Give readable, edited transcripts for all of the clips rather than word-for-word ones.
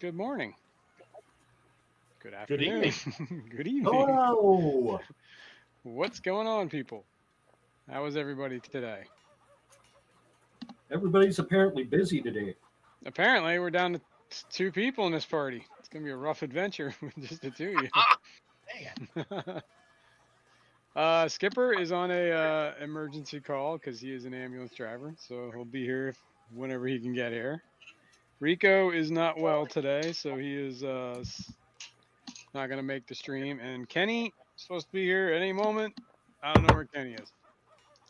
Good morning. Good Good afternoon. evening. Good evening. Hello. What's going on, people? How is everybody today? Everybody's apparently busy today. Apparently, we're down to two people in this party. It's going to be a rough adventure with just the two Man. of you. Skipper is on a emergency call because he is an ambulance driver, so he'll be here whenever he can get here. Rico is not well today, so he is not going to make the stream. And Kenny is supposed to be here at any moment. I don't know where Kenny is.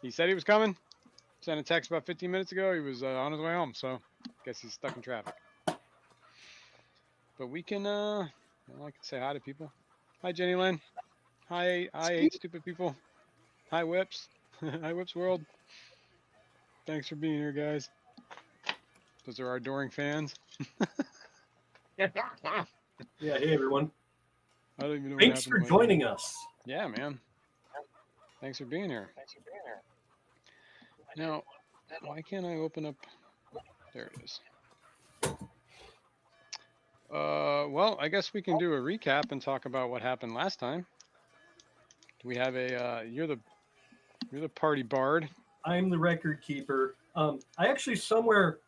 He said he was coming. Sent a text about 15 minutes ago. He was on his way home, so guess he's stuck in traffic. But we can, I can say hi to people. Hi, Jenny Lynn. Hi, I hate stupid people. Hi, Whips. Hi, Whips World. Thanks for being here, guys. Those are our adoring fans. Yeah, hey everyone. I don't even know Thanks what for happened to my joining us. Yeah, man. Thanks for being here. Now, why can't I open up? There it is. Well, I guess we can do a recap and talk about what happened last time. Do we have a? You're the party bard. I'm the record keeper. I actually somewhere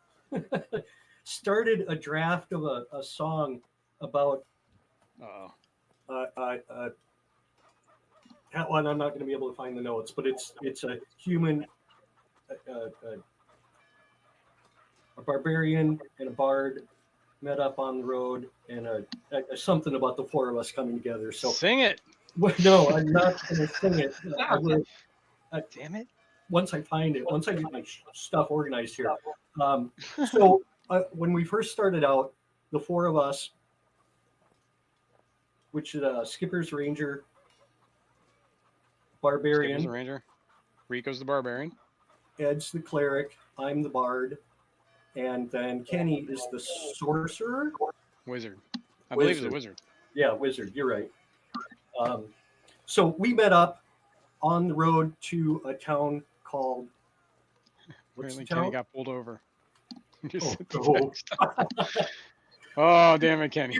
started a draft of a song about. Oh, Well, I'm not going to be able to find the notes, but it's a human, a barbarian, and a bard met up on the road, and something about the four of us coming together. So sing it! no, I'm not going to sing it. Damn it! Once I find it, once I get my stuff organized here. So when we first started out, the four of us, which is Skipper's Ranger, Barbarian, Skipper's the ranger. Rico's the barbarian. Ed's the cleric, I'm the bard, and then Kenny is the sorcerer. Wizard. I believe he's a wizard. Yeah, wizard. You're right. So we met up on the road to a town called. What's Apparently, the Kenny town? got pulled over. Oh. Oh, damn it, Kenny!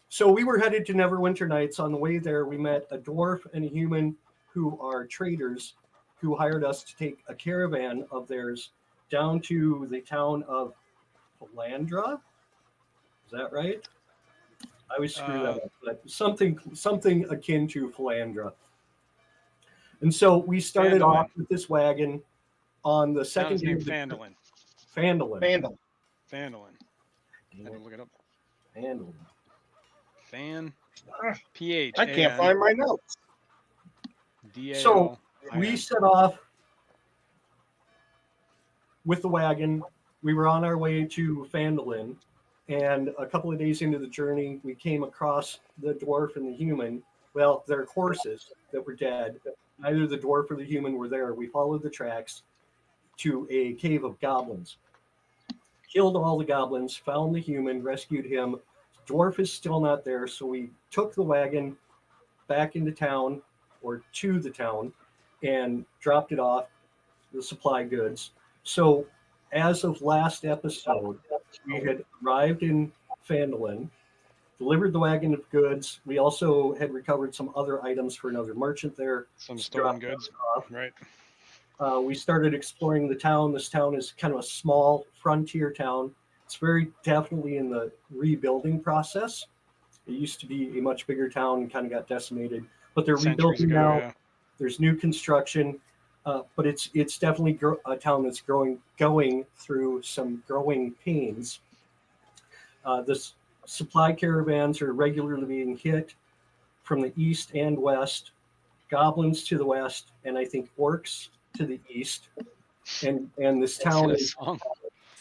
So we were headed to Neverwinter Nights. On the way there, we met a dwarf and a human who are traders who hired us to take a caravan of theirs down to the town of Phandalin. Is that right? I always screw that up, but something akin to Phandalin. And so we started Phandalin. off with this wagon on the Town second is day named of the Phandalin. Phandalin. Phandalin. I had to look it up. Phandalin. Fan. PH. I can't find my notes. DAL. So we set off with the wagon. We were on our way to Phandalin, and a couple of days into the journey, we came across the dwarf and the human. Well, their horses that were dead. Neither the dwarf or the human were there. We followed the tracks to a cave of goblins. Killed all the goblins, found the human, rescued him. Dwarf is still not there, so we took the wagon back into town or to the town and dropped it off, the supply goods. So as of last episode, we had arrived in Phandalin, delivered the wagon of goods. We also had recovered some other items for another merchant there. Some stolen goods. Right. We started exploring the town. This town is kind of a small frontier town. It's very definitely in the rebuilding process. It used to be a much bigger town and kind of got decimated, but they're rebuilding now. Yeah. There's new construction, but it's definitely a town that's going through some growing pains. The supply caravans are regularly being hit from the east and west, goblins to the west, and I think orcs to the east. And this town is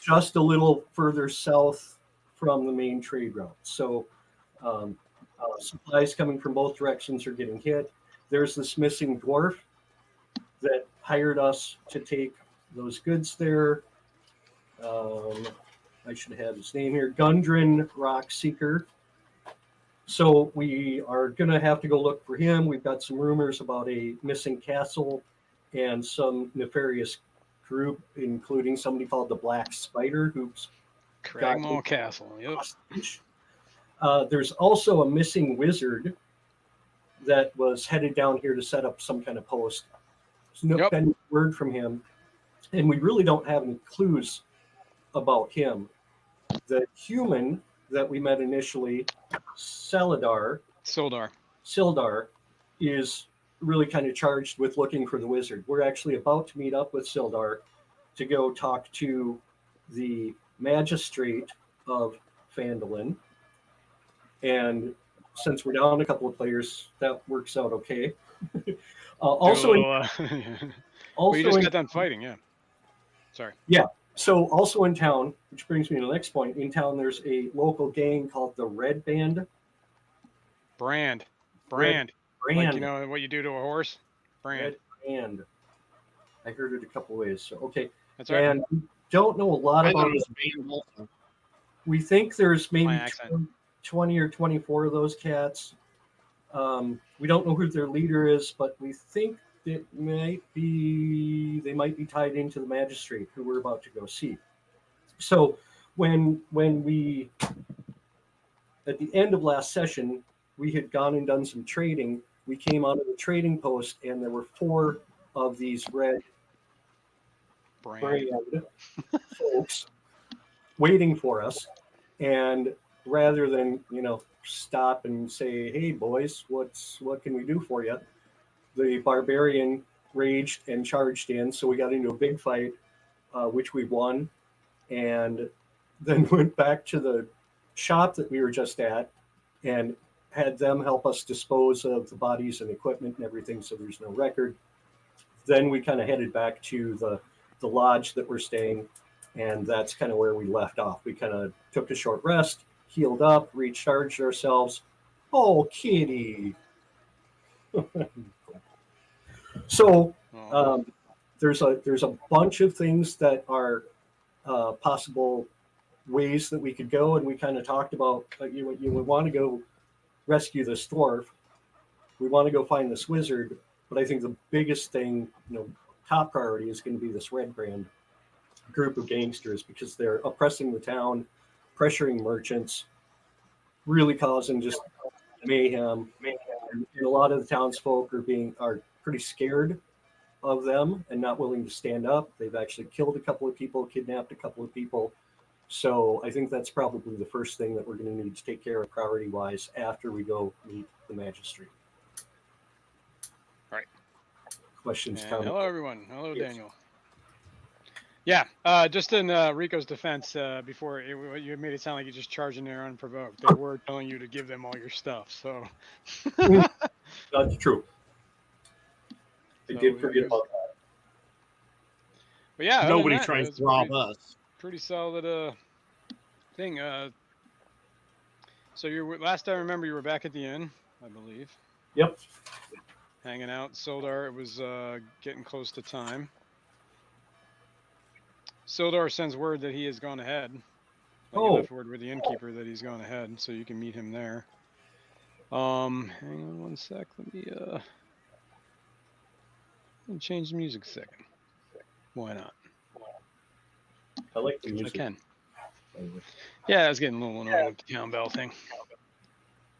just a little further south from the main trade route. So supplies coming from both directions are getting hit. There's this missing dwarf that hired us to take those goods there. I should have his name here, Gundren Rockseeker. So we are going to have to go look for him. We've got some rumors about a missing castle and some nefarious group, including somebody called the Black Spider, who's Cragmaw Castle. Yep. There's also a missing wizard that was headed down here to set up some kind of post. There's no Yep. any word from him, and we really don't have any clues about him. The human that we met initially, Sildar, is really kind of charged with looking for the wizard. We're actually about to meet up with Sildar to go talk to the magistrate of Phandalin. And since we're down a couple of players, that works out okay. Also, well, you just got done fighting, yeah. Sorry. Yeah. So also in town, which brings me to the next point. In town, there's a local gang called the Red Band. Brand. Brand. Like, you know what you do to a horse? Brand. Red Band. I heard it a couple ways. So okay. That's right. And we don't know a lot I about thought it it. was Bane. We think there's maybe My accent. 20 or 24 of those cats. We don't know who their leader is, but we think they might be tied into the magistrate who we're about to go see. So when we at the end of last session, we had gone and done some trading. We came out of the trading post, and there were 4 of these red brand folks waiting for us. And rather than stop and say, "Hey boys, what can we do for you?" the barbarian raged and charged in. So we got into a big fight, which we won, and then went back to the shop that we were just at and had them help us dispose of the bodies and equipment and everything, so there's no record. Then we kind of headed back to the lodge that we're staying, and that's kind of where we left off. We kind of took a short rest, healed up, recharged ourselves. Oh, kitty. So there's a bunch of things that are possible ways that we could go, and we kind of talked about you would want to go rescue this dwarf. We want to go find this wizard, but I think the biggest thing, top priority is going to be this Red Brand group of gangsters, because they're oppressing the town, pressuring merchants, really causing just mayhem. And a lot of the townsfolk are pretty scared of them and not willing to stand up. They've actually killed a couple of people, kidnapped a couple of people. So I think that's probably the first thing that we're going to need to take care of priority-wise after we go meet the magistrate. Right. Questions, And comments? hello, everyone. Hello, Yes. Daniel. Yeah, just in Rico's defense, before you made it sound like you're just charging there unprovoked. They were telling you to give them all your stuff, so. That's true. I So did forget about that. But yeah, other Nobody than that, tries it to was rob us. pretty solid thing. So last I remember, you were back at the inn, I believe. Yep. Hanging out. Sildar, it was getting close to time. Sildar sends word that he has gone ahead. He left word with the innkeeper that he's gone ahead, so you can meet him there. Hang on one sec. Let me change the music a second. Why not? I like the music. I can. Yeah, I was getting a little annoyed with the town bell thing.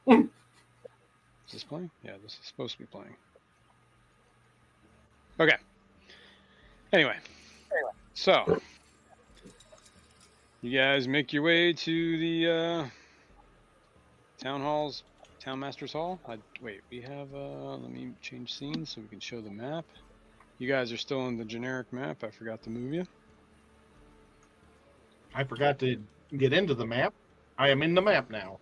Is this playing? Yeah, this is supposed to be playing. Okay. Anyway, so you guys make your way to the town master's hall. Wait, we have let me change scenes so we can show the map. You guys are still in the generic map. I forgot to move you. I forgot to get into the map. I am in the map now.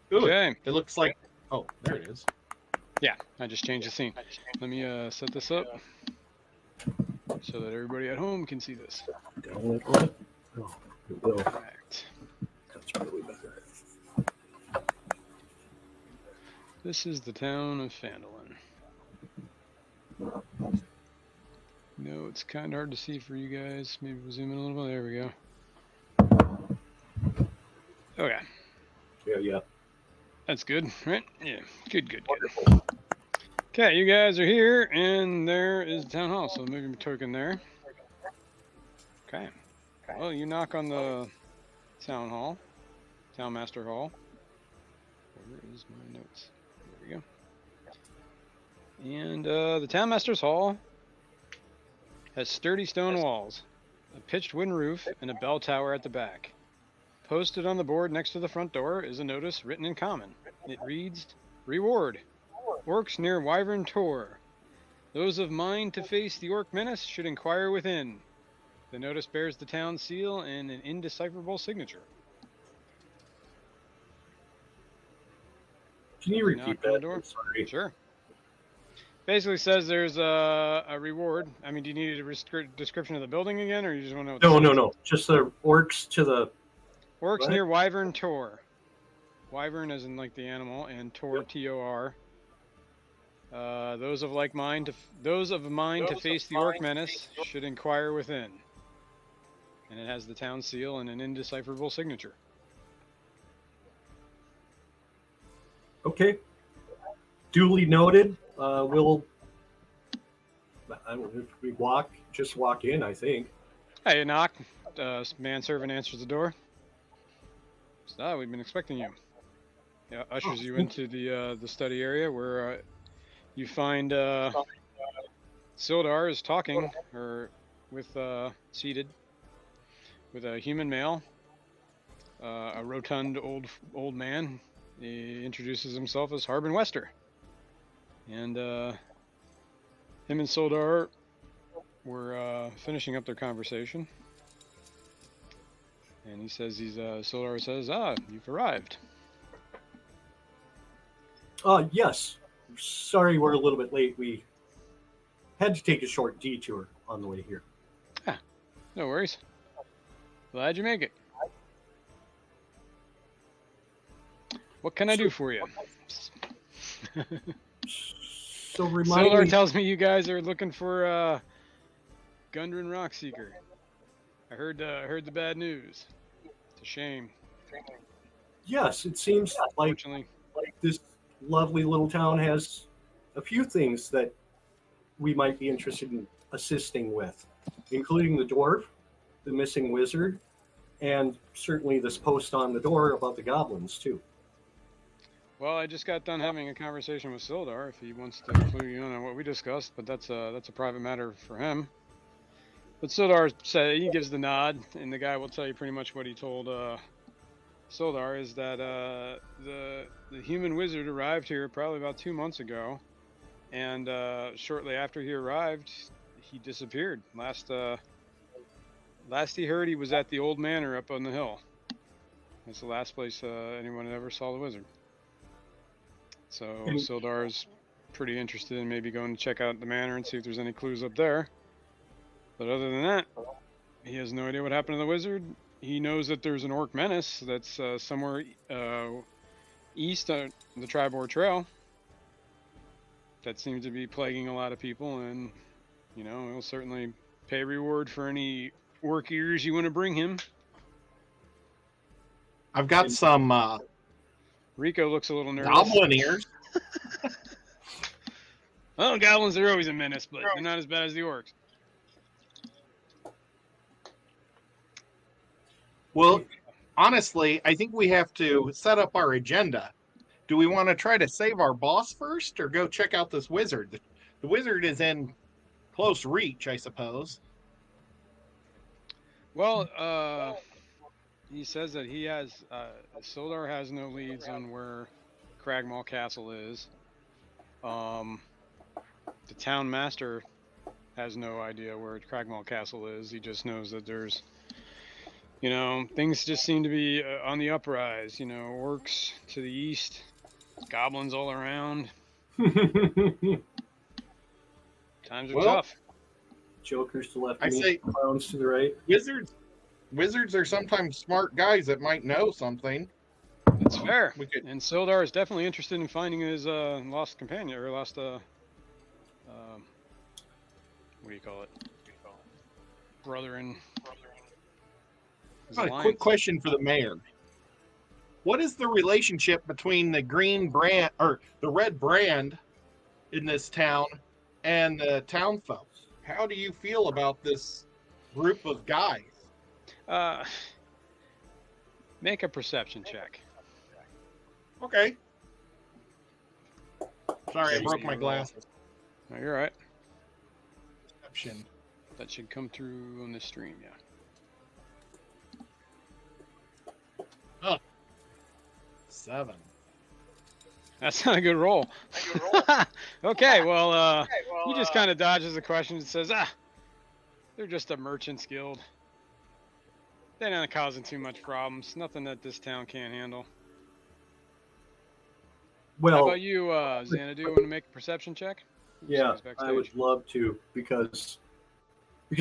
Good. Okay. It looks like, oh, there it is. Yeah, I just changed the scene. Let me set this up so that everybody at home can see this. Download what? Oh, it will. Correct. That's probably better. This is the town of Phandalin. No, it's kind of hard to see for you guys. Maybe we'll zoom in a little bit. There we go. Okay. Yeah. That's good, right? Yeah, good. Wonderful. Okay, you guys are here, and there is the town hall. So move your token there. Okay. Well, you knock on the town master hall. Where is my notes? There we go. And the Townmaster's Hall has sturdy stone walls, a pitched wooden roof, and a bell tower at the back. Posted on the board next to the front door is a notice written in common. It reads, "Reward. Orcs near Wyvern Tor. Those of mind to face the orc menace should inquire within." The notice bears the town seal and an indecipherable signature. Can you repeat Knock on the that? door? I'm sorry. Sure. Basically says there's a reward. I mean, do you need a description of the building again, or you just want to know? No. Just the orcs to the... Orcs What? near Wyvern Tor. Wyvern as in like the animal, and Tor, Yep. T-O-R. Those of mind to face the orc menace should inquire within. And it has the town seal and an indecipherable signature. Okay. Duly noted. We'll... I don't know if we just walk in, I think. Hey, you knock. Manservant answers the door. So, we've been expecting you. Yeah, ushers you into the study area where you find Sildar is talking or with seated with a human male, a rotund old man. He introduces himself as Harbin Wester, and him and Sildar were finishing up their conversation. And he says Sildar says, you've arrived. Yes. Sorry we're a little bit late. We had to take a short detour on the way here. No worries. Glad you make it. What can I do for you? So remind Sildar me... tells me you guys are looking for Gundren Rockseeker. I heard the bad news. It's a shame. Yes, it seems like Unfortunately. this lovely little town has a few things that we might be interested in assisting with, including the dwarf, the missing wizard, and certainly this post on the door about the goblins, too. Well, I just got done having a conversation with Sildar if he wants to clue you in on what we discussed, but that's a private matter for him. But Sildar said he gives the nod, and the guy will tell you pretty much what he told Sildar is that the human wizard arrived here probably about 2 months ago, and shortly after he arrived, he disappeared. Last he heard, he was at the old manor up on the hill. That's the last place anyone ever saw the wizard. So Sildar's pretty interested in maybe going to check out the manor and see if there's any clues up there. But other than that, he has no idea what happened to the wizard. He knows that there's an orc menace that's somewhere east of the Tribord Trail that seems to be plaguing a lot of people, and he'll certainly pay reward for any orc ears you want to bring him. I've got some Rico looks a little nervous. goblin ears. Well, goblins are always a menace, but they're not as bad as the orcs. Well, honestly, I think we have to set up our agenda. Do we want to try to save our boss first, or go check out this wizard? The wizard is in close reach, I suppose. Well, he says that he has Sildar has no leads on where Cragmaw Castle is. The town master has no idea where Cragmaw Castle is. He just knows that there's, things just seem to be on the uprise. Orcs to the east, goblins all around. Times are tough. Jokers to the left, I say clowns to the right. Wizards are sometimes smart guys that might know something. That's fair. And Sildar is definitely interested in finding his lost companion, or lost, what do you call it? Brother in... A quick question for the mayor. What is the relationship between the green brand, or the red brand in this town, and the town folks? How do you feel about this group of guys? Make a perception check. Okay. Sorry, I broke my glasses. No, you're right. Perception. That should come through on the stream, yeah. 7. That's not a good roll. Okay, well, he just kind of dodges the question and says, they're just a merchant's guild. They're not causing too much problems. Nothing that this town can't handle. Well, how about you, Xanadu? Want to make a perception check? Yeah, I would love to, because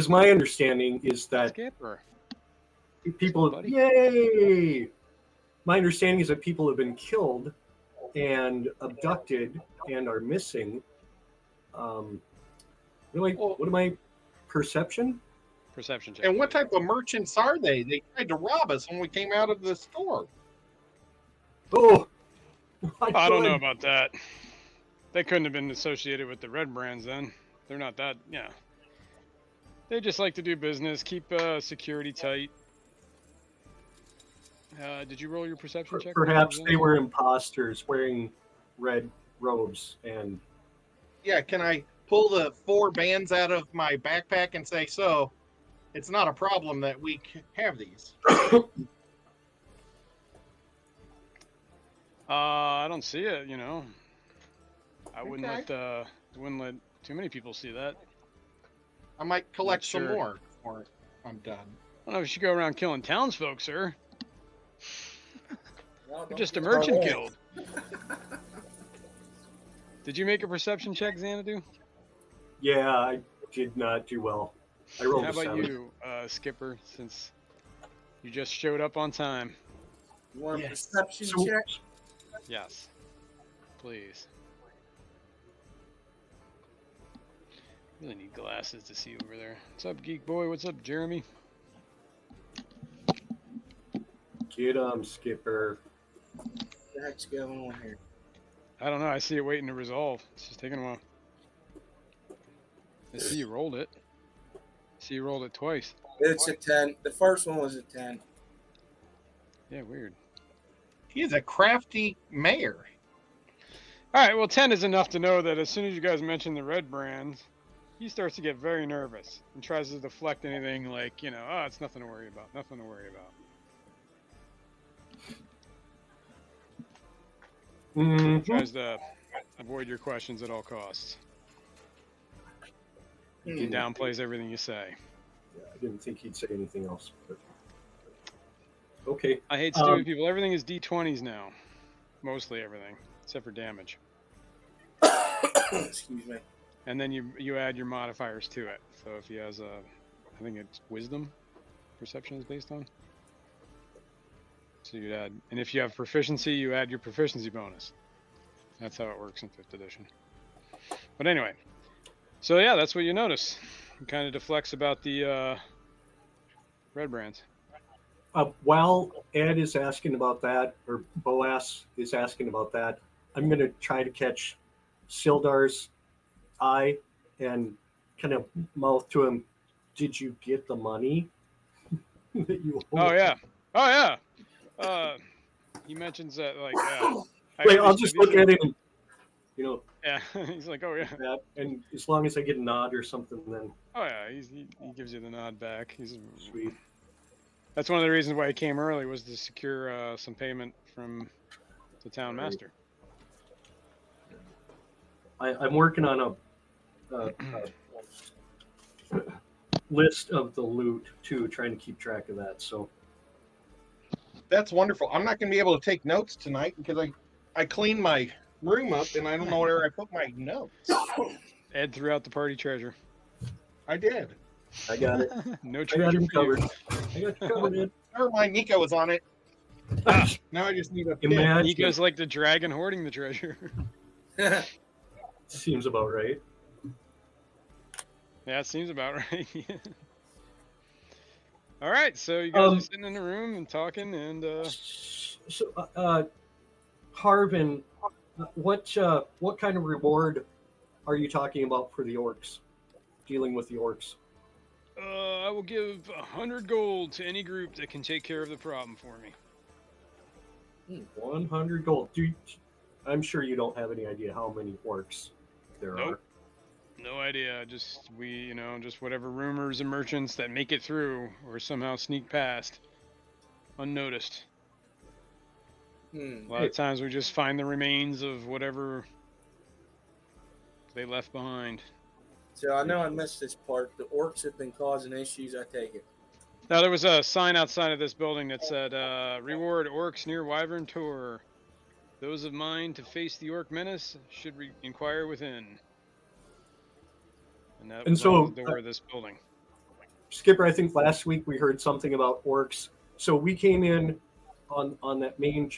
my understanding is that Skipper. people, yay! My understanding is that people have been killed and abducted and are missing. What am I? Perception? Perception check. And what type of merchants are they? They tried to rob us when we came out of the store. Oh, I don't know about that. They couldn't have been associated with the red brands then. They're not that, yeah. They just like to do business, keep security tight. Did you roll your perception check? Perhaps they were imposters wearing red robes and... Yeah, can I pull the 4 bands out of my backpack and say, so, it's not a problem that we have these? I don't see it, you know. I wouldn't let too many people see that. I might collect some more before I'm done. I don't know if you should go around killing townsfolk, sir. You're just a merchant guild. Did you make a perception check, Xanadu? Yeah, I did not do well. I rolled How a 7. about you, Skipper, since you just showed up on time? You want a perception check? Yes. Please. Really need glasses to see over there. What's up, Geek Boy? What's up, Jeremy? Get 'em, Skipper. What the heck's going on here? I don't know. I see it waiting to resolve. It's just taking a while. I see you rolled it. I see you rolled it twice. It's a 10. The first one was a 10. Yeah, weird. He is a crafty mayor. All right, well, 10 is enough to know that as soon as you guys mention the red brands, he starts to get very nervous and tries to deflect anything like, you know, oh, it's nothing to worry about, nothing to worry about. Tries to avoid your questions at all costs. He downplays everything you say. Yeah, I didn't think he'd say anything else. But... Okay. I hate stupid people. Everything is D20s now. Mostly everything, except for damage. Excuse me. And then you add your modifiers to it. So if he has I think it's wisdom, perception is based on. So you'd add, and if you have proficiency, you add your proficiency bonus. That's how it works in 5th edition. But anyway, so yeah, that's what you notice. It kind of deflects about the red brands. While Ed is asking about that, or Boas is asking about that, I'm going to try to catch Sildar's eye and kind of mouth to him, did you get the money that you hold? Oh, yeah. Oh, yeah. He mentions that, like, wait, I'll just look at him and, you know. Yeah, he's like, oh, yeah. That, and as long as I get a nod or something, then. Oh, yeah, he gives you the nod back. He's sweet. That's one of the reasons why he came early, was to secure some payment from the town master. I'm working on a list of the loot too, trying to keep track of that. So that's wonderful. I'm not going to be able to take notes tonight because I cleaned my room up and I don't know where I put my notes. Ed threw out the party treasure. I did. I got it. No I got treasure him for you. covered. I got you covered, Ed. Never mind, Nico was on it. Now I just need a pin. Imagine. Nico's like the dragon hoarding the treasure. Seems about right. Yeah, it seems about right. All right, so you guys are sitting in the room and talking, and so, Harvin, what kind of reward are you talking about for the orcs? Dealing with the orcs. I will give 100 gold to any group that can take care of the problem for me. 100 gold. I'm sure you don't have any idea how many orcs there Nope. are. No idea. Just just whatever rumors and merchants that make it through or somehow sneak past unnoticed. A lot of times we just find the remains of whatever they left behind. So I know I missed this part. The orcs have been causing issues, I take it. Now, there was a sign outside of this building that said, reward orcs near Wyvern Tor. Those of mind to face the orc menace should inquire within. And that was on the door of this building. Skipper, I think last week we heard something about orcs. So we came in on that main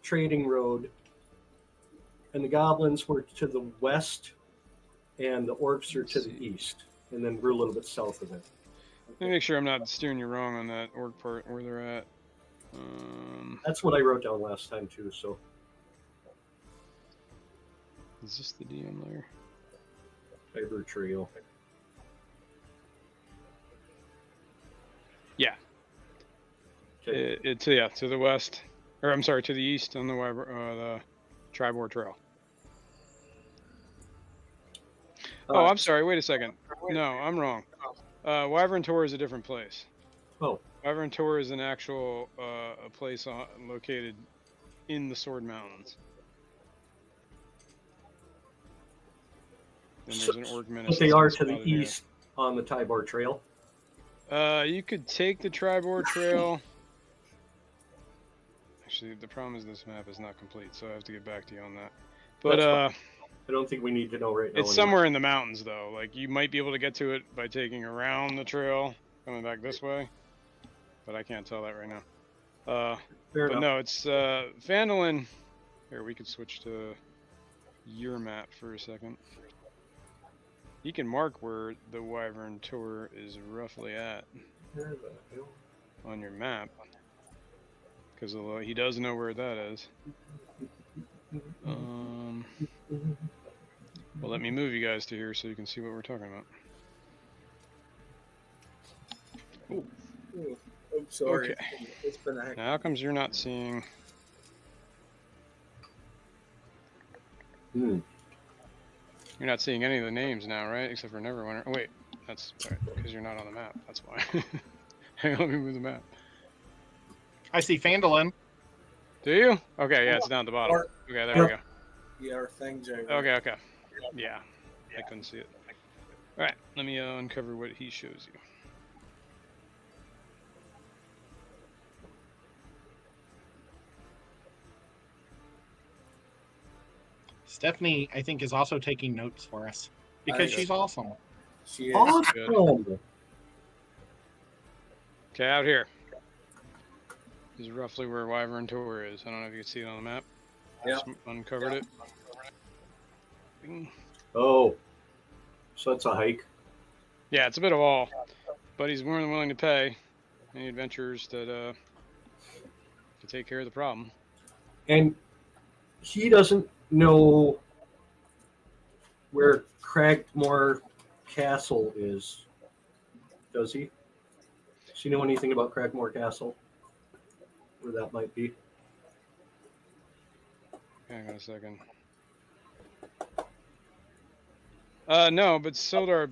trading road, and the goblins were to the west, and the orcs are to the east, and then we're a little bit south of it. Let me make sure I'm not steering you wrong on that orc part, where they're at. That's what I wrote down last time, too, so. Is this the DM layer? Fiber trail. Yeah. Okay. To the west. Or, I'm sorry, to the east on the Tribor Trail. Oh, I'm sorry. Wait a second. No, I'm wrong. Wyvern Tor is a different place. Oh. Wyvern Tor is an actual a place located in the Sword Mountains. And there's an orc menace. But they are to the east on the Tybor Trail. You could take the Tribor Trail. Actually, the problem is this map is not complete, so I have to get back to you on that. But I don't think we need to know right now. It's somewhere in the mountains, though. Like, you might be able to get to it by taking around the trail, coming back this way. But I can't tell that right now. Fair enough. No, it's Phandalin. Here, we could switch to your map for a second. You can mark where the Wyvern Tor is roughly at on your map, because he does know where that is. Well, let me move you guys to here so you can see what we're talking about. Ooh, I'm sorry. Okay. It's been a Now, how comes you're not seeing? You're not seeing any of the names now, right? Except for Neverwinter. Oh, wait, that's right, because you're not on the map. That's why. Hang on, let me move the map. I see Phandalin. Do you? Okay, yeah, it's down at the bottom. Okay, there we go. Yeah, our things over. Okay. Yeah, I couldn't see it. All right, let me uncover what he shows you. Stephanie, I think, is also taking notes for us because she's awesome. She is. Awesome. Okay, out here. This is roughly where Wyvern Tor is. I don't know if you can see it on the map. Yeah. Just uncovered it. Bing. Oh, so that's a hike. Yeah, it's a bit of all, but he's more than willing to pay any adventurers that to take care of the problem. And he doesn't know where Cragmore Castle is, does he? Does he know anything about Cragmore Castle? Where that might be? Hang on a second. No, but Sildar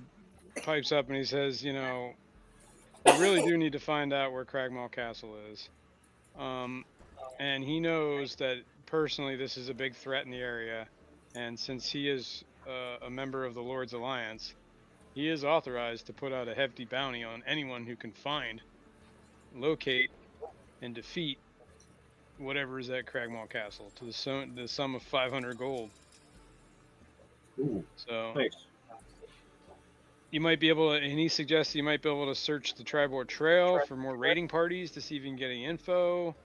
pipes up and he says, you know, we really do need to find out where Cragmaw Castle is. And he knows that personally this is a big threat in the area, and since he is a member of the Lord's Alliance, he is authorized to put out a hefty bounty on anyone who can find, locate, and defeat whatever is at Cragmaw Castle to the sum of 500 gold. Ooh, so nice. You might be able to, and he suggests you might be able to search the Tribor Trail for more raiding parties to see if you can get any info.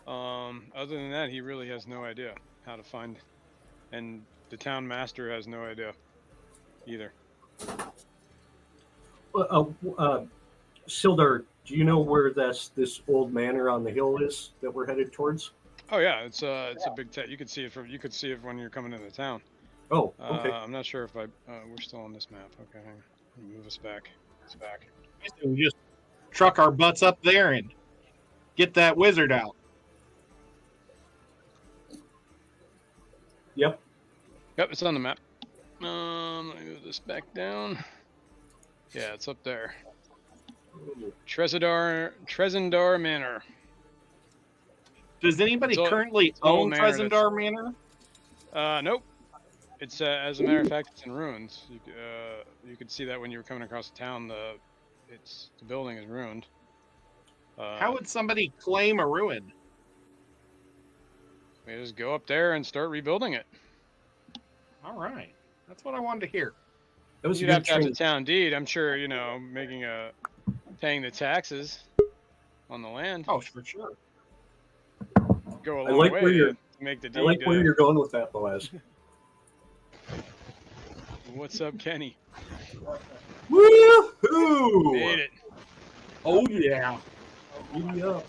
Other than that, he really has no idea how to find, and the town master has no idea either. Sildar, do you know where this old manor on the hill is that we're headed towards? Oh yeah, it's a big you could see it when you're coming into town. Oh, okay. I'm not sure if we're still on this map. Okay, hang on. Move us back. It's back. We just truck our butts up there and get that wizard out. Yep, it's on the map. Let me move this back down. Yeah, it's up there. Trezendar Manor. Does anybody It's all- currently all own manor Trezendar Manor? Nope. It's as a matter of fact, it's in ruins. You could see that when you were coming across the town. The building is ruined. How would somebody claim a ruin? We just go up there and start rebuilding it. All right, that's what I wanted to hear. That was a You'd good have to have the training. town deed. I'm sure, paying the taxes on the land. Oh, for sure. Go a I long like way where to you're. make the deed. I like where you're going with that, Boaz. What's up, Kenny? Woohoo! Made it. Oh yeah. Giddy up.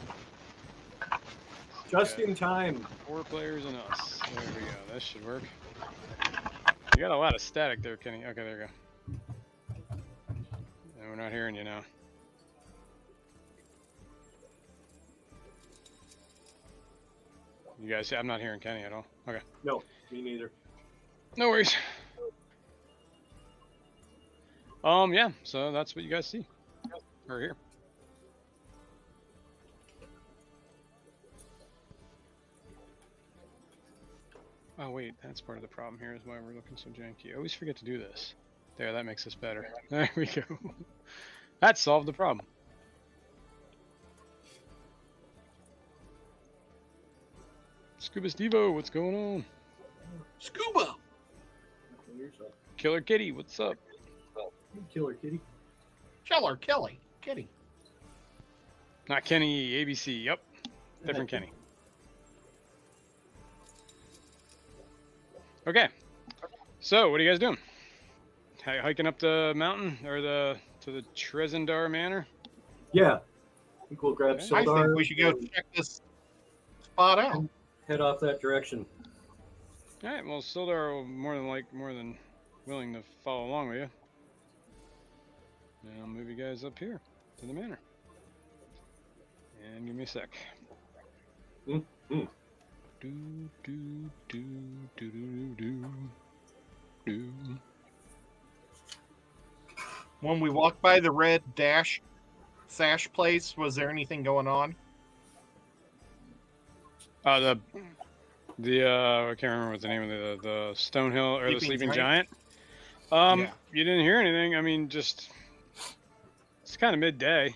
Just in time. 4 players and us. There we go. That should work. You got a lot of static there, Kenny. Okay, there you go. No, we're not hearing you now. You guys, I'm not hearing Kenny at all. Okay. No, me neither. No worries. Yeah, so that's what you guys see. Or here. Oh wait, that's part of the problem here is why we're looking so janky. I always forget to do this. There, that makes us better. There we go. That solved the problem. Scuba Stevo, what's going on? Scuba. Killer Kitty, what's up? Killer Kitty. Killer Kelly. Kitty. Not Kenny, ABC. Yep, different Kenny. Okay, so what are you guys doing? Hiking up the mountain or to the Trezendar Manor? Yeah. I think we'll grab Okay. I Sildar. think we should go check this spot out. Head off that direction. All right. Well, Sildar will more than willing to follow along with you. And I'll move you guys up here to the manor. And give me a sec. Mm, mm. Do do do do do do do. When we walked by the red sash place, was there anything going on? The I can't remember what the name of the Stonehill or the Sleeping Giant. Yeah. You didn't hear anything. I mean, just it's kind of midday.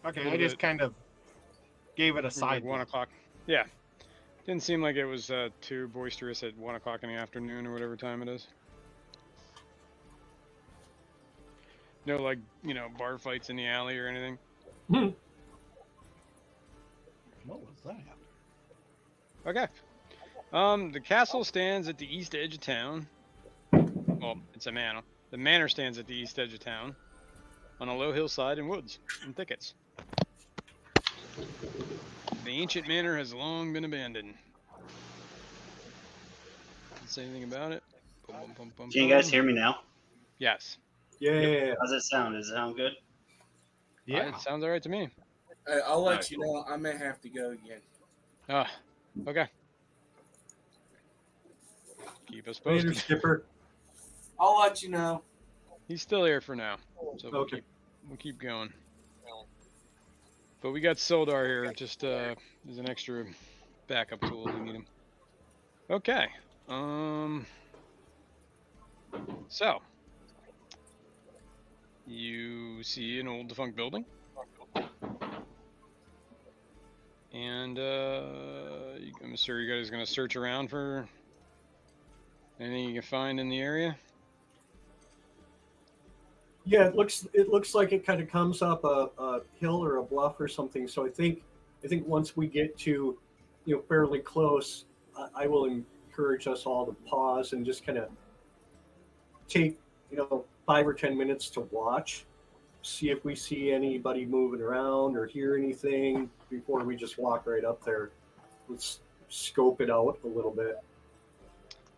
Okay, I just kind of gave it a Like side. 1 o'clock. Yeah, didn't seem like it was too boisterous at 1 o'clock in the afternoon or whatever time it is. No, like bar fights in the alley or anything. What was that? Okay. The castle stands at the east edge of town. Well, it's a manor. The manor stands at the east edge of town, on a low hillside in woods and thickets. The ancient manor has long been abandoned. Can't say anything about it. Bum, bum, bum, bum, Can you guys bum. hear me now? Yes. Yeah. How's it sound? Does it sound good? Yeah. It sounds all right to me. Hey, I'll let you know. I may have to go again. Ah, okay. Keep us Later, posted. Skipper. I'll let you know. He's still here for now, so Okay. we'll keep going. But we got Sildar here, just as an extra backup tool if we need him. Okay. So you see an old defunct building, and I'm sure you guys are gonna search around for anything you can find in the area. Yeah, it looks like it kind of comes up a hill or a bluff or something. So I think once we get to fairly close, I will encourage us all to pause and just kind of take 5 or 10 minutes to watch, see if we see anybody moving around or hear anything before we just walk right up there. Let's scope it out a little bit.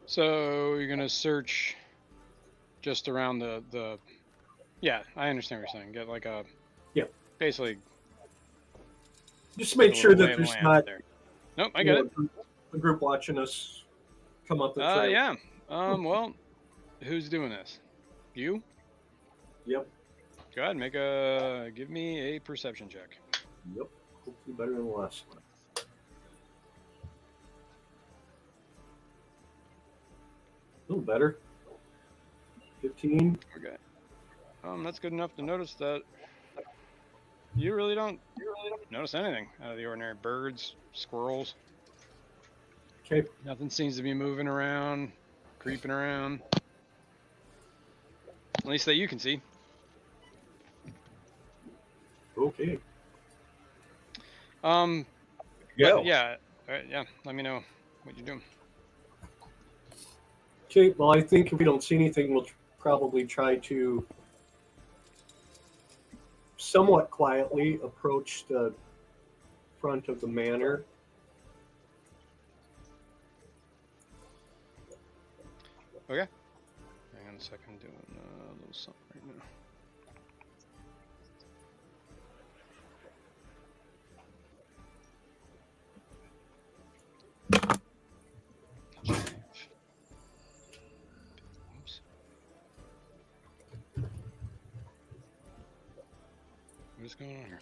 So you're gonna search just around the. Yeah, I understand what you're saying. Get like a. Yeah. Basically. Just make a sure little that lay of there's land not there. Nope, I get it. a group watching us come up the trail. Yeah. Well, who's doing this? You? Yep. Go ahead, give me a perception check. Yep. Hopefully better than the last one. A little better. 15. Okay. That's good enough to notice that you really don't notice anything out of the ordinary. Birds, squirrels. Okay. Nothing seems to be moving around, creeping around. At least that you can see. Okay. Go. Yeah. All right, yeah. Let me know what you're doing. Okay. Well, I think if we don't see anything, we'll probably try to somewhat quietly approach the front of the manor. Okay. Hang on a second. I'm doing a little something right now. Oops. What is going on here?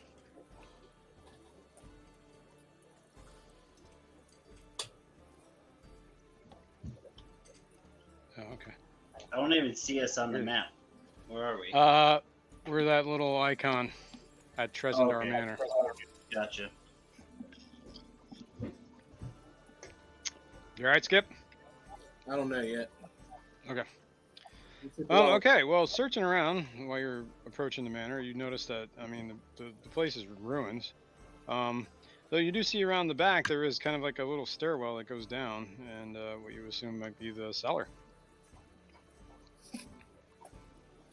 Oh, okay. I don't even see us on the map. Where are we? We're that little icon at Tresendar Okay. Manor. Gotcha. You all right, Skip? I don't know yet. Okay. Well, Okay. Well, searching around while you're approaching the manor, you notice that, I mean, the place is ruins. Though you do see around the back, there is kind of like a little stairwell that goes down, and what you assume might be the cellar.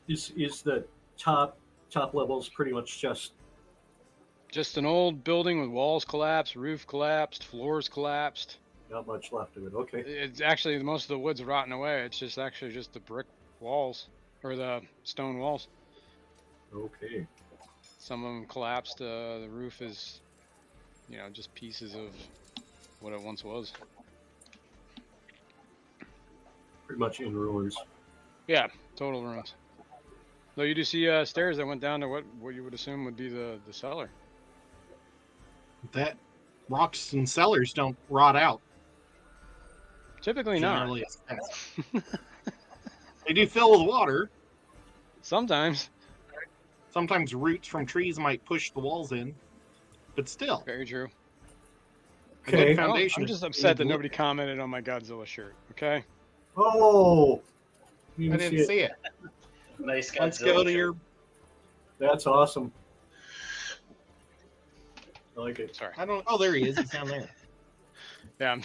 Is the top levels pretty much just Just an old building with walls collapsed, roof collapsed, floors collapsed. not much left of it? Okay. It's actually, most of the wood's rotting away. It's just actually just the brick walls, or the stone walls. Okay. Some of them collapsed. The roof is, just pieces of what it once was. Pretty much in ruins. Yeah, total ruins. Though you do see stairs that went down to what you would assume would be the cellar. That rocks and cellars don't rot out. Typically not. Generally, they do fill with water. Sometimes. Sometimes roots from trees might push the walls in, but still, Very true. a good Okay. foundation. I'm just upset that nobody commented on my Godzilla shirt. Okay. Oh. You I can didn't see it. Nice Godzilla. Let's go to shirt. your. That's awesome. I like it. Sorry. I don't. Oh, there he is. He's down there. Yeah. All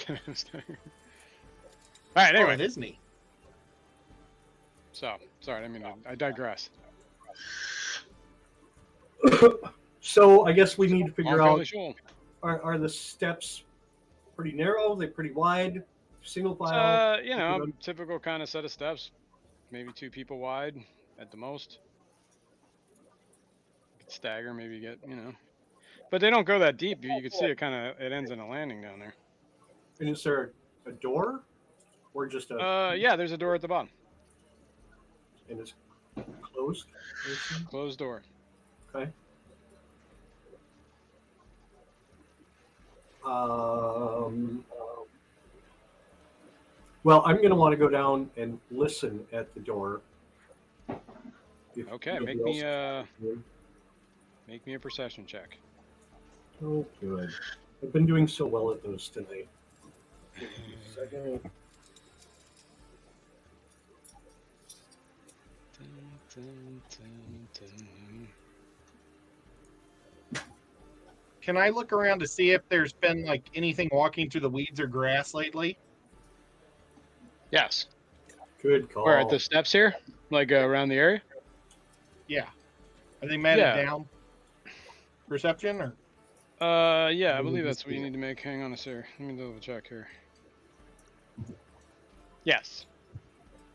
right. Oh, Anyway. it is neat. So sorry. I digress. So I guess we need to On figure fairly out, sure. are the steps pretty narrow? They pretty wide? Single file? Typical kind of set of steps, maybe 2 people wide at the most. You could stagger, maybe get, but they don't go that deep. You can see it it ends in a landing down there. And is there a door? Or just Yeah, there's a door at the bottom. and it's closed? I assume? Closed door. Okay. Well, I'm going to want to go down and listen at the door. If Okay, nobody make me else- make me a perception check. Oh, good. I've been doing so well at those tonight. Give me a second. Can I look around to see if there's been like anything walking through the weeds or grass lately? Yes. Good call. Where, at the steps here, like around the area. Yeah. Are they matted Yeah. down? Perception or? Yeah, I believe that's what you need to make. Hang on a second. Let me double check here. Yes.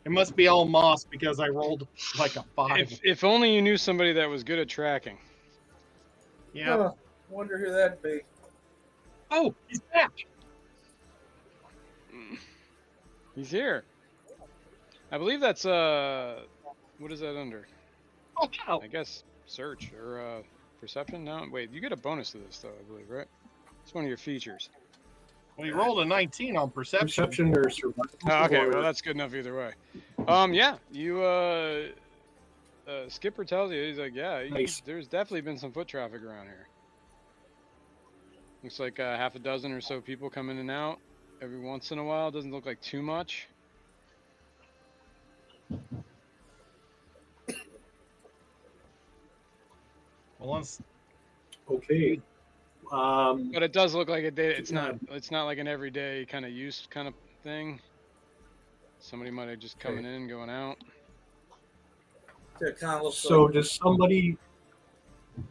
It must be all moss because I rolled like a 5. If only you knew somebody that was good at tracking. Yeah. Huh, wonder who that'd be. Oh, he's back. He's here. I believe that's what is that under? Oh, wow. I guess search or perception. No, wait, you get a bonus to this though, I believe, right? It's one of your features. We rolled a 19 on perception. Perception or survival. Oh, okay, or- well that's good enough either way. Yeah, you Skipper tells you, he's like, yeah, Nice. there's definitely been some foot traffic around here. Looks like half a dozen or so people come in and out every once in a while. Doesn't look like too much. Well, let's Okay. But it does look like it's Yeah. not like an everyday kind of use kind of thing. Somebody might have just coming in, going out. It kind of looks So does somebody?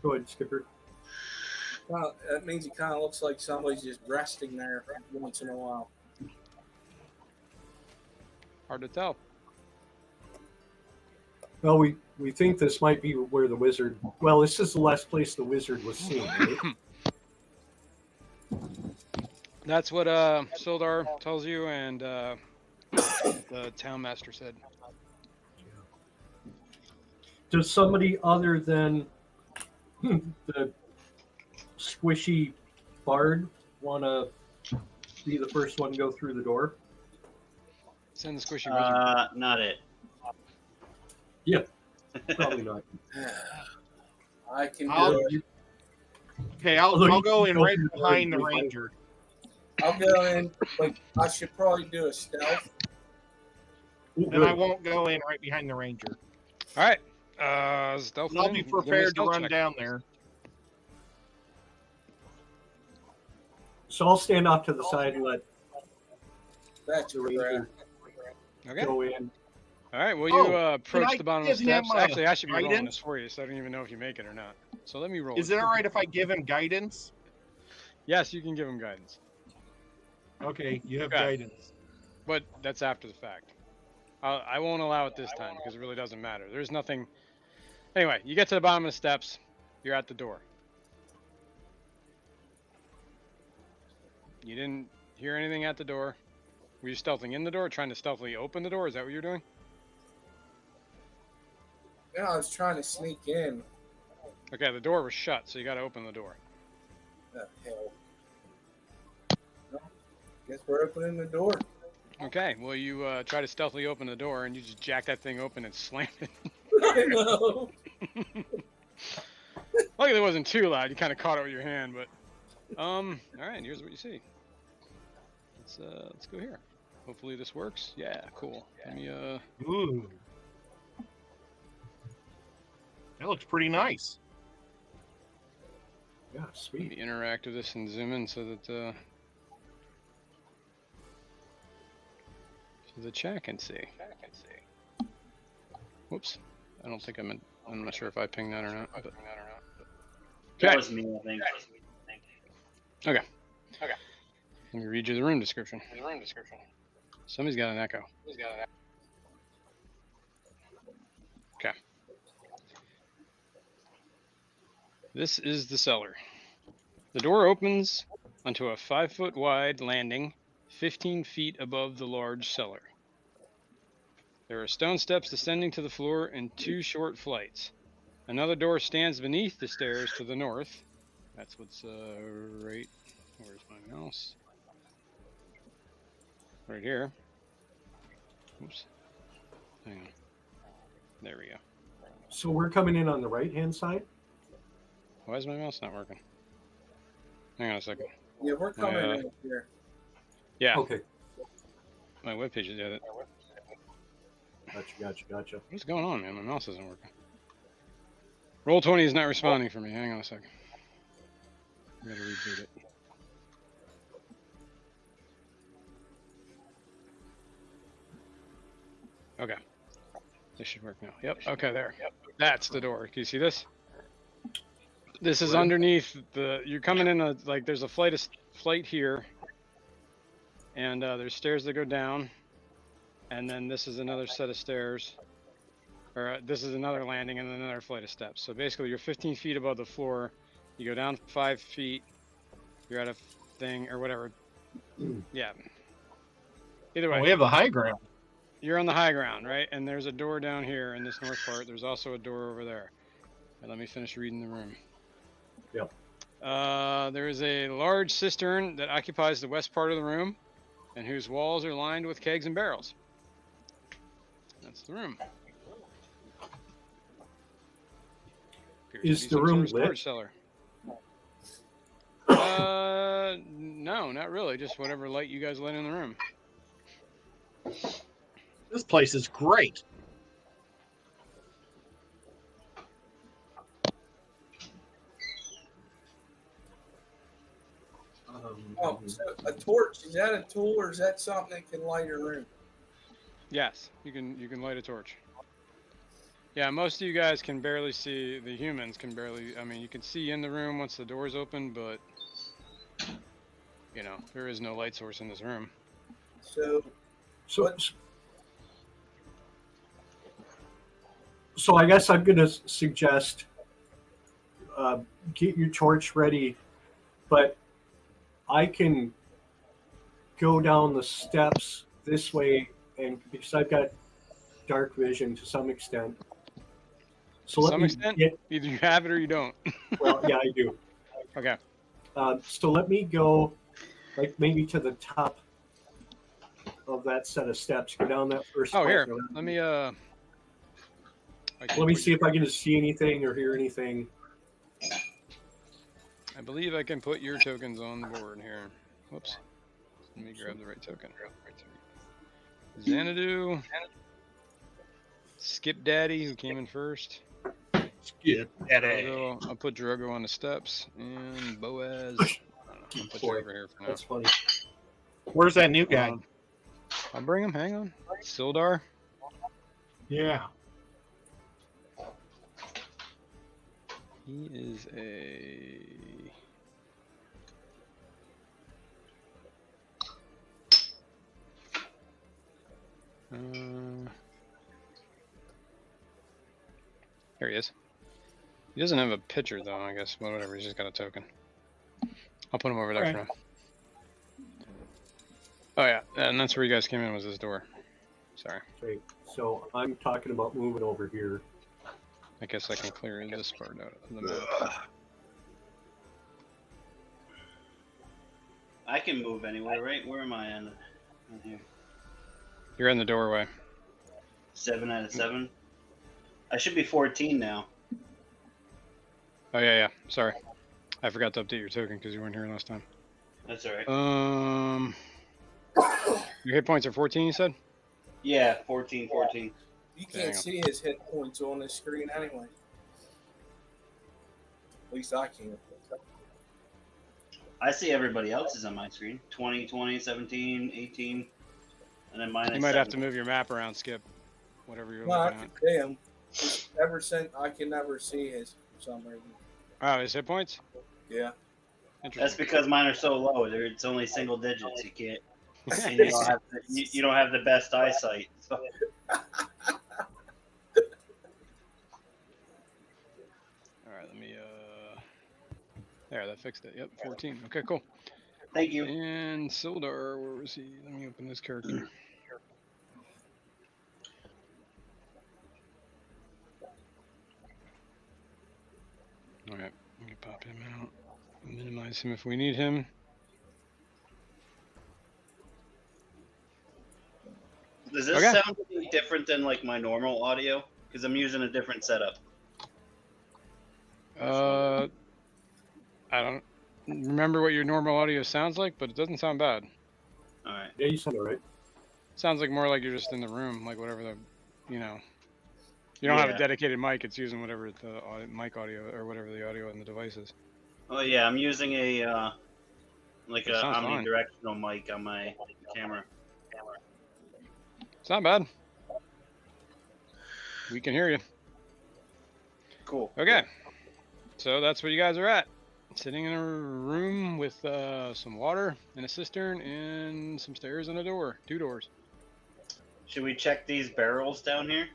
Go ahead, Skipper. that means it kind of looks like somebody's just resting there once in a while. Hard to tell. Well, we think this might be where the wizard. Well, this is the last place the wizard was seen, right? That's what Sildar tells you, and the town master said. Does somebody other than the squishy bard want to be the first one to go through the door? Send the squishy wizard. Not it. Probably not. I can I'll- do it. Okay, I'll go in right behind the ranger. I'll go in, but I should probably do a stealth. Ooh, And I good. won't go in right behind the ranger. All right. Stealth. I'll then. be Give me a prepared to stealth run check. down there. So I'll stand off to the side and let That's the a ranger Okay. go in. All right. Well, Oh, you approach I the bottom of the give him, steps. Actually, I should be rolling guidance? this for you, so I don't even know if you make it or not. So let me roll. Is it all right if I give him guidance? Yes, you can give him guidance, Okay, you have Okay. guidance. but that's after the fact. I won't allow it this time because it really doesn't matter. There's nothing. Anyway, you get to the bottom of the steps. You're at the door. You didn't hear anything at the door. Were you stealthing in the door, trying to stealthily open the door? Is that what you're doing? Yeah, I was trying to sneak in. Okay, the door was shut, so you got to open the door. The hell. Well, guess we're opening the door. Okay, well, you try to stealthily open the door, and you just jack that thing open and slam it. I know. Luckily, it wasn't too loud. You kind of caught it with your hand, but all right. Here's what you see. Let's go here. Hopefully this works. Yeah, cool. Let me Ooh. That looks pretty nice. Yeah, let sweet. me interact with this and zoom in so that the chat can see. Whoops. I don't think I'm not sure if I pinged that or not. But... That Okay. was me, I think. Let me read you the room description. Somebody's got an echo. Okay. This is the cellar. The door opens onto a 5-foot wide landing, 15 feet above the large cellar. There are stone steps descending to the floor and 2 short flights. Another door stands beneath the stairs to the north. That's what's right. Where's my mouse? Right here. Oops. Hang on. There we go. So we're coming in on the right-hand side. Why is my mouse not working? Hang on a second. Yeah, we're coming in here. Yeah, Okay. my webpage did it. Gotcha. What's going on, man? My mouse isn't working. Roll20 is not responding for me. Hang on a second. I gotta reboot it. Okay. This should work now. Yep. Okay, there. That's the door. Can you see this? This is underneath the. You're coming in there's a flight here, and there's stairs that go down, and then this is another set of stairs, or this is another landing, and then another flight of steps. So basically, you're 15 feet above the floor. You go down 5 feet. You're at a thing or whatever. Yeah. Either way. Oh, we have the high ground. you're on the high ground, right? And there's a door down here in this north part. There's also a door over there. And let me finish reading the room. Yep. There is a large cistern that occupies the west part of the room, and whose walls are lined with kegs and barrels. That's the room. Appears Is to be the some room sort of lit? storage cellar. No, not really. Just whatever light you guys let in the room. This place is great. Oh, so a torch, is that a tool or is that something that can light a room? Yes, you can light a torch. Yeah, most of you guys can barely see. The humans can barely. I mean, you can see in the room once the door's open, but you know there is no light source in this room. So So I guess I'm going to suggest get your torch ready, but I can go down the steps this way, and because I've got dark vision to some extent. So To let some me extent, get, either you have it or you don't. well, yeah, I do. Okay. So let me go, like maybe to the top of that set of steps. Go down that first. Oh, flight here. around. Let me Let me see if I can just see anything or hear anything. I believe I can put your tokens on the board here. Whoops. Let me grab the right token. Xanadu. Skip Daddy, who came in first. Skip Daddy. I'll put Drogo on the steps. And Boaz. I don't know. I'll put you over here for now. That's funny. Where's that new guy? I'll bring him. Hang on. Sildar. Yeah. He is a... Here he is. He doesn't have a picture though, I guess. Well, whatever, he's just got a token. I'll put him over there for now. Oh yeah, and that's where you guys came in, was this door. Sorry. Okay, so I'm talking about moving over here. I guess I can clear this part out of the map. I can move anywhere, right? Where am I in here? You're in the doorway. 7 out of 7. I should be 14 now. Oh yeah. Sorry. I forgot to update your token because you weren't here last time. That's alright. Your hit points are 14, you said? Yeah, 14. you can't see his hit points on the screen anyway. At least I can't. I see everybody else's on my screen. 20, 17, 18, and then mine is You might have to 7. move your map around, Skip. Whatever you're No, I looking can at. see him. Ever since I can never see his for some reason. Oh, his hit points? Yeah. Interesting. That's because mine are so low. It's only single digits. You can't. And you don't have the best eyesight. So. Alright, let me there, that fixed it. Yep, 14. Okay, cool. Thank you. And Sildar, where was he? Let me open this character. Alright, we can pop him out. Minimize him if we need him. Does this sound any different than like my normal audio? Because I'm using a different setup. I don't remember what your normal audio sounds like, but it doesn't sound bad. All right. Yeah, you sound all right. Sounds like more like you're just in the room, like whatever the, you know. You don't have a dedicated mic; it's using whatever the mic audio or whatever the audio in the device is. Oh yeah, I'm using a like a sounds omnidirectional mic on my camera. It's not bad. We can hear you. Cool. Okay, so that's where you guys are at. Sitting in a room with some water and a cistern and some stairs and a door. 2 doors. Should we check these barrels down here?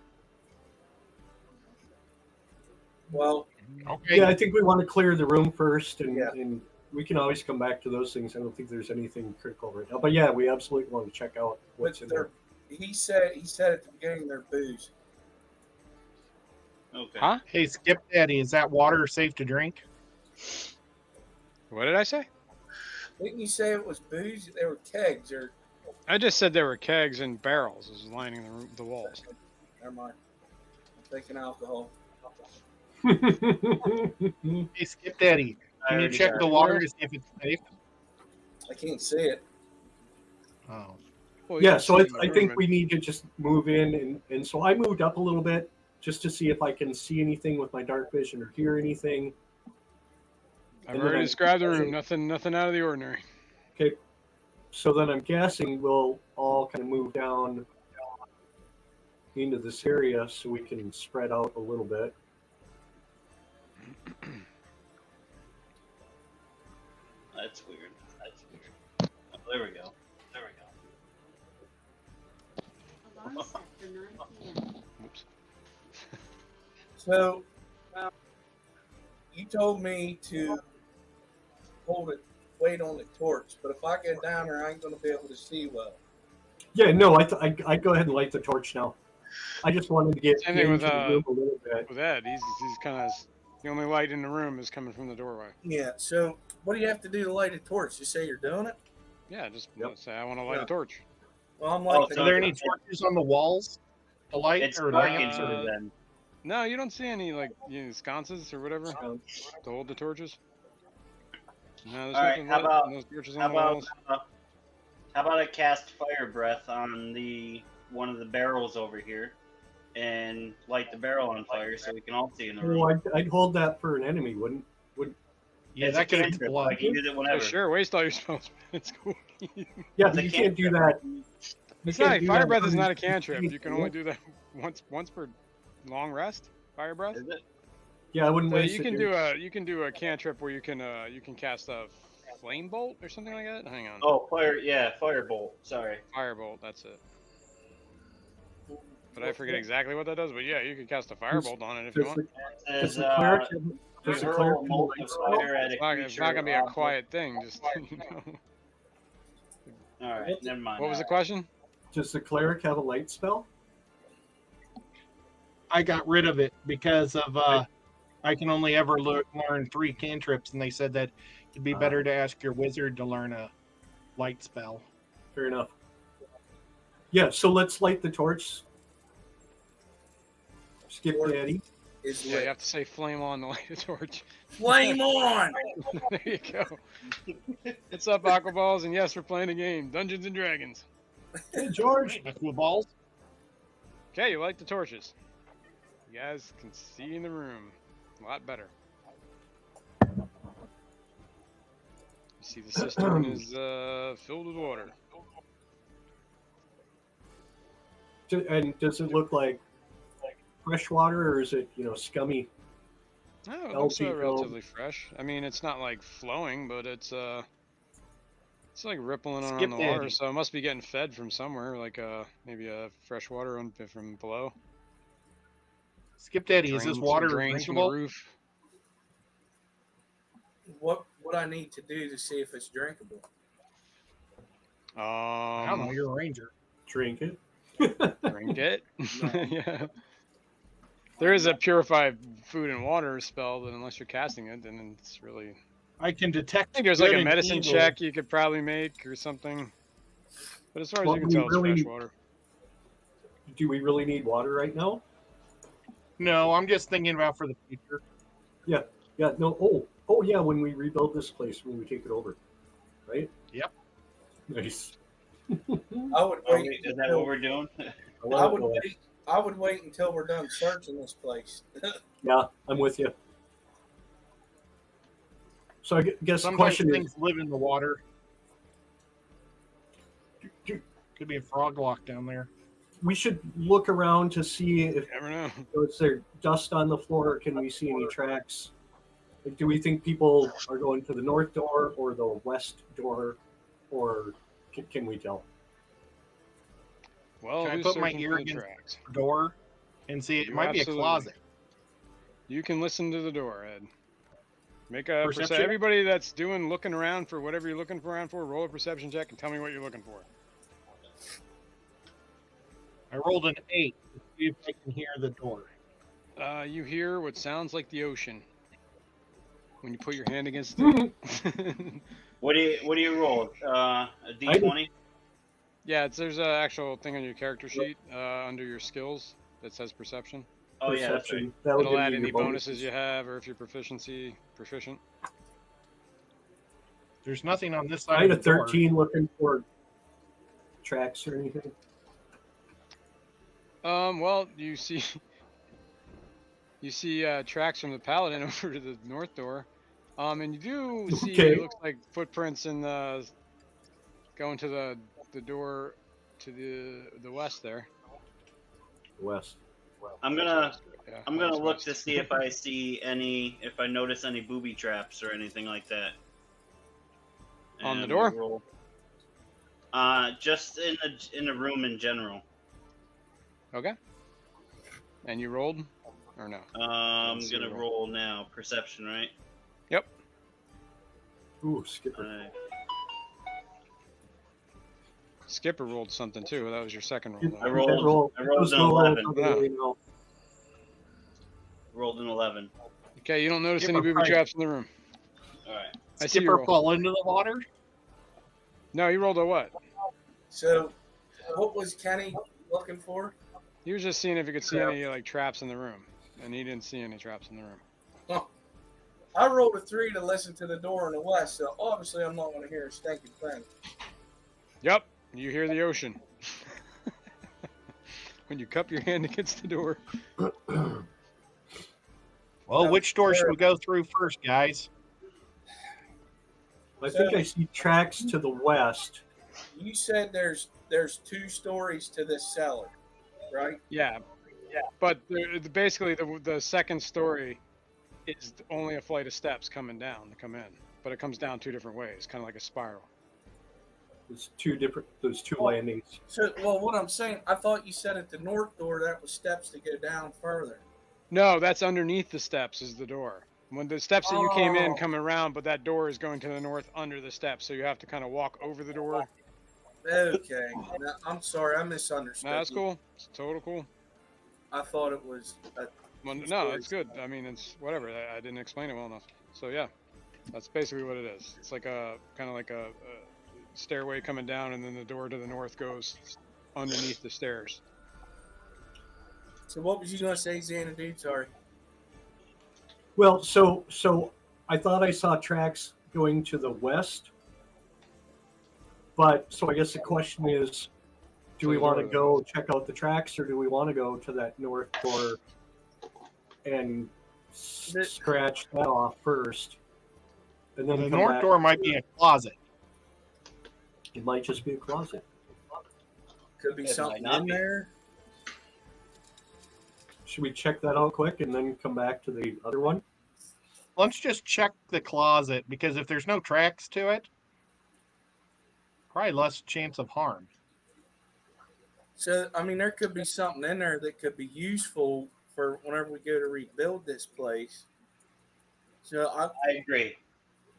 Well, Okay. Yeah, I think we want to clear the room first, and, Yeah. and we can always come back to those things. I don't think there's anything critical right now. But yeah, we absolutely want to check out what's in there. he said at the beginning they're booze. Okay. Huh? Hey, Skip Daddy, is that water safe to drink? What did I say? Didn't you say it was booze? They were kegs or I just said there were kegs and barrels is lining the walls. never mind. I'm thinking alcohol. Hey, Skip Daddy, I can you already check got the it. water to see if it's safe? I can't see it. Oh. Well, you Yeah, can so see I, in the I room think and- we need to just move in, and so I moved up a little bit just to see if I can see anything with my dark vision or hear anything. I've and then already I'm described the guessing- room. Nothing out of the ordinary. Okay, so then I'm guessing we'll all kind of move down into this area so we can spread out a little bit. That's weird. Oh, there we go. Alarm set for 9 p.m. Oops. So you told me to wait on the torch, but if I get down there, I ain't gonna be able to see well. Yeah, no, I go ahead and light the torch now. I just wanted to get Same thing into with, the room a little bit. With Ed, he's kind of the only light in the room is coming from the doorway. Yeah. So what do you have to do to light a torch? Just say you're doing it. Yeah, just Yep. say I want to light Yeah. a torch. Well, I'm Oh, lighting. so Are there any torches on the walls to light It's or dark lamps? in Or... here then. No, you don't see any like sconces or whatever to hold the torches. No, there's All right, nothing how lit, about- no torches How on the about walls. how about I cast fire breath on one of the barrels over here, and light the barrel on fire so we can all see in the room. Oh, I'd hold that for an enemy, wouldn't? Yeah, It's that a could cantrip. I blood. can use it Oh, whenever. sure, waste all your spells. It's cool. Yeah, It's but a you can't do cantrip. that. You It's can't not do fire that breath is on not a the cantrip. stage, You can can only you? do that once per long rest. Fire breath. Is it? Yeah, I wouldn't So waste you it. can do a cantrip where you can cast a flame bolt or something like that. Hang on. Oh, firebolt. Sorry. Firebolt. That's it. But I forget exactly what that does. But yeah, you can cast a firebolt on it if you Does want. the, It does says the cleric have, does the cleric hurl a have bolt light of spell? fire at a It's not gonna be a creature, quiet thing. Just All right, never mind. What was the question? Does the cleric have a light spell? I got rid of it because of I can only ever learn 3 cantrips, and they said that it'd be better to ask your wizard to learn a light spell. Fair enough. Yeah, so let's light the torch. Skip Daddy. Is Yeah, you lit. have to say flame on to light a torch. Flame on! There you go. What's up, Aquaballs? And yes, we're playing a game, Dungeons and Dragons. Hey, George. Aqua balls. Okay, you light the torches. You guys can see in the room a lot better. You see the cistern is filled with water. And does it look like fresh water, or is it, scummy? Oh, it looks LP filled. relatively fresh. I mean, it's not like flowing, but it's like rippling Skip around the water, Daddy. so it must be getting fed from somewhere, like maybe fresh water from below. Skip Daddy, is this Drains- water drains from the drinkable? roof. What I need to do to see if it's drinkable? I don't know. You're a ranger. Drink it. Drink it. Yeah. There is a purified food and water spell, but unless you're casting it, then it's really. I can detect. I think there's like good a and medicine evil. check you could probably make or something. But as far as Well, you can we tell, it's really- fresh water. Do we really need water right now? No, I'm just thinking about for the future. Yeah, no. Oh, yeah, when we rebuild this place, when we take it over. Right? Yep. Nice. I would Are wait. we- Is that until- what we're doing? I would wait until we're done searching this place. Yeah, I'm with you. So I guess the Sometimes question is, things live in the water. Could be a frog lock down there. we should look around to see if You never know. is there dust on the floor. Can we see any tracks? Like, do we think people are going to the north door or the west door, or can we tell? Well, Can I who's put my searching ear for the against- tracks? Door, and see it You might be a absolutely- closet. You can listen to the door, Ed. Make a Perception? everybody that's looking around for whatever you're looking around for, roll a perception check and tell me what you're looking for. I rolled an 8 to see if I can hear the door. You hear what sounds like the ocean when you put your hand against it. What do you roll? A D20? Yeah, there's an actual thing on your character sheet under your skills that says perception. Oh yeah, that's right. That'll It'll give add you any your bonuses you have, or if you're proficient. There's nothing on this I side had a of the door. 13 looking for tracks or anything. Well, you see tracks from the paladin over to the north door, and you do see Okay. it looks like footprints in the going to the door to the west there. West. I'm gonna look west. to see if I notice any booby traps or anything like that. On the And door? we'll roll. Just in the room in general. Okay. And you rolled, or no? I'm gonna roll now. Perception, right? Yep. Ooh, Skipper. Skipper rolled something too. That was your second roll. I Though. rolled an 11. Rolled an 11. Okay, you don't notice Skipper any booby Price. traps in the room. All right. I see you Skipper roll. fall into the water? No, you rolled a what? So, what was Kenny looking for? He was just seeing if you could see any like traps in the room, and he didn't see any traps in the room. Huh. I rolled a 3 to listen to the door in the west, so obviously I'm not going to hear a stinking thing. Yep, you hear the ocean when you cup your hand against the door. Well, which door should we go through first, guys? I think I see tracks to the west. You said there's 2 stories to this cellar, right? Yeah. But basically, the second story is only a flight of steps coming down to come in, but it comes down 2 different ways, kind of like a spiral. There's two landings. So, well, what I'm saying, I thought you said at the north door that was steps to go down further. No, that's underneath the steps is the door. When the steps that you came in Oh. come around, but that door is going to the north under the steps, so you have to kind of walk over the door. Okay. Now, I'm sorry, I misunderstood. No, that's you. cool. It's total cool. I thought it was. Well, no, it's good. I mean, it's whatever. I didn't explain it well enough. So yeah, that's basically what it is. It's like a kind of like a stairway coming down, and then the door to the north goes underneath the stairs. So, what was you going to say, Xanadu? Sorry. Well, so I thought I saw tracks going to the west, but so I guess the question is, do we want to go check out the tracks, or do we want to go to that north door and scratch that off first, and then The come north back? door might be a closet. It might just be a closet. Could be It might something not in be. there. Should we check that out quick and then come back to the other one? Let's just check the closet, because if there's no tracks to it, probably less chance of harm. So, I mean, there could be something in there that could be useful for whenever we go to rebuild this place. So, I agree.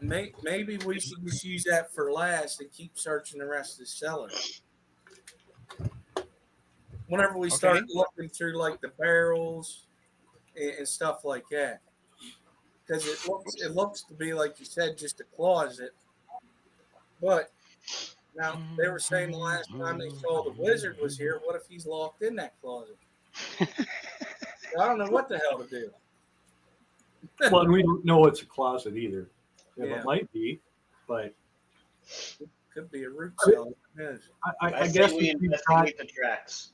maybe we should just use that for last and keep searching the rest of the cellar. Whenever we start looking through like the barrels and stuff like that, because it looks to be like you said, just a closet. But now they were saying the last time they saw the wizard was here. What if he's locked in that closet? I don't know what the hell to do. Well, we don't know it's a closet either. Yeah. It might be, but Could be a root cellar. Yes. I say guess we if we've got, investigate the tracks.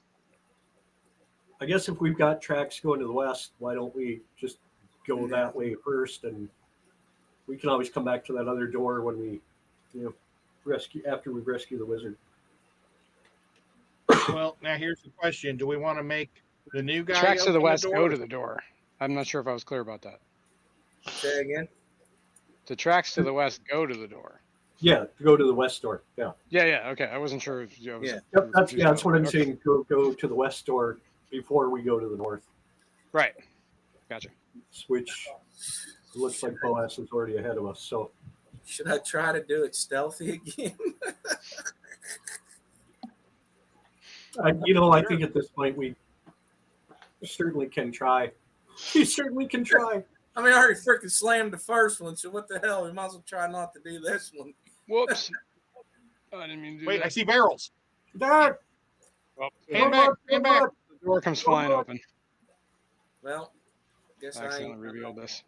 I guess if we've got tracks going to the west, why don't we just go that way first, and we can always come back to that other door when we, after we rescue the wizard. Well, now here's the question: do we want to make the new guy Tracks to open the west door? go to the door. I'm not sure if I was clear about that. Say again. The tracks to the west go to the door. Yeah, go to the west door. Yeah. Yeah. Okay, I wasn't sure if I was. Yeah. Yep, that's what I'm Okay. saying. Go to the west door before we go to the north, Right. Gotcha. which looks like Boaz is already ahead of us. So Should I try to do it stealthy again? I think at this point we certainly can try. We certainly can try. I mean, I already freaking slammed the first one, so what the hell? We might as well try not to do this one. Whoops. I didn't mean to do Wait, that. I see barrels. Dad, Oh, Hand back, hand back. the door comes flying open. Well, guess I I accidentally ain't. revealed this.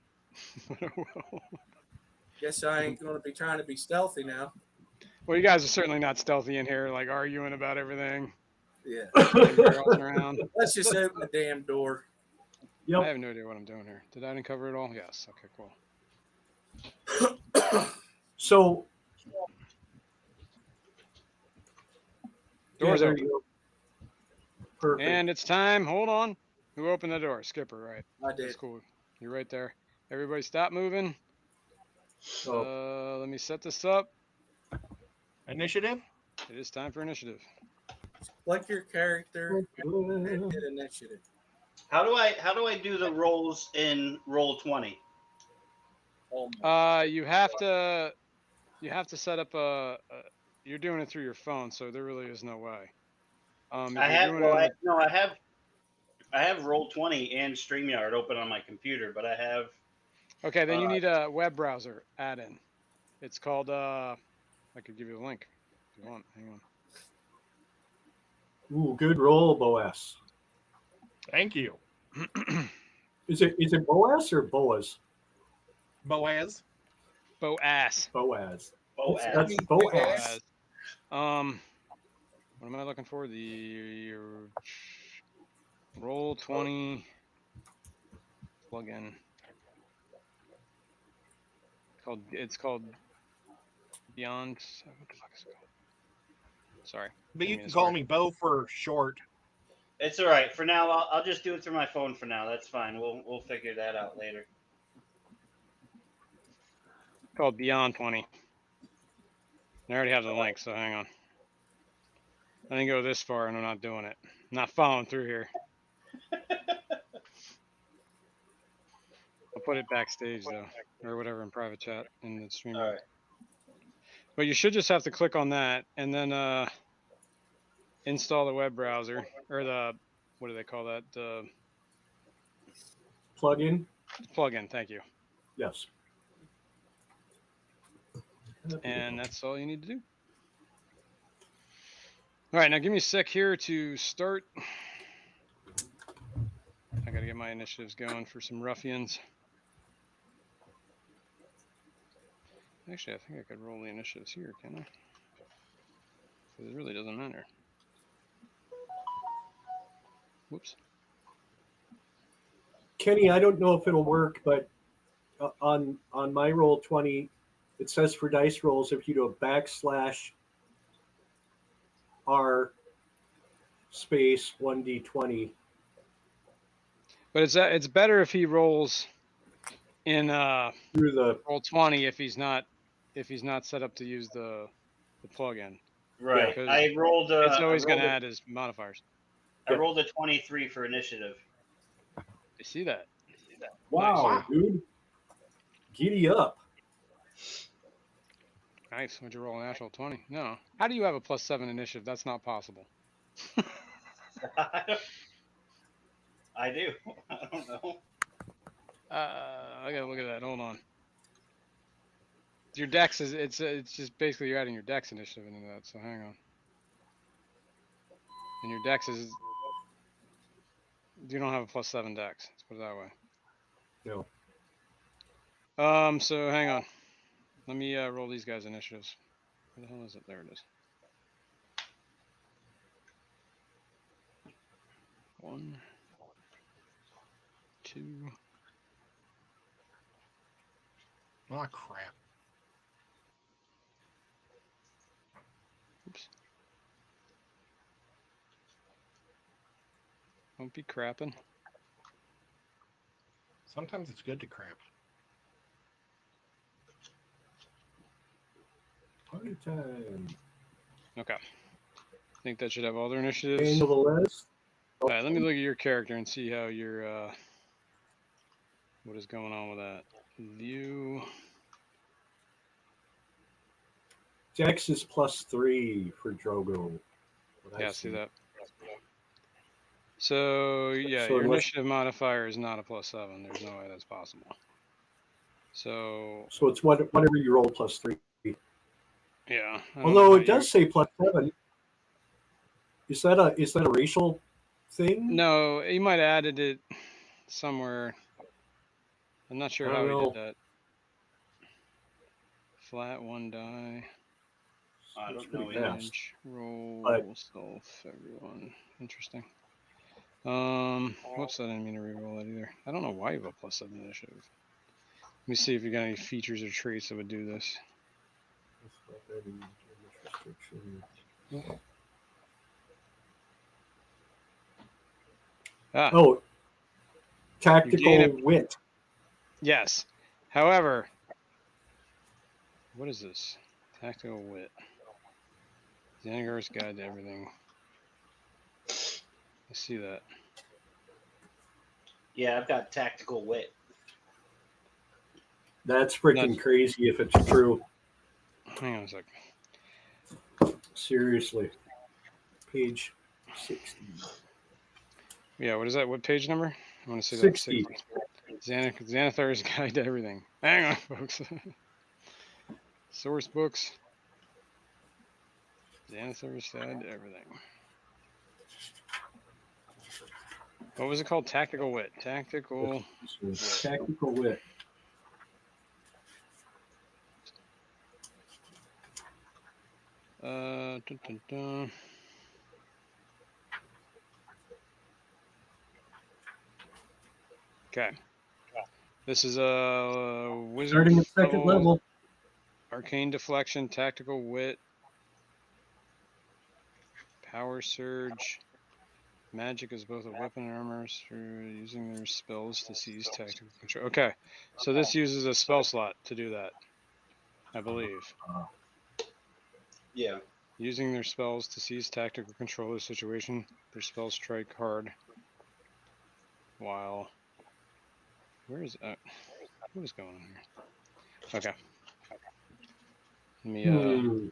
Guess I ain't going to be trying to be stealthy now. Well, you guys are certainly not stealthy in here, like arguing about everything. Yeah. Barrels around. Let's just open the damn door. I Yep. have no idea what I'm doing here. Did I uncover it all? Yes. Okay, cool. So Door's there open. you go. Perfect. And it's time. Hold on. Who opened the door? Skipper, right? I did. That's cool. You're right there. Everybody stop moving. Oh. Let me set this up. Initiative. It is time for initiative. Like your character and hit initiative. How do I do the rolls in Roll20? You have to set up you're doing it through your phone, so there really is no way. I have Roll20 and StreamYard open on my computer, but I have. Okay, then you need a web browser add-in. It's called I could give you the link if you want. Hang on. Ooh, good roll, Boaz. Thank you. Is it Boaz or Boaz? Boaz. Boaz. Boaz. Boaz. That's Boaz. What am I looking for? The Roll20 plugin. It's called Beyond. What the fuck is it called? Sorry. But you can call me Bo for short. It's all right. For now, I'll just do it through my phone for now. That's fine. We'll figure that out later. It's called Beyond 20. I already have the link, so hang on. I didn't go this far, and I'm not doing it. I'm not following through here. I'll put it backstage, though, or whatever in private chat in the stream. All right. But you should just have to click on that, and then install the web browser, or the, what do they call that? The Plugin? plugin, thank you. Yes. And that's all you need to do. All right, now give me a sec here to start. I got to get my initiatives going for some ruffians. Actually, I think I could roll the initiatives here, can I? Because it really doesn't matter. Whoops. Kenny, I don't know if it'll work, but on my Roll20, it says for dice rolls, if you do a /R space 1d20. But it's better if he rolls in Through the Roll20 if he's not set up to use the plugin. Right. Yeah, I rolled. It's always going to add his modifiers. I rolled a 23 for initiative. You see that? wow, dude, giddy up. Nice. Would you roll a natural 20? No. How do you have a +7 initiative? That's not possible. I do. I don't know. I gotta look at that. Hold on. Your dex is it's just basically you're adding your dex initiative into that. So hang on. And your dex is you don't have a +7 dex. Let's put it that way. No. So hang on. Let me roll these guys' initiatives. Where the hell is it? There it is. 1, 2. Oh, crap. Oops. Don't be crapping. Sometimes it's good to crap. Party time. Okay. I think that should have all their initiatives. End of the list. All right, let me look at your character and see how your what is going on with that. View. Dex is +3 for Drogo. Yeah, see that. So yeah, So your unless- initiative modifier is not a +7. There's no way that's possible. So So it's whatever you roll +3. yeah. I don't know Although how it does say +7. Is that a racial thing? No, you might have added it somewhere. I'm not sure I how don't he know. did that. Flat 1 die. I That's don't know pretty either. fast. Damage, roll, But- self, everyone. Interesting. Whoops, I didn't mean to reroll that either. I don't know why you have a +7 initiative. Let me see if you got any features or traits that would do this. Ah, Oh, tactical gain wit. yes. However, what is this? Tactical wit. Degenerates guide to everything. I see that. Yeah, I've got tactical wit. That's freaking crazy if it's true. Hang on a sec. Seriously. Page 60. Yeah, what is that? What page number? I want to see 60. that. Xanathar's guide to everything. Hang on, folks. Source books. Xanathar's guide to everything. What was it called? Tactical wit. Tactical. Tactical wit. Dun, dun, dun. Okay. This is a wizard Starting at second level. Arcane deflection, tactical wit, power surge. Magic is both a weapon and armor through using their spells to seize tactical control. Okay, so this uses a spell slot to do that, I believe. Yeah. Using their spells to seize tactical control of the situation, their spells strike hard. While where is what is going on here? Okay. Let me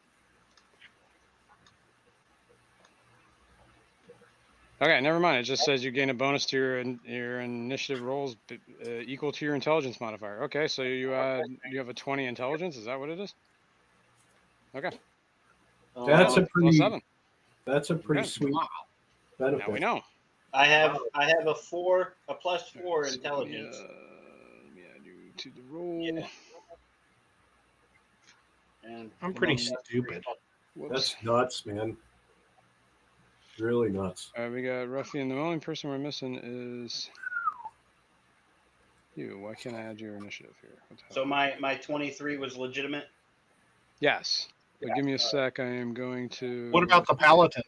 Okay, never mind. It just says you gain a bonus to your initiative rolls equal to your intelligence modifier. Okay, so you have a 20 intelligence. Is that what it is? Okay. That's a pretty +7. That's a pretty Okay. sweet benefit. Now we know. I have a +4 intelligence. Let me add you to the roll. Yeah. And I'm pretty stupid. Whoops. That's nuts, man. Really nuts. All right, we got Ruffian. The only person we're missing is you. Why can't I add your initiative here? so my 23 was legitimate. Yes. But give me a sec. I am going to. What about the paladin?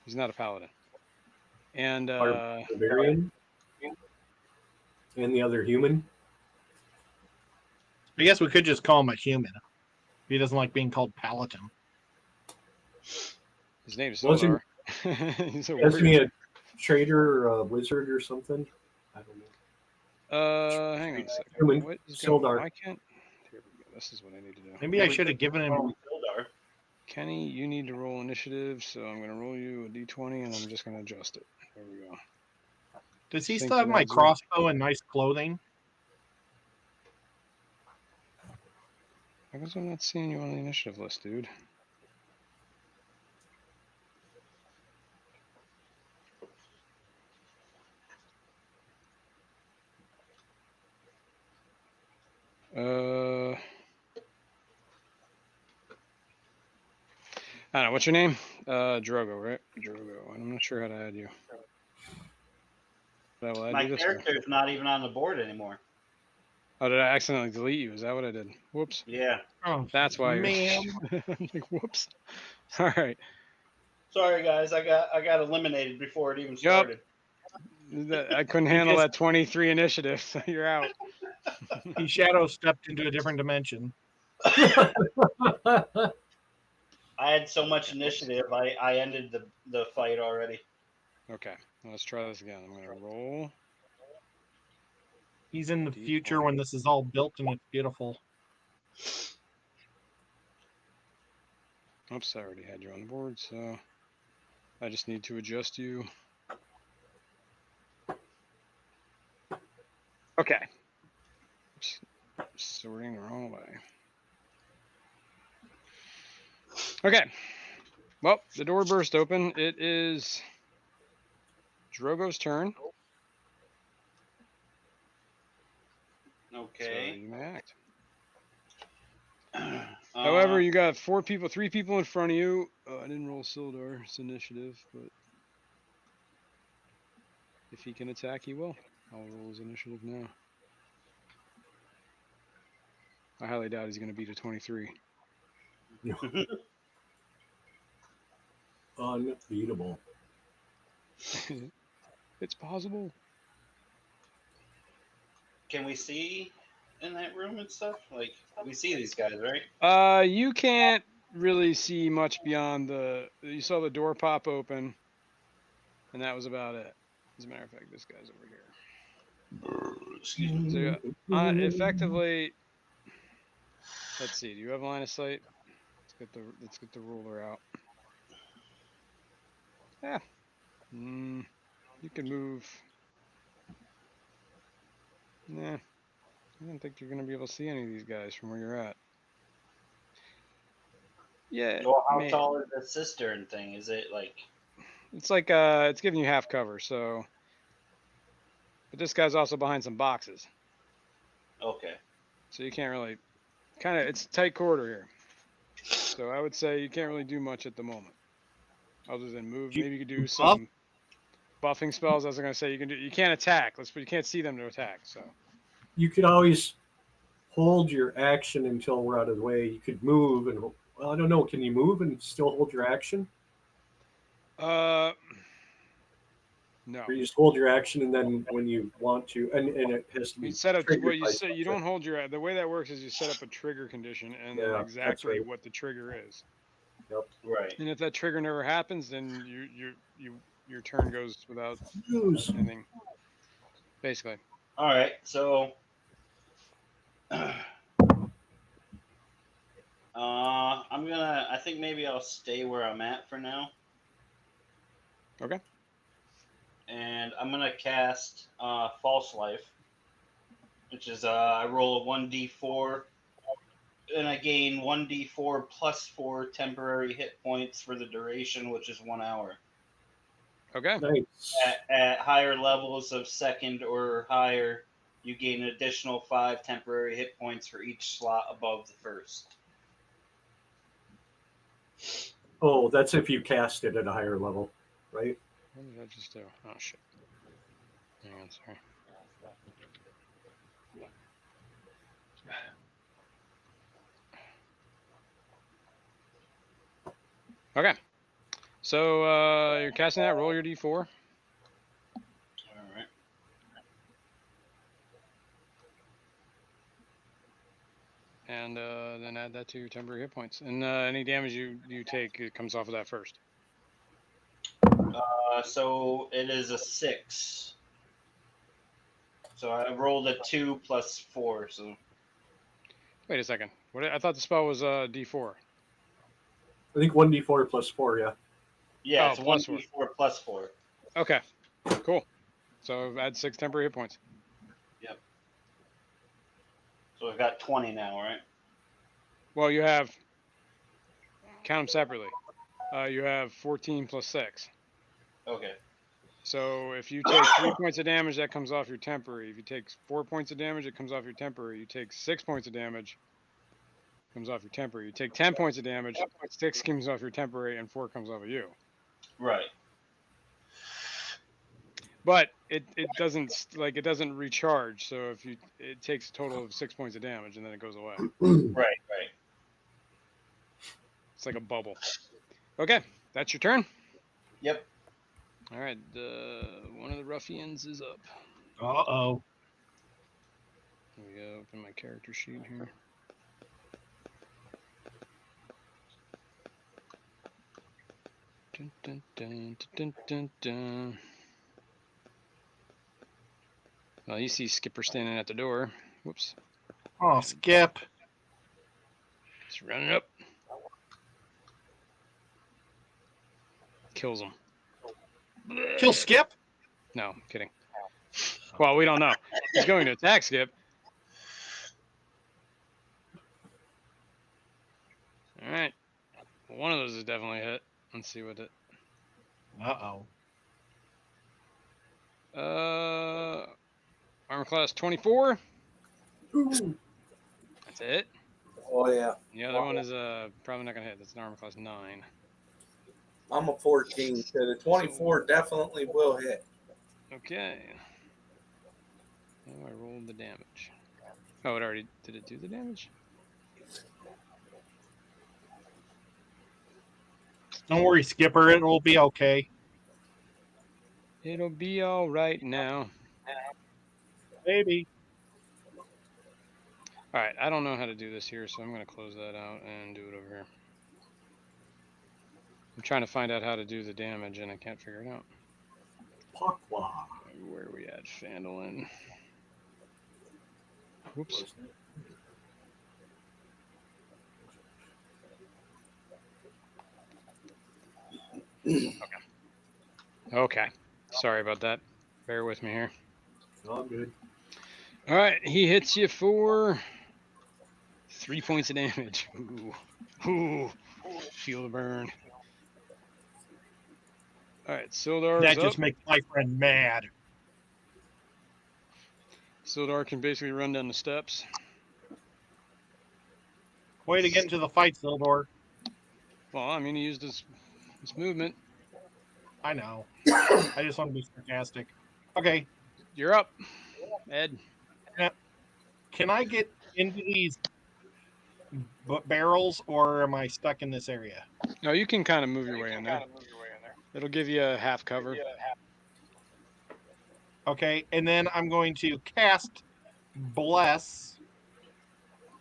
He's not a paladin. And Barbarian and the other human. I guess we could just call him a human. He doesn't like being called paladin. his name is Wasn't- Solar. He's a Isn't he warrior. a trader or a wizard or something? I don't know. Hang on a second. Human. What is going Sildar. Why can't? Here we go. This is what I need to do. Maybe I should have given him. Sildar. Kenny, you need to roll initiative, so I'm going to roll you a d20, and I'm just going to adjust it. There we go. Does he Think still have my that's it. crossbow and nice clothing? How come I'm not seeing you on the initiative list, dude? I don't know. What's your name? Drogo, right? Drogo. I'm not sure how to add you. But I will add My you this way. character is not even on the board anymore. Oh, did I accidentally delete you? Is that what I did? Whoops. Yeah. Oh, That's why. man. I'm like, whoops. All right. Sorry guys, I got eliminated before it even started. I couldn't handle that 23 initiative, so you're out. He shadow stepped into a different dimension. I had so much initiative, I ended the fight already. Okay, let's try this again. I'm going to roll. He's in the D20. future when this is all built and it's beautiful. Oops, I already had you on the board, so I just need to adjust you. Okay. Oops. Sorting the wrong way. Okay. Well, the door burst open. It is Drogo's turn. So Okay. you may act. However, you got three people in front of you. I didn't roll Sildar's initiative, but if he can attack, he will. I'll roll his initiative now. I highly doubt he's going to beat a 23. Unbeatable. It's possible. Can we see in that room and stuff? Like, we see these guys, right? You can't really see much beyond you saw the door pop open, and that was about it. As a matter of fact, this guy's over here. Excuse me. So effectively, let's see. Do you have line of sight? Let's get the ruler out. Yeah. You can move. Nah. I don't think you're going to be able to see any of these guys from where you're at. Yeah. Well, how tall is the cistern thing? Is it like? It's like it's giving you half cover. So, but this guy's also behind some boxes. Okay. So you can't really. It's a tight corridor here. So I would say you can't really do much at the moment, other than move. Maybe you could do some buffing spells. I was going to say you can't attack. But you can't see them to attack. So You could always hold your action until we're out of the way. You could move and I don't know. Can you move and still hold your action? No. Or you just hold your action and then when you want to, and it has to be. You set up what you say. You something. don't hold your. The way that works is you set up a trigger condition and then exactly what the trigger is. Yep. Right. And if that trigger never happens, then your turn goes without Use. anything. Basically. All right. So. I think maybe I'll stay where I'm at for now. Okay. And I'm gonna cast False Life, which is I roll a 1d4, and I gain 1d4 plus 4 temporary hit points for the duration, which is 1 hour. Okay. Nice. At higher levels of second or higher, you gain an additional 5 temporary hit points for each slot above the first. Oh, that's if you cast it at a higher level, right? What did I just do? Oh shit. Hang on, sorry. Okay. So you're casting that. Roll your d4. All right. And then add that to your temporary hit points. And any damage you take, it comes off of that first. So it is a 6. So I rolled a 2 plus 4. So. Wait a second. What? I thought the spell was d4. I think 1d4 plus 4, yeah. Yeah, Oh, it's plus 1d4 plus 4. Okay. Cool. So add 6 temporary hit points. Yep. So I've got 20 now, right? Well, you have. Count them separately. You have 14 plus 6. Okay. So if you take 3 points of damage, that comes off your temporary. If you take 4 points of damage, it comes off your temporary. You take 6 points of damage, comes off your temporary. You take 10 points of damage, 6 comes off your temporary, and 4 comes off of you. Right. But it doesn't recharge. So if it takes a total of 6 points of damage and then it goes away. Right. It's like a bubble. Okay, that's your turn. Yep. All right, one of the ruffians is up. Uh-oh. Let me open my character sheet here. Dun, dun, dun, dun, dun, dun. Well, you see Skipper standing at the door. Whoops. Oh, Skip. Just running up. Kills him. Kill Skip? No, I'm kidding. Well, we don't know. He's going to attack Skip. All right. One of those is definitely hit. Let's see what it. Uh-oh. Armor class 24. Ooh. That's it. Oh yeah. The other one is probably not gonna hit. That's an armor class 9. I'm a 14, so the 24 definitely will hit. Okay. Oh, I rolled the damage. Oh, it already did. It do the damage? Don't worry, Skipper. It will be okay. It'll be all right now. Maybe. All right. I don't know how to do this here, so I'm gonna close that out and do it over here. I'm trying to find out how to do the damage, and I can't figure it out. Pakwa. Where are we at? Phandalin. Whoops. Okay. Sorry about that. Bear with me here. All good. All right. He hits you for 3 points of damage. Ooh. Ooh. Feel the burn. All right. Sildar That is just up. makes my friend mad. Sildar can basically run down the steps. Way to get into the fight, Sildor. Well, I mean, he used his movement. I know. I just want to be sarcastic. Okay. You're up, Ed. Can I get into these barrels, or am I stuck in this area? No, you can kind of move your way in there. It'll give you a half cover. Okay, and then I'm going to cast Bless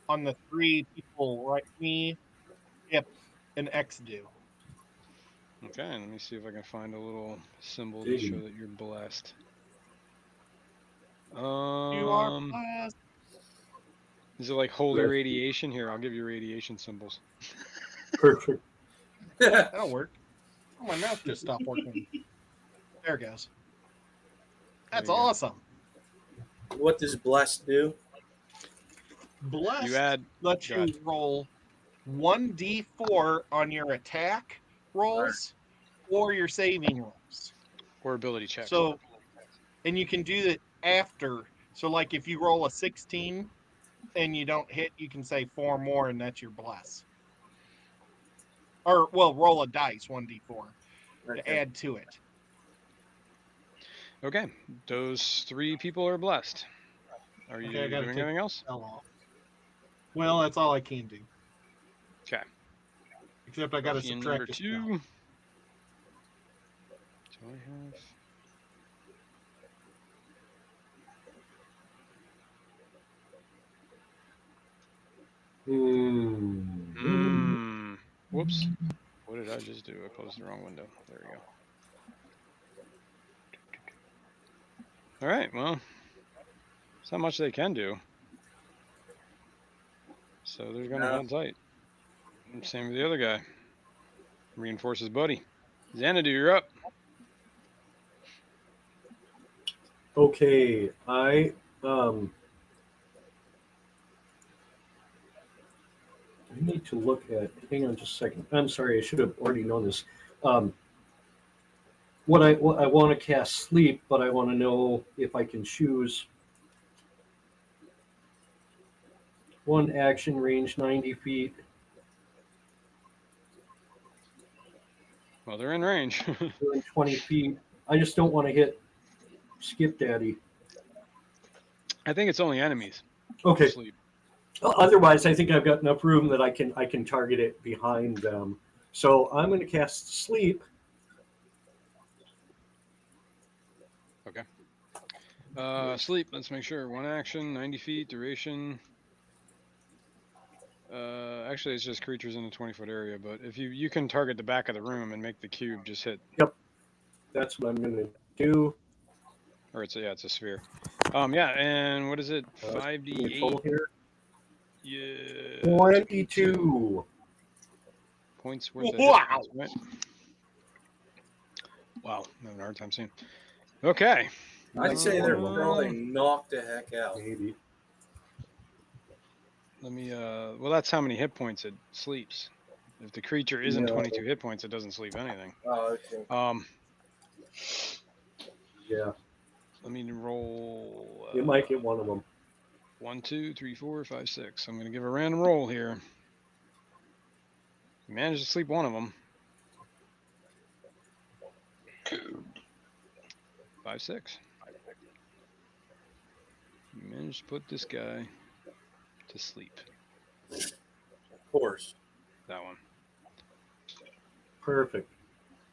on the 3 people, right? Me, Skip, and X do. Okay, let me see if I can find a little symbol to show that you're blessed. You are blessed. Is it like holy radiation? Here, I'll give you radiation symbols. Perfect. That'll work. Oh, my mouth just stopped working. There it goes. That's There you go. awesome. What does bless do? Blessed You add. lets Go you roll 1d4 on your attack rolls or your saving rolls. Or ability checks. So, and you can do it after. So, like if you roll a 16 and you don't hit, you can say 4 more, and that's your bless. Or, well, roll a dice, 1d4, to add to it. Okay, those 3 people are blessed. Are you Okay, I gotta doing take anything else? the spell off. Well, that's all I can do. Okay. Except I got to Ruffian subtract number the 2. spell. Do I have? Whoops. What did I just do? I closed the wrong window. There we go. All right, well, there's not much they can do. So they're going to hold tight. Same with the other guy. Reinforce his buddy. Xanadu, you're up. Okay, I need to look at. Hang on just a second. I'm sorry, I should have already known this. What I want to cast sleep, but I want to know if I can choose one action range 90 feet. Well, they're in range. Doing 20 feet. I just don't want to hit Skip Daddy. I think it's only enemies. Okay. Sleep. Otherwise, I think I've got enough room that I can target it behind them. So I'm going to cast Sleep. Okay. Sleep. Let's make sure. One action, 90 feet, duration. Actually, it's just creatures in the 20-foot area. But if you can target the back of the room and make the cube just hit. Yep. That's what I'm going to do. Or it's a sphere. Yeah, and what is it? 5d8. Total here. Yeah. 22 points worth of Wow. hit points, right? Wow, I'm having a hard time seeing. Okay. I'd say they're Um, probably knocked the heck out. Maybe. Let me. Well, that's how many hit points it sleeps. If the creature isn't No. 22 hit points, it doesn't sleep anything. Oh, okay. Yeah. Let me roll. You might get one of them. 1, 2, 3, 4, 5, 6. I'm going to give a random roll here. You managed to sleep one of them. 5, 6. You managed to put this guy to sleep. Of course. That one. Perfect.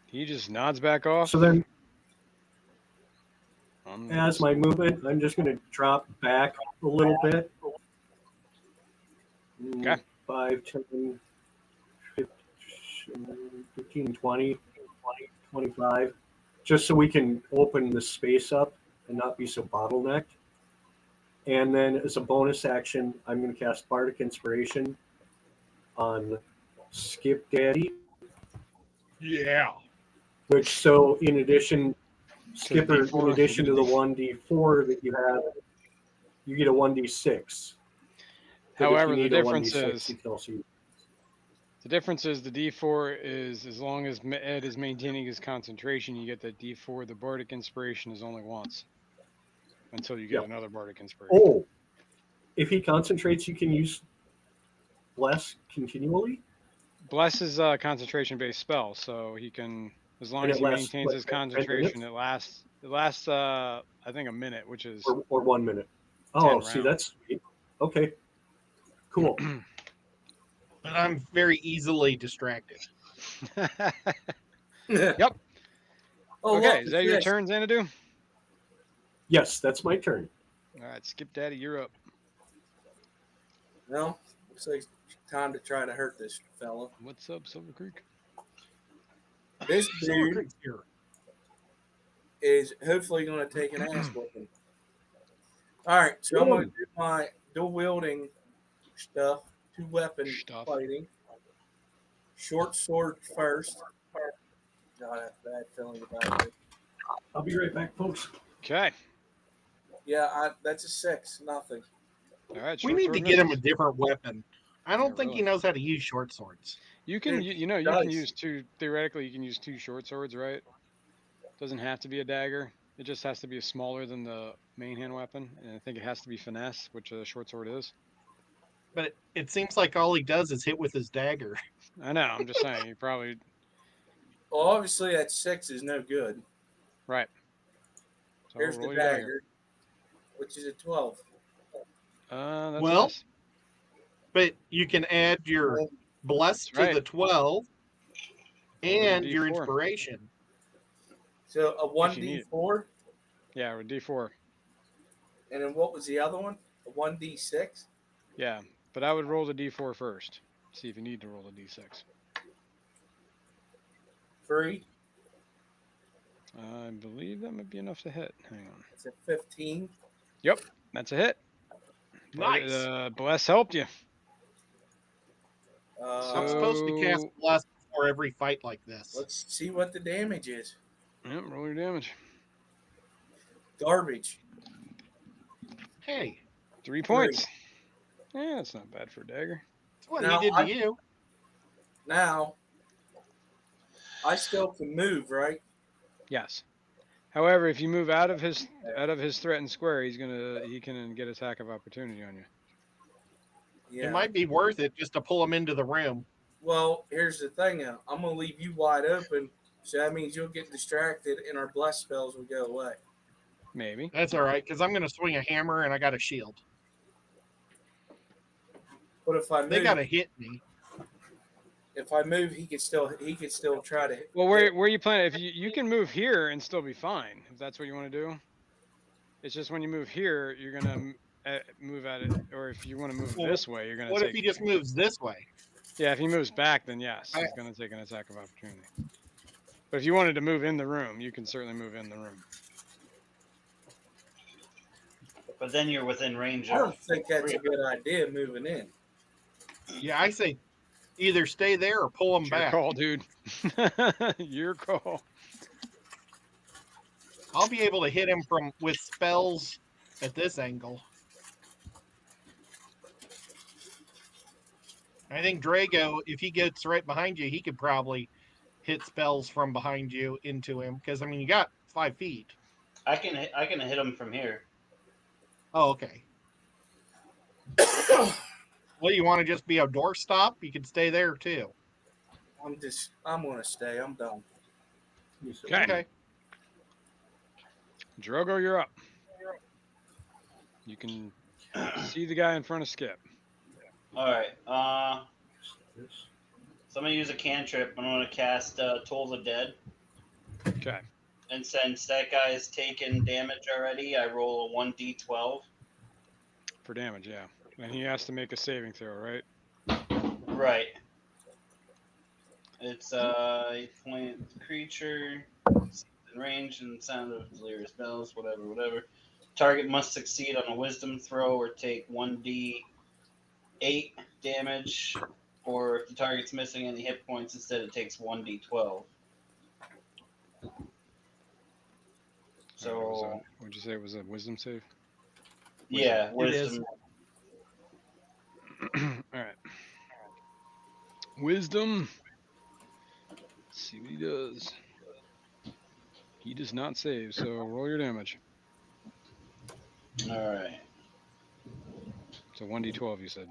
He just nods back off. So then, Um, as my movement, I'm just going to drop back a little bit. Okay. 5, 10, 15, 20, 25. Just so we can open the space up and not be so bottlenecked. And then as a bonus action, I'm going to cast Bardic Inspiration on Skip Daddy. Yeah. Which, so in addition, Skipper, D4, in addition to you the get 1d4 that you have, you get a 1d6. But if However, you the need a difference 1d6, is you can also use. the D4 is as long as Ed is maintaining his concentration, you get that D4. The Bardic Inspiration is only once until you get Yeah. another Bardic Inspiration. Oh, if he concentrates, you can use Bless continually? Bless is a concentration-based spell, so he can, as long And as it he lasts, maintains what, his 10 concentration, minutes? it lasts I think a minute, which is Or 1 minute? 10 Oh, see, rounds. that's sweet. Okay, cool. But I'm very easily distracted. Yep. Oh, Okay, look, is that your fish. turn, Xanadu? Yes, that's my turn. All right, Skip Daddy, you're up. Well, looks like it's time to try to hurt this fella. What's up, Silver Creek? This Silver dude Creek's here. is hopefully going to take an ass whooping. All right, so I'm going to do my dual wielding stuff, 2-weapon Stuff. fighting. Short sword first. God, I have a bad feeling about it. I'll be right back, folks. Okay. Yeah, that's a 6, nothing. All right. We short need sword to get him a misses. different weapon. I don't Yeah, think he really. knows how to use short swords. You can, Dude, you can nice. use two. Theoretically, you can use 2 short swords, right? Doesn't have to be a dagger. It just has to be smaller than the main hand weapon, and I think it has to be finesse, which a short sword is. But it seems like all he does is hit with his dagger. I know. I'm just saying. You probably Well, obviously that 6 is no good. right. So Here's roll the your dagger, which is a 12. That's Well, less. But you can add your bless That's right. to the 12 and your D4. inspiration. So a If you need it. 1d4, Yeah, with D4. and then what was the other one? A 1d6? Yeah, but I would roll the D4 first. See if you need to roll the D6. 3. I believe that might be enough to hit. Hang on. It's a 15. Yep, that's a hit. Nice. Bless helped you. I'm supposed to cast bless before every fight like this. Let's see what the damage is. Yep, roll your damage. Garbage. Hey, 3 points. Yeah, that's not bad for a dagger. that's what Now, he did to you. Now, I still can move, right? Yes. However, if you move out of his threatened square, he can get attack of opportunity on you. Yeah. It might be worth it just to pull him into the room. Well, here's the thing now. I'm going to leave you wide open, so that means you'll get distracted and our bless spells will go away. Maybe. That's all right, because I'm going to swing a hammer and I got a shield. But if I move, They got to hit me. if I move, he could still try to. Well, where you plan? If you can move here and still be fine, if that's what you want to do. It's just when you move here, you're gonna move at it, or if you want to move this way, you're gonna. What if he just moves this way? Yeah, if he moves back, then yes, he's gonna take an attack of opportunity. But if you wanted to move in the room, you can certainly move in the room. But then you're within range I of. don't think that's a good idea moving in. Yeah, I say either stay there or pull him It's your back. call, dude. Your call. I'll be able to hit him with spells at this angle. I think Drago, if he gets right behind you, he could probably hit spells from behind you into him. Because, I mean, you got 5 feet. I can hit him from here. Oh, okay. Well, you want to just be a doorstop? You can stay there, too. I'm gonna stay. I'm done. Okay. Drogo, you're up. You can see the guy in front of Skip. All right. So I'm gonna use a cantrip. I'm gonna cast Toll the Dead. Okay. And since that guy's taken damage already, I roll a 1d12. For damage, yeah. And he has to make a saving throw, right? Right. It's a point creature, in range and sound of delirious bells, whatever. Target must succeed on a wisdom throw or take 1d8 damage, or if the target's missing any hit points, instead it takes 1d12. So, what'd you say it was a wisdom save? Yeah, wisdom. All right. Wisdom. Let's see what he does. He does not save, so roll your damage. All right. So 1d12, you said.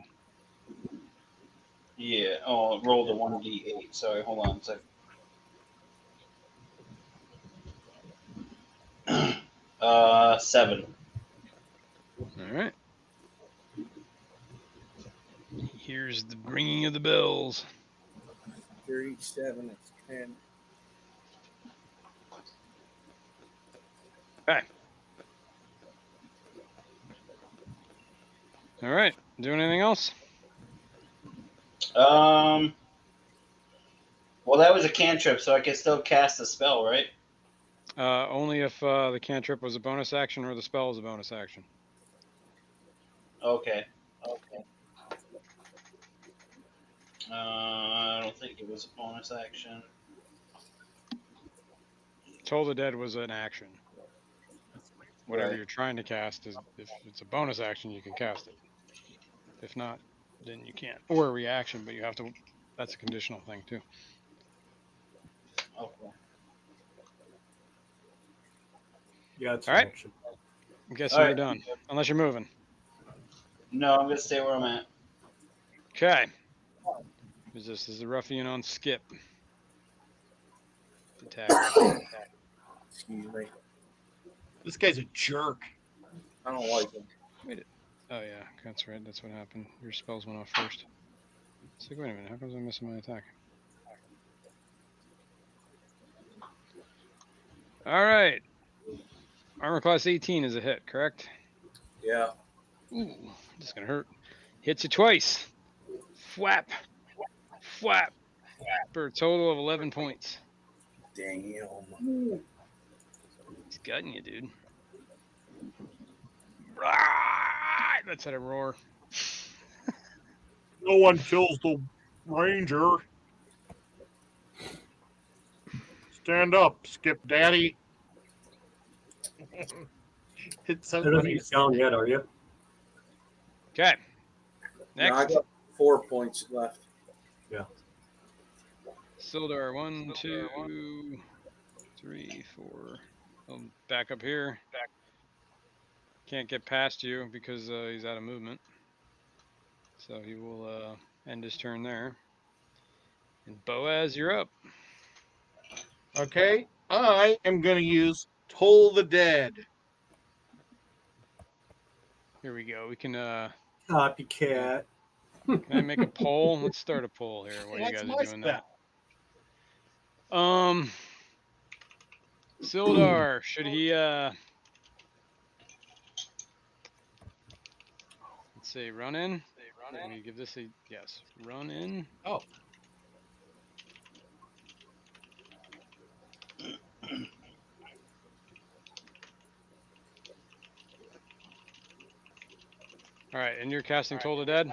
Yeah. Oh, it rolled a 1d8. Sorry, hold on a second. 7. All right. Here's the ringing of the bells. 3, 7, it's 10. Okay. All right. Doing anything else? Well, that was a cantrip, so I can still cast a spell, right? Only if the cantrip was a bonus action or the spell was a bonus action. Okay. I don't think it was a bonus action. Toll the Dead was an action. Whatever Right. you're trying to cast is, if it's a bonus action, you can cast it. If not, then you can't. Or a reaction, but you have to. That's a conditional thing too. Okay. Yeah, it's All right. action. I'm guessing you're done, unless you're moving. No, I'm gonna stay where I'm at. Okay. Who's this? This is the ruffian on Skip. Attack. Excuse me. This guy's a jerk. I don't like him. Wait. Oh yeah, that's right. That's what happened. Your spells went off first. It's like, wait a minute. How come I'm missing my attack? All right. Armor class 18 is a hit, correct? Yeah. Ooh, this is gonna hurt. Hits you twice. Flap. For a total of 11 points. Damn. He's gutting you, dude. Right. That's how to roar. No one kills the ranger. Stand up, Skip Daddy. It's I don't think it's down yet, are you? Okay. No, I Next. got 4 points left. Sildar, 1, 2, 3, 4. I'll back up here. Can't get past you because he's out of movement. So he will end his turn there. And Boaz, you're up. Okay, I am going to use Toll the Dead. Here we go. We can Copycat. can I make a poll? Let's start a poll here while you That's guys my are doing spell. that. Sildar, should he let's say run in? Let me give this a yes. Run in. Oh. All right, and you're casting Toll the Dead?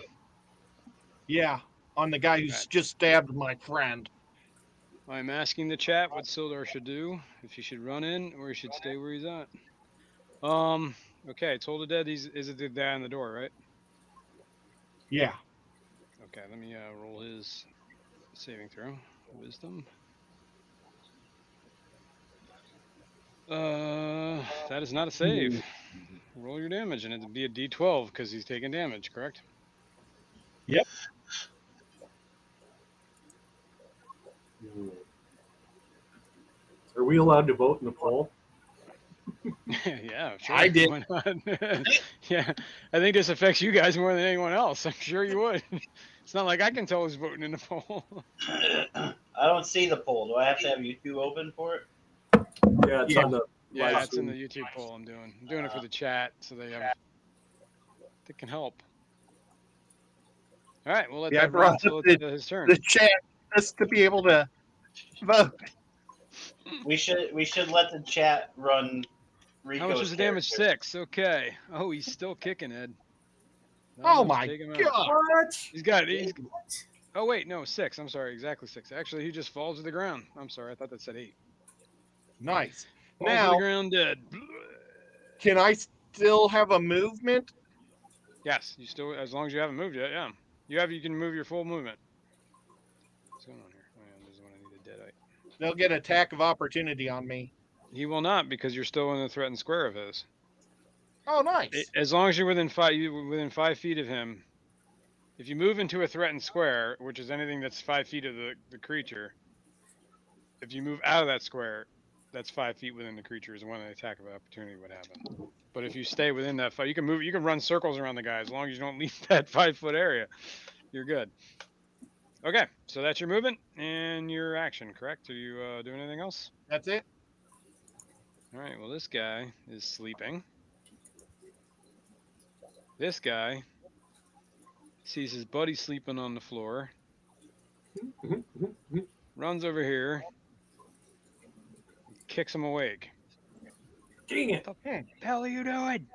Yeah, on the guy who's just stabbed my friend. I'm asking the chat what Sildar should do. If he should run in or he should stay where he's at. Okay, told the dead is it the guy on the door, right? Yeah. Okay, let me roll his saving throw. Wisdom. That is not a save. Roll your damage, and it'd be a D12 because he's taking damage, correct? Yep. Are we allowed to vote in the poll? Yeah, sure. I did. Why not? Yeah, I think this affects you guys more than anyone else. I'm sure you would. It's not like I can tell who's voting in the poll. I don't see the poll. Do I have to have YouTube open for it? Yeah, it's Yeah. on the Yeah, live it's in the stream. YouTube poll I'm doing. I'm doing it for the chat so they can help. All right, we'll let Yeah, I that run brought until up it's his turn. The chat just to be able to vote. We should let the chat run. Rico's How much was the damage? character. 6. Okay. Oh, he's still kicking, Ed. Not Oh enough to my take him out. god! What? He's. Oh wait, no, 6. I'm sorry, exactly 6. Actually, he just falls to the ground. I'm sorry, I thought that said 8. Nice. Falls to the Now, ground dead. can I still have a movement? Yes, you still, as long as you haven't moved yet. Yeah, you can move your full movement. What's going on here? Oh yeah, this is when I need a deadite. They'll get attack of opportunity on me. He will not because you're still in the threatened square of his. Oh, nice. As long as you're within 5 feet of him. If you move into a threatened square, which is anything that's 5 feet of the creature, if you move out of that square, that's 5 feet within the creature is when an attack of opportunity would happen. But if you stay within that 5, you can move. You can run circles around the guy as long as you don't leave that 5-foot area. You're good. Okay, so that's your movement and your action, correct? Are you doing anything else? That's it. All right. Well, this guy is sleeping. This guy sees his buddy sleeping on the floor. Runs over here. Kicks him awake. Dang it! What the hell are you doing?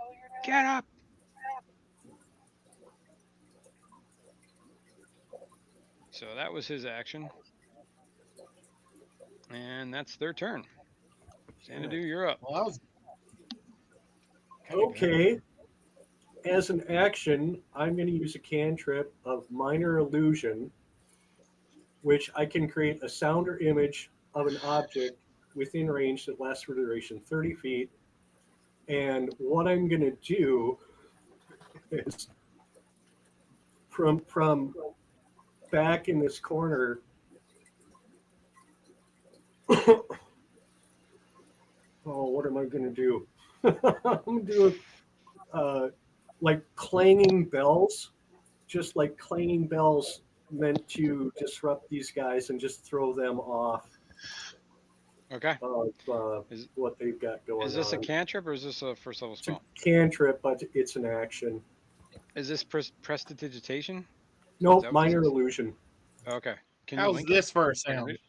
Get up! So that was his action. And that's their turn. Xanadu, you're up. Well, that was Okay. As an action, I'm going to use a cantrip of Minor Illusion, which I can create a sound or image of an object within range that lasts for duration 30 feet. And what I'm going to do is from back in this corner. Oh, what am I going to do? I'm going to do like clanging bells, just like clanging bells meant to disrupt these guys and just throw them off Okay. of what they've got going on. Is this a cantrip or is this a first level It's a spell? cantrip, but it's an action. Is this prestidigitation? Nope, Is that what this minor is? illusion. Okay. Can you how's link this for a I can sound? read it.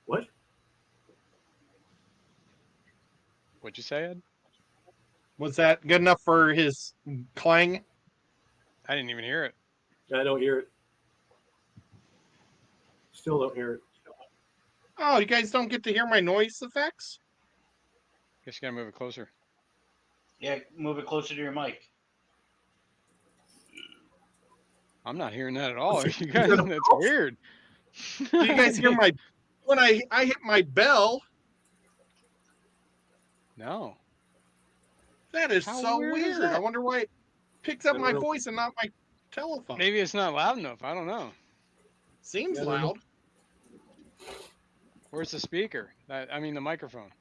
What? What'd you say, Ed? Was that good enough for his clang? I didn't even hear it. I don't hear it. Still don't hear it. Oh, you guys don't get to hear my noise effects? Guess you gotta move it closer. Yeah, move it closer to your mic. I'm not hearing that at all. You guys, that's weird. Do you guys hear my when I hit my bell? No. That is How so weird is weird. that? I wonder why it picks up I don't my know. voice and not my telephone. Maybe it's not loud enough. I don't know. Seems I don't know. loud. Where's the speaker? I mean the microphone.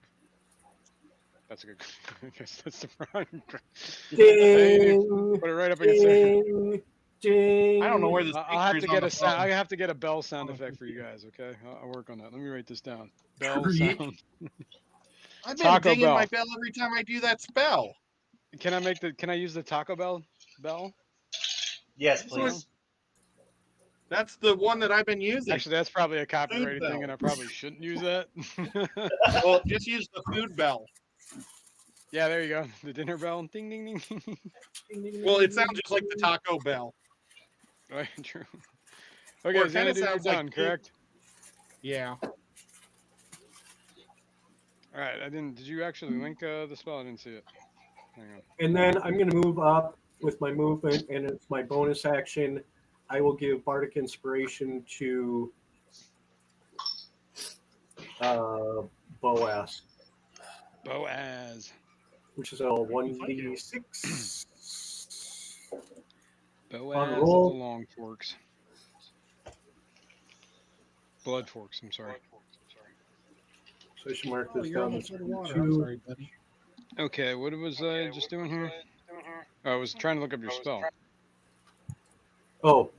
That's a good. I guess that's the front. Ding, Put it right up against there. ding, ding. I don't know where the speaker I'll have is to on get the a sound. phone. I have to get a bell sound effect for you guys. Okay, I'll work on that. Let me write this down. Bell Creak. sound. I've been Taco dinging Bell. my bell every time I do that spell. Can I use the Taco Bell bell? Yes, So please. it's- That's the one that I've been using. Actually, that's probably a copyrighted bell. thing, and I probably shouldn't use that. Well, just use the food bell. Yeah, there you go. The dinner bell. Ding, ding, ding. Well, it sounds just like the Taco Bell. Right, true. Okay, Or it kinda Xanadu, you're sounds like done, you- correct? Yeah. All right. I didn't. Did you actually link the spell? I didn't see it. Hang on. And then I'm going to move up with my movement, and it's my bonus action. I will give Bardic Inspiration to Boaz, Boaz. which is a 1d6. Boaz of the roll. long forks. Blood forks. I'm sorry. So I should mark Oh, this you're down. almost as out of water. I'm 2. sorry, buddy. Okay. What was I just doing here? Oh, I was trying to look up your spell. Oh,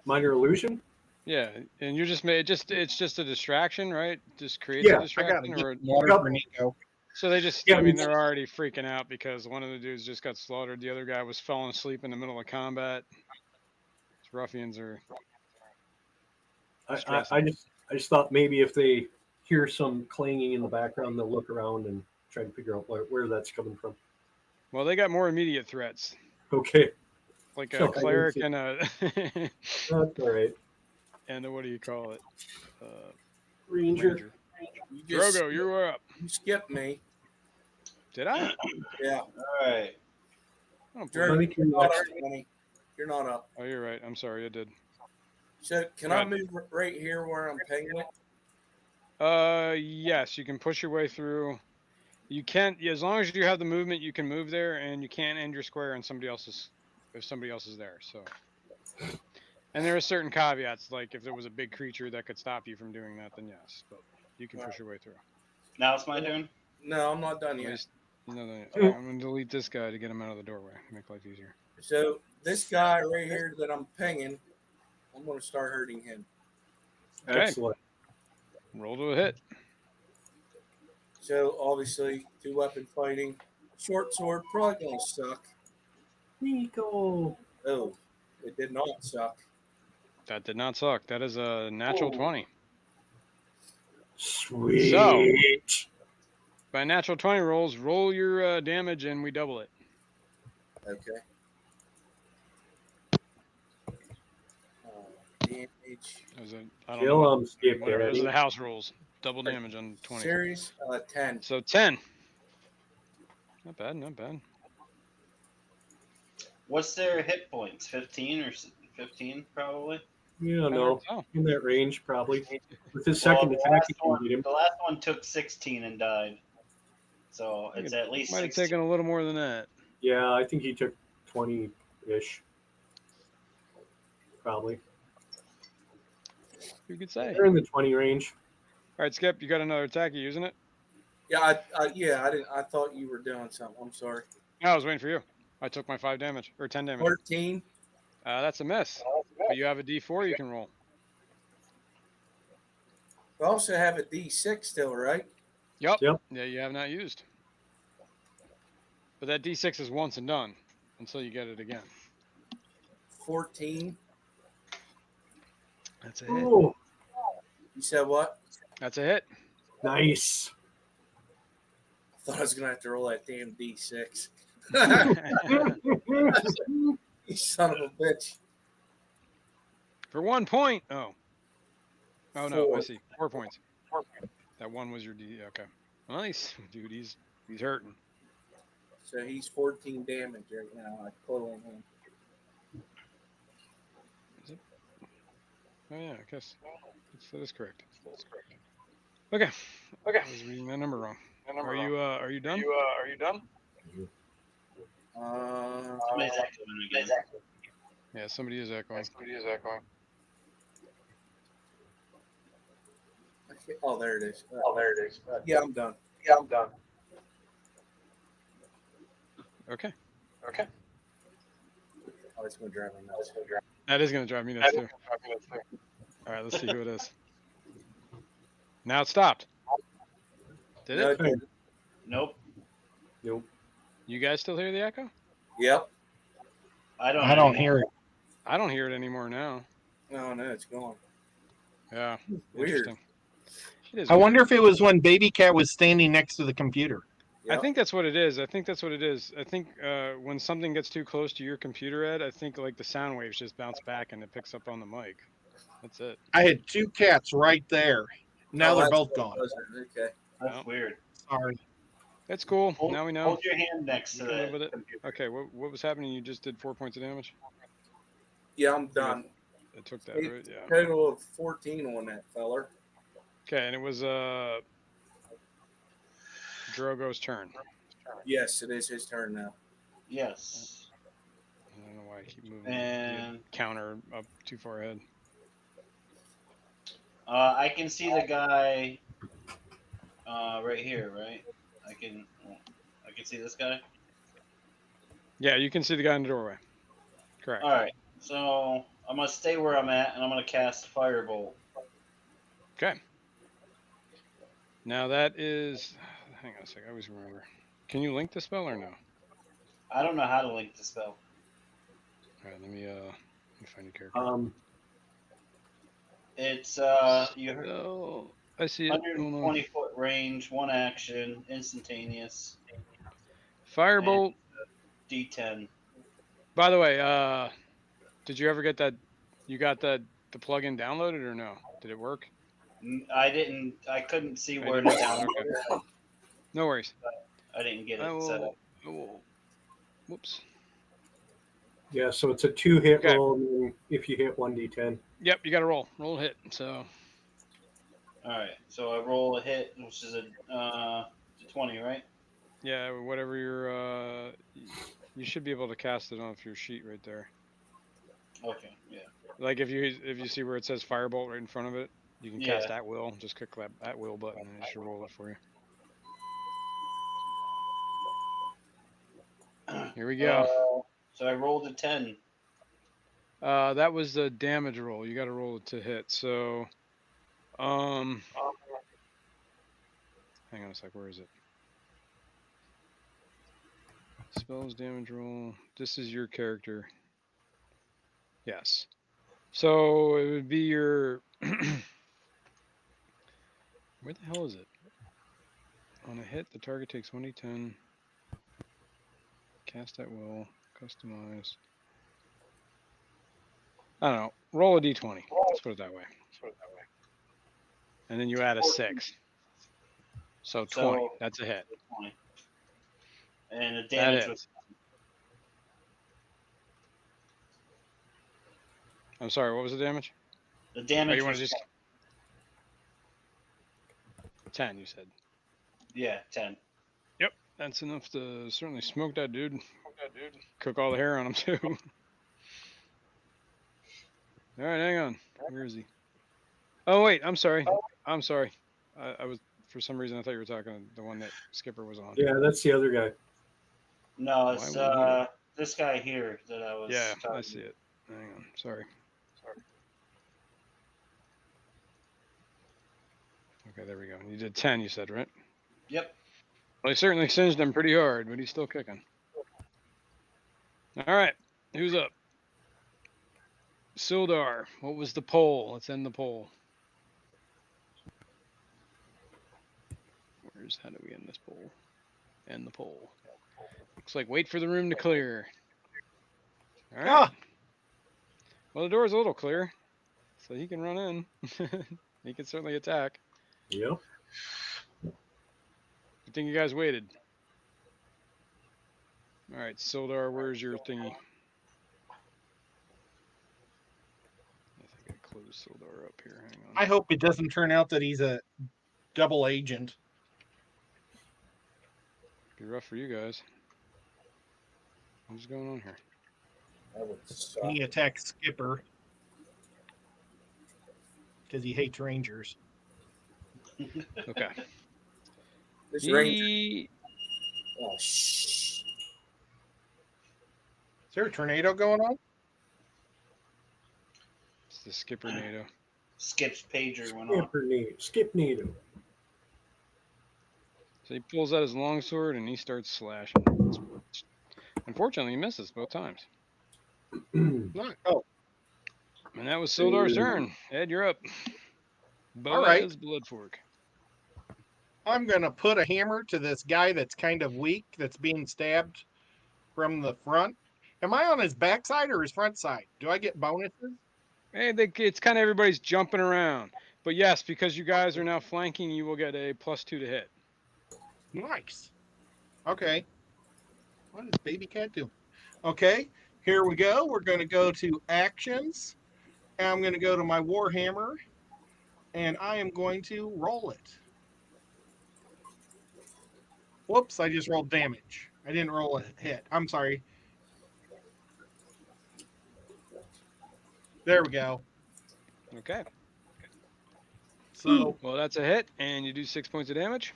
minor illusion? Yeah, and you're just made it's just a distraction, right? Just creates Yeah, a I gotta distraction, get or water Yep. for Nico. so they just. Yeah, I mean, it's- they're already freaking out because one of the dudes just got slaughtered. The other guy was falling asleep in the middle of combat. These ruffians are. I just thought maybe if they hear some clanging in the background, they'll look around and try to figure out where that's coming from. Well, they got more immediate threats, Okay, like So, a cleric I and a that's all right. and a, what do you call it? Ranger. Ranger. You just Drogo, you're up. you skipped me. Did I? Yeah. All right. Oh, Drew, I think you're you're not next. up, honey. You're not up. oh, you're right. I'm sorry, I did. So can I move right here where I'm pinging it? Yes, you can push your way through. You can't, as long as you have the movement, you can move there, and you can't end your square on somebody else's if somebody else is there. So, and there are certain caveats, like if there was a big creature that could stop you from doing that, then yes, but you can push your way through. Now it's my turn. No, I'm not done At yet. least, okay, I'm gonna delete this guy to get him out of the doorway, make life easier. So this guy right here that I'm pinging, I'm going to start hurting him. Okay. Excellent. Roll to a hit. So obviously, 2-weapon fighting, short sword probably going to suck. Nico. Oh, it did not suck. That did not suck. That is a natural 20. Sweet. So- By natural 20 rolls, roll your damage, and we double it. Okay. Damage. Those are, I don't Kill know. him, Skip Whatever, those are the Daddy. house rules. Double damage on 20. Series 10. So 10. Not bad, not bad. What's their hit points? 15 or 15 probably. Yeah, no, Oh, in that range probably. With his Well, second the attack, last you can one- beat him. The last one took 16 and died. So I it's think at least might have 16. taken a little more than that. Yeah, I think he took 20-ish. Probably. You could say. They're in the 20 range. All right, Skip, you got another attack. You using it? Yeah, I didn't. I thought you were doing something. I'm sorry. No, I was waiting for you. I took my 5 damage or 10 damage. 13. That's a miss. But you have a D4 you can roll. We also have a D6 still, right? Yep. Yep. Yeah, you have not used. But that D6 is once and done until you get it again. 14. That's a hit. Oh, You said what? That's a hit. nice. I thought I was gonna have to roll that damn D6. You son of a bitch. For 1 point. Oh. Oh no, I 4. see. 4 points. That one was your D. Okay. Nice, dude. He's hurting. So he's 14 damage right now. I pull on him. Is it? Oh yeah, I guess that is correct. Okay. I was reading that number wrong. Are you done? Are you done? Somebody's echoing again. Yeah, somebody is echoing. Oh, there it is. Yeah, I'm done. Okay. Oh, it's gonna drive me nuts. That is gonna drive me nuts too. All right, let's see who it is. Now it stopped. Did it? Hey. Nope. Nope. You guys still hear the echo? Yep. I don't. I don't hear it. I don't hear it anymore now. No, it's gone. Yeah. Weird. Interesting. It is. I weird. wonder if it was when Baby Cat was standing next to the computer. I think that's what it is. I think when something gets too close to your computer, Ed, I think like the sound waves just bounce back and it picks up on the mic. That's it. I had 2 cats right there. Now Oh, they're that's both what it gone. was. Okay. That's Nope. weird. Sorry. That's cool. Hold, Now we know. hold your hand next You to can live that with it. computer. Okay, what was happening? You just did 4 points of damage? Yeah, I'm done. It took that, right? Yeah. Total of 14 on that feller. Okay, and it was Drogo's turn. Yes, it is his turn now. Yes. I don't know why I keep moving And the counter up too far ahead. I can see the guy right here, right? I can see this guy. Yeah, you can see the guy in the doorway. Correct. All right. So I'm gonna stay where I'm at, and I'm gonna cast Firebolt. Okay. Now that is. Hang on a second. I always remember. Can you link the spell or no? I don't know how to link the spell. All right. Let me find your character. It's you heard Oh, I see it. 120-foot range, 1 action, instantaneous, Firebolt. D10. By the way, did you ever get that? You got the plugin downloaded or no? Did it work? I didn't. I couldn't see where to didn't- download okay. it. No worries. I didn't get I it set will. up. Whoops. Yeah, so it's a 2-hit Okay. roll. And if you hit 1d10. Yep, you got to roll. Roll a hit. So. All right. So I roll a hit, which is a 20, right? Yeah, whatever your you should be able to cast it off your sheet right there. Okay. Yeah. Like if you see where it says Firebolt right in front of it, you can cast at will. Just click that at will button and it should roll it for you. Here we go. So I rolled a 10. That was the damage roll. You got to roll it to hit. So, hang on a sec. Where is it? Spells damage roll. This is your character. Yes. So it would be your. Where the hell is it? On a hit, the target takes 1d10. Cast at will. Customize. I don't know. Roll a d20. Let's put it that way. And then you add a 6. So 20. That's a hit. 20. And the damage was. I'm sorry. What was the damage? The damage you want was to just 10? You said. Yeah, 10. Yep, that's enough to certainly smoke that dude. Cook all the hair on him too. All right, hang on. Where is he? Oh wait, I'm sorry. I was for some reason I thought you were talking to the one that Skipper was on. Yeah, that's the other guy. No, it's this guy here that I was. Yeah, talking I see it. Hang on. Sorry. Okay, there we go. You did 10, you said, right? Yep. Well, he certainly singed him pretty hard, but he's still kicking. All right, who's up? Sildar, what was the poll? Let's end the poll. How do we end this poll? End the poll. Looks like wait for the room to clear. All right. Ah. Well, the door's a little clear, so he can run in. He can certainly attack. Yep. Good thing you guys waited. All right, Sildar, where's your thingy? I think I closed Sildar up here. Hang on. I hope it doesn't turn out that he's a double agent. Be rough for you guys. What's going on here? That would suck. He attacks Skipper because he hates Rangers. Okay. This Ranger. Oh, shh. Is there a tornado going on? It's the Skipper NATO. Skip's pager went off. Skip Nado. So he pulls out his longsword and he starts slashing. Unfortunately, he misses both times. Oh, And that was Sildar's turn. Ed, you're up. All right. Boaz Bloodfork. I'm going to put a hammer to this guy that's kind of weak, that's being stabbed from the front. Am I on his backside or his front side? Do I get bonuses? It's kind of everybody's jumping around. But yes, because you guys are now flanking, you will get a +2 to hit. Nice. Okay. What is baby cat doing? Okay, here we go. We're going to go to actions. I'm going to go to my Warhammer, and I am going to roll it. Whoops, I just rolled damage. I didn't roll a hit. I'm sorry. There we go. Okay. So, Well, that's a hit, and you do 6 points of damage,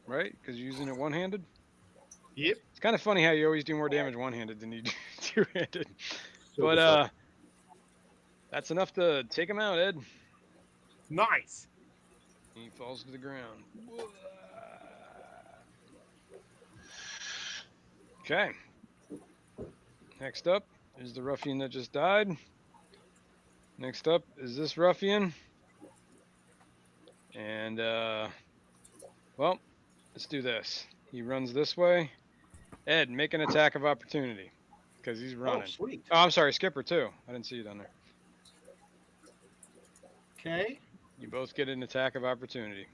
right? Because you're using it one-handed. yep. It's kind of funny how you always do more damage one-handed than you do two-handed. So But bizarre. that's enough to take him out, Ed. Nice. He falls to the ground. Okay. Next up is the ruffian that just died. Next up is this ruffian. And, well, let's do this. He runs this way. Ed, make an attack of opportunity because he's running. Oh, sweet. Oh, I'm sorry, Skipper, too. I didn't see you down there. Okay. You both get an attack of opportunity.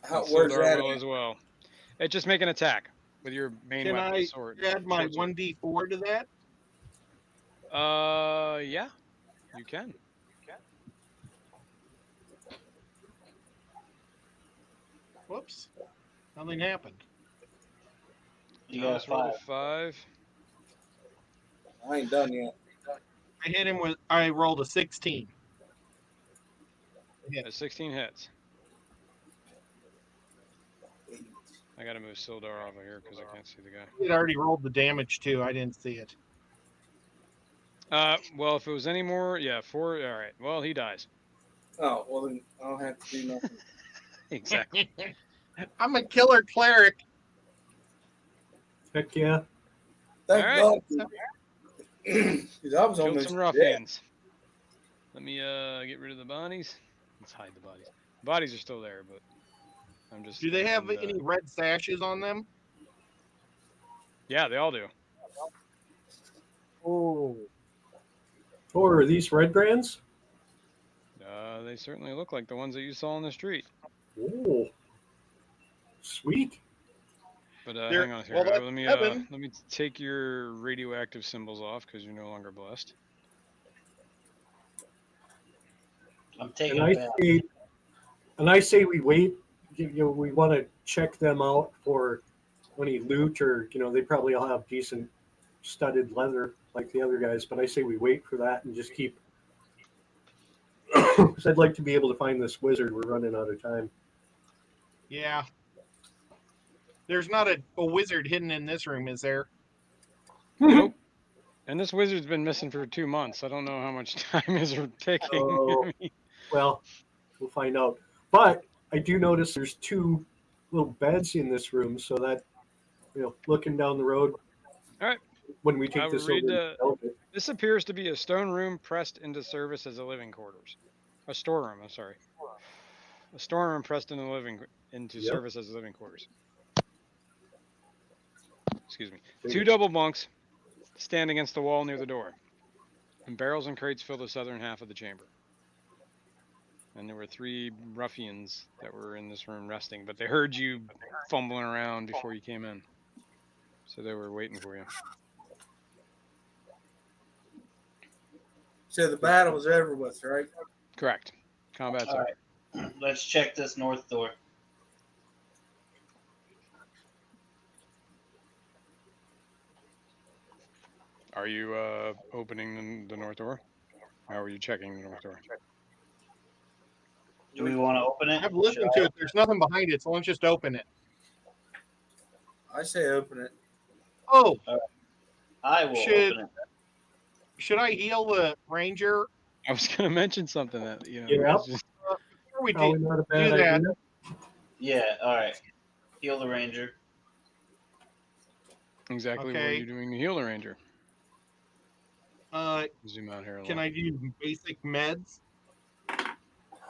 Where's Sildar that will at? as well. Just make an attack with your main Can weapon, I sword. add my short sword. 1d4 to that? Yeah, you can. Whoops. Nothing happened. You Thomas got rolled a 5. 5. I ain't done yet. I hit him with, I rolled a 16. A 16 hits. I gotta move Sildar over here because I can't see the guy. It already rolled the damage too. I didn't see it. Well, if it was any more, yeah, 4. All right. Well, he dies. Oh, well then I don't have to do nothing. Exactly. I'm a killer cleric. Heck yeah. Thank All God. 'Cause I was Killed almost some dead. ruffians. Let me get rid of the bodies. Let's hide the bodies. The bodies are still there, but I'm just. Do they have and, any red sashes on them? Yeah, they all do. Oh. Oh, are these red brands? They certainly look like the ones that you saw on the street. Oh, sweet. But They're- hang on here. well, that's Let me take your radioactive symbols off because you're no longer blessed. I'm taking And it back. I say we wait. We want to check them out for any loot, or they probably all have decent studded leather like the other guys. But I say we wait for that and just keep. Because I'd like to be able to find this wizard. We're running out of time. Yeah. There's not a wizard hidden in this room, is there? Nope. And this wizard's been missing for 2 months. I don't know how much time is taking. Oh. Well, we'll find out. But I do notice there's 2 little beds in this room, so that looking down the road. All right. When we I take will this read over. This appears to be a stone room pressed into service as a living quarters. A storeroom, I'm sorry. A storeroom pressed into Yep. service as living quarters. Excuse me. 2 double bunks stand against the wall near the door. And barrels and crates fill the southern half of the chamber. And there were 3 ruffians that were in this room resting, but they heard you fumbling around before you came in. So they were waiting for you. So the battle was over with, right? Correct. Combat's All over. right. Let's check this north door. Are you opening the north door? How are you checking the north door? Do we want to open it? I've listened to it. There's nothing behind it, so let's just open it. I say open it. Oh, I will Should- open it. should I heal the ranger? I was going to mention something that, Yeah. it's just- Before we Probably do, not a bad do that. idea. Yeah, all right. Heal the ranger. exactly what Okay. you're doing to heal the ranger. Zoom out here a Can little. I do basic meds?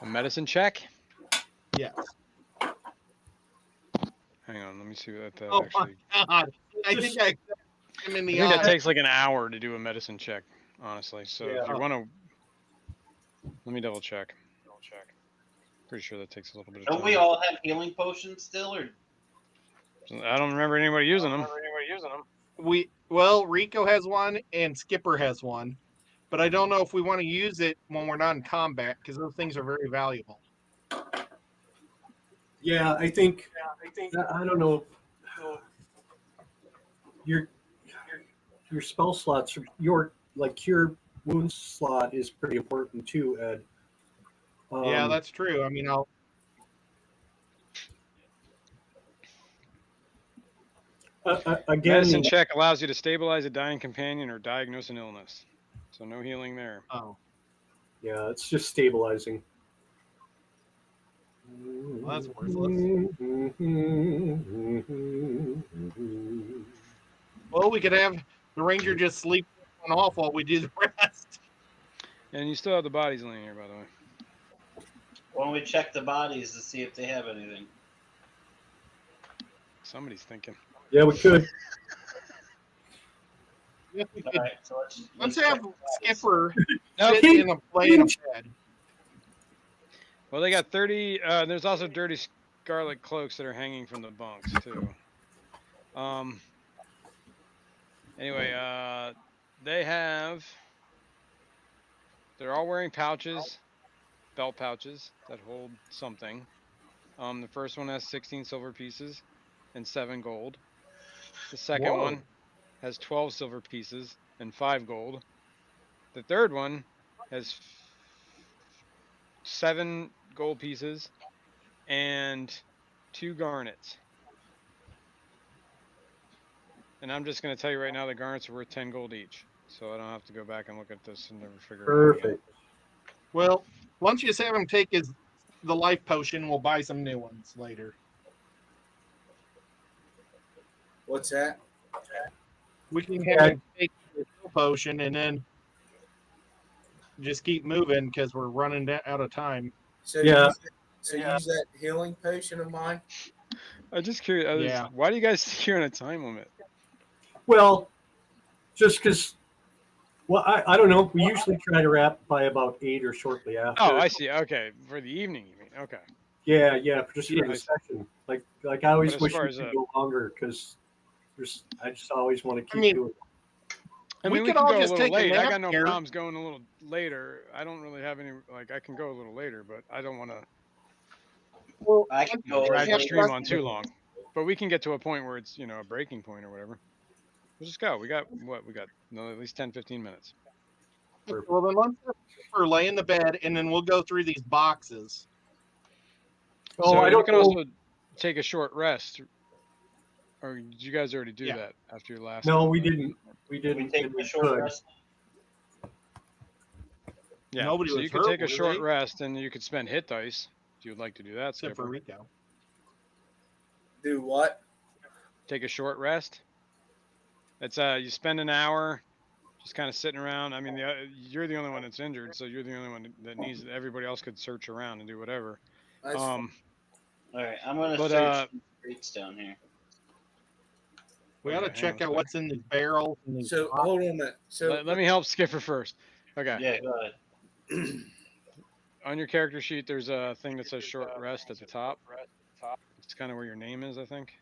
A medicine check? Yes. Hang on, let me see what that Oh actually. my god! I think I him in I the think that eye. takes like an hour to do a medicine check, honestly. So if Yeah. you want to, Let me double check. Pretty sure that takes a little bit of time. Don't we all have healing potions still, or I don't remember anybody using them. Well, Rico has one and Skipper has one, but I don't know if we want to use it when we're not in combat because those things are very valuable. Yeah, I think. I don't know. Your spell slots, your like cure wound slot is pretty important too, Ed. Yeah, that's true. I mean, again. Medicine check allows you to stabilize a dying companion or diagnose an illness. So no healing there. Oh, Yeah, it's just stabilizing. well, that's worthless. Well, we could have the ranger just sleep on off while we do the rest. And you still have the bodies laying here, by the way. why don't we check the bodies to see if they have anything? Somebody's thinking. Yeah, we could. Yes, we All could. right, so Let's check have the bodies. Skipper Nope. sit in a play in a bed. Well, they got 30. There's also dirty scarlet cloaks that are hanging from the bunks too. Anyway, they're all wearing pouches, belt pouches that hold something. The first one has 16 silver pieces and 7 gold. The second Whoa. one has 12 silver pieces and 5 gold. The third one has 7 gold pieces and 2 garnets. And I'm just going to tell you right now the garnets are worth 10 gold each. So I don't have to go back and look at this and never figure it out. Perfect. Well, once you just have him take the life potion, we'll buy some new ones later. What's that? We can have him take the heal potion and then just keep moving because we're running out of time. So Yeah. use that healing potion of mine. I'm just curious. Yeah. Why do you guys think you're on a time limit? Well, just because. Well, I don't know. We usually try to wrap by about 8 or shortly after. Oh, I see. Okay, for the evening, you mean? Okay. Yeah, just for Yeah, the I see. session. Like I always But as wish far we as, could go longer because I just always want to keep mean, doing it. I We mean, we could can all go a just little take a late. I nap got no here. problems going a little later. I don't really have any. I can go a little later, but I don't want to Well, I can go drag the like stream on too long. But we can get to a point where it's a breaking point or whatever. We'll just go. We got what? We got at least 10, 15 minutes. Well, then let's have Skipper lay in the bed, and then we'll go through these boxes. Oh, So I you don't can know. also take a short rest. Or did you guys already do Yeah. that after your last? No, we combat? didn't. We we didn't. take and a we short could. rest. Yeah. Nobody so was you could hurt, take a were short they? rest, and you could spend hit dice if you would like to do that. Except for Skipper. Rico. Do what? Take a short rest. It's you spend an hour just kind of sitting around. I mean, you're the only one that's injured, so you're the only one that needs. Everybody else could search around and do whatever. That's All right, I'm gonna But, search the streets down here. We Okay, ought to hang check on a out sec. what's in these barrels. And these so. boxes. Hold on a minute. So Let me help Skipper first. Okay. Yeah, go ahead. On your character sheet, there's a thing that says short rest at the top. It's kind of where your name is, I think.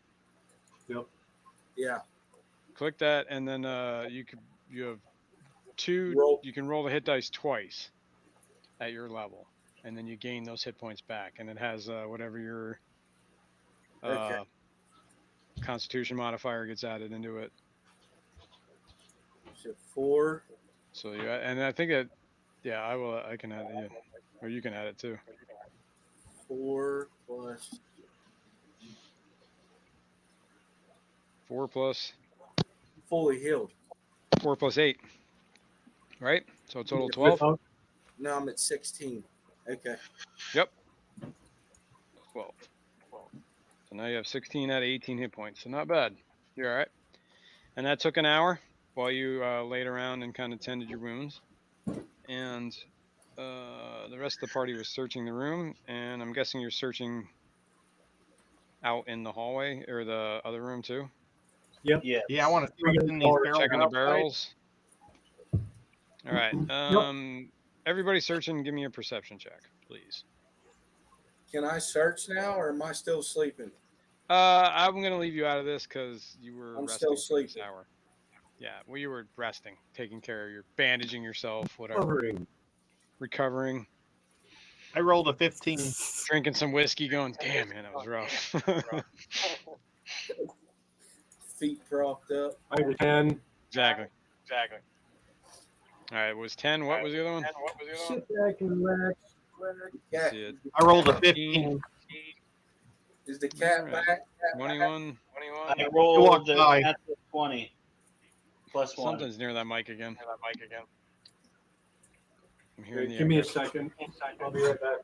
yeah. Click that, and then you have 2. Roll. You can roll the hit dice twice at your level, and then you gain those hit points back. And it has whatever your Okay. Constitution modifier gets added into it. So 4. So and I think that I can add it, or you can add it too. 4 plus 4 plus fully healed. 4 plus 8, right? So a total of 12. Now I'm at 16. Okay. Yep. 12. So now you have 16 out of 18 hit points. So not bad. You're all right. And that took an hour while you laid around and kind of tended your wounds. And the rest of the party was searching the room. And I'm guessing you're searching out in the hallway or the other room too. Yeah. Yeah, I want to see what's in these barrels. Checking the outside. barrels. All right. Everybody searching, give me a perception check, please. Can I search now, or am I still sleeping? I'm gonna leave you out of this because you were I'm resting still for this sleeping. hour. Yeah, well, you were resting, taking care of your bandaging yourself, whatever, Covering. recovering, I rolled a 15. drinking some whiskey, going, damn, man, that was rough. Feet propped up. I had a 10. Exactly. All right, it was 10. What was the other one? Sit back and relax. Let's Cat, see it. I rolled a 15. 15. is the cat Alright. back? 21. I walked rolled a by. natural 20 plus 1. Something's near that mic again. I'm hearing the Give me a echo. second. I'll be right back.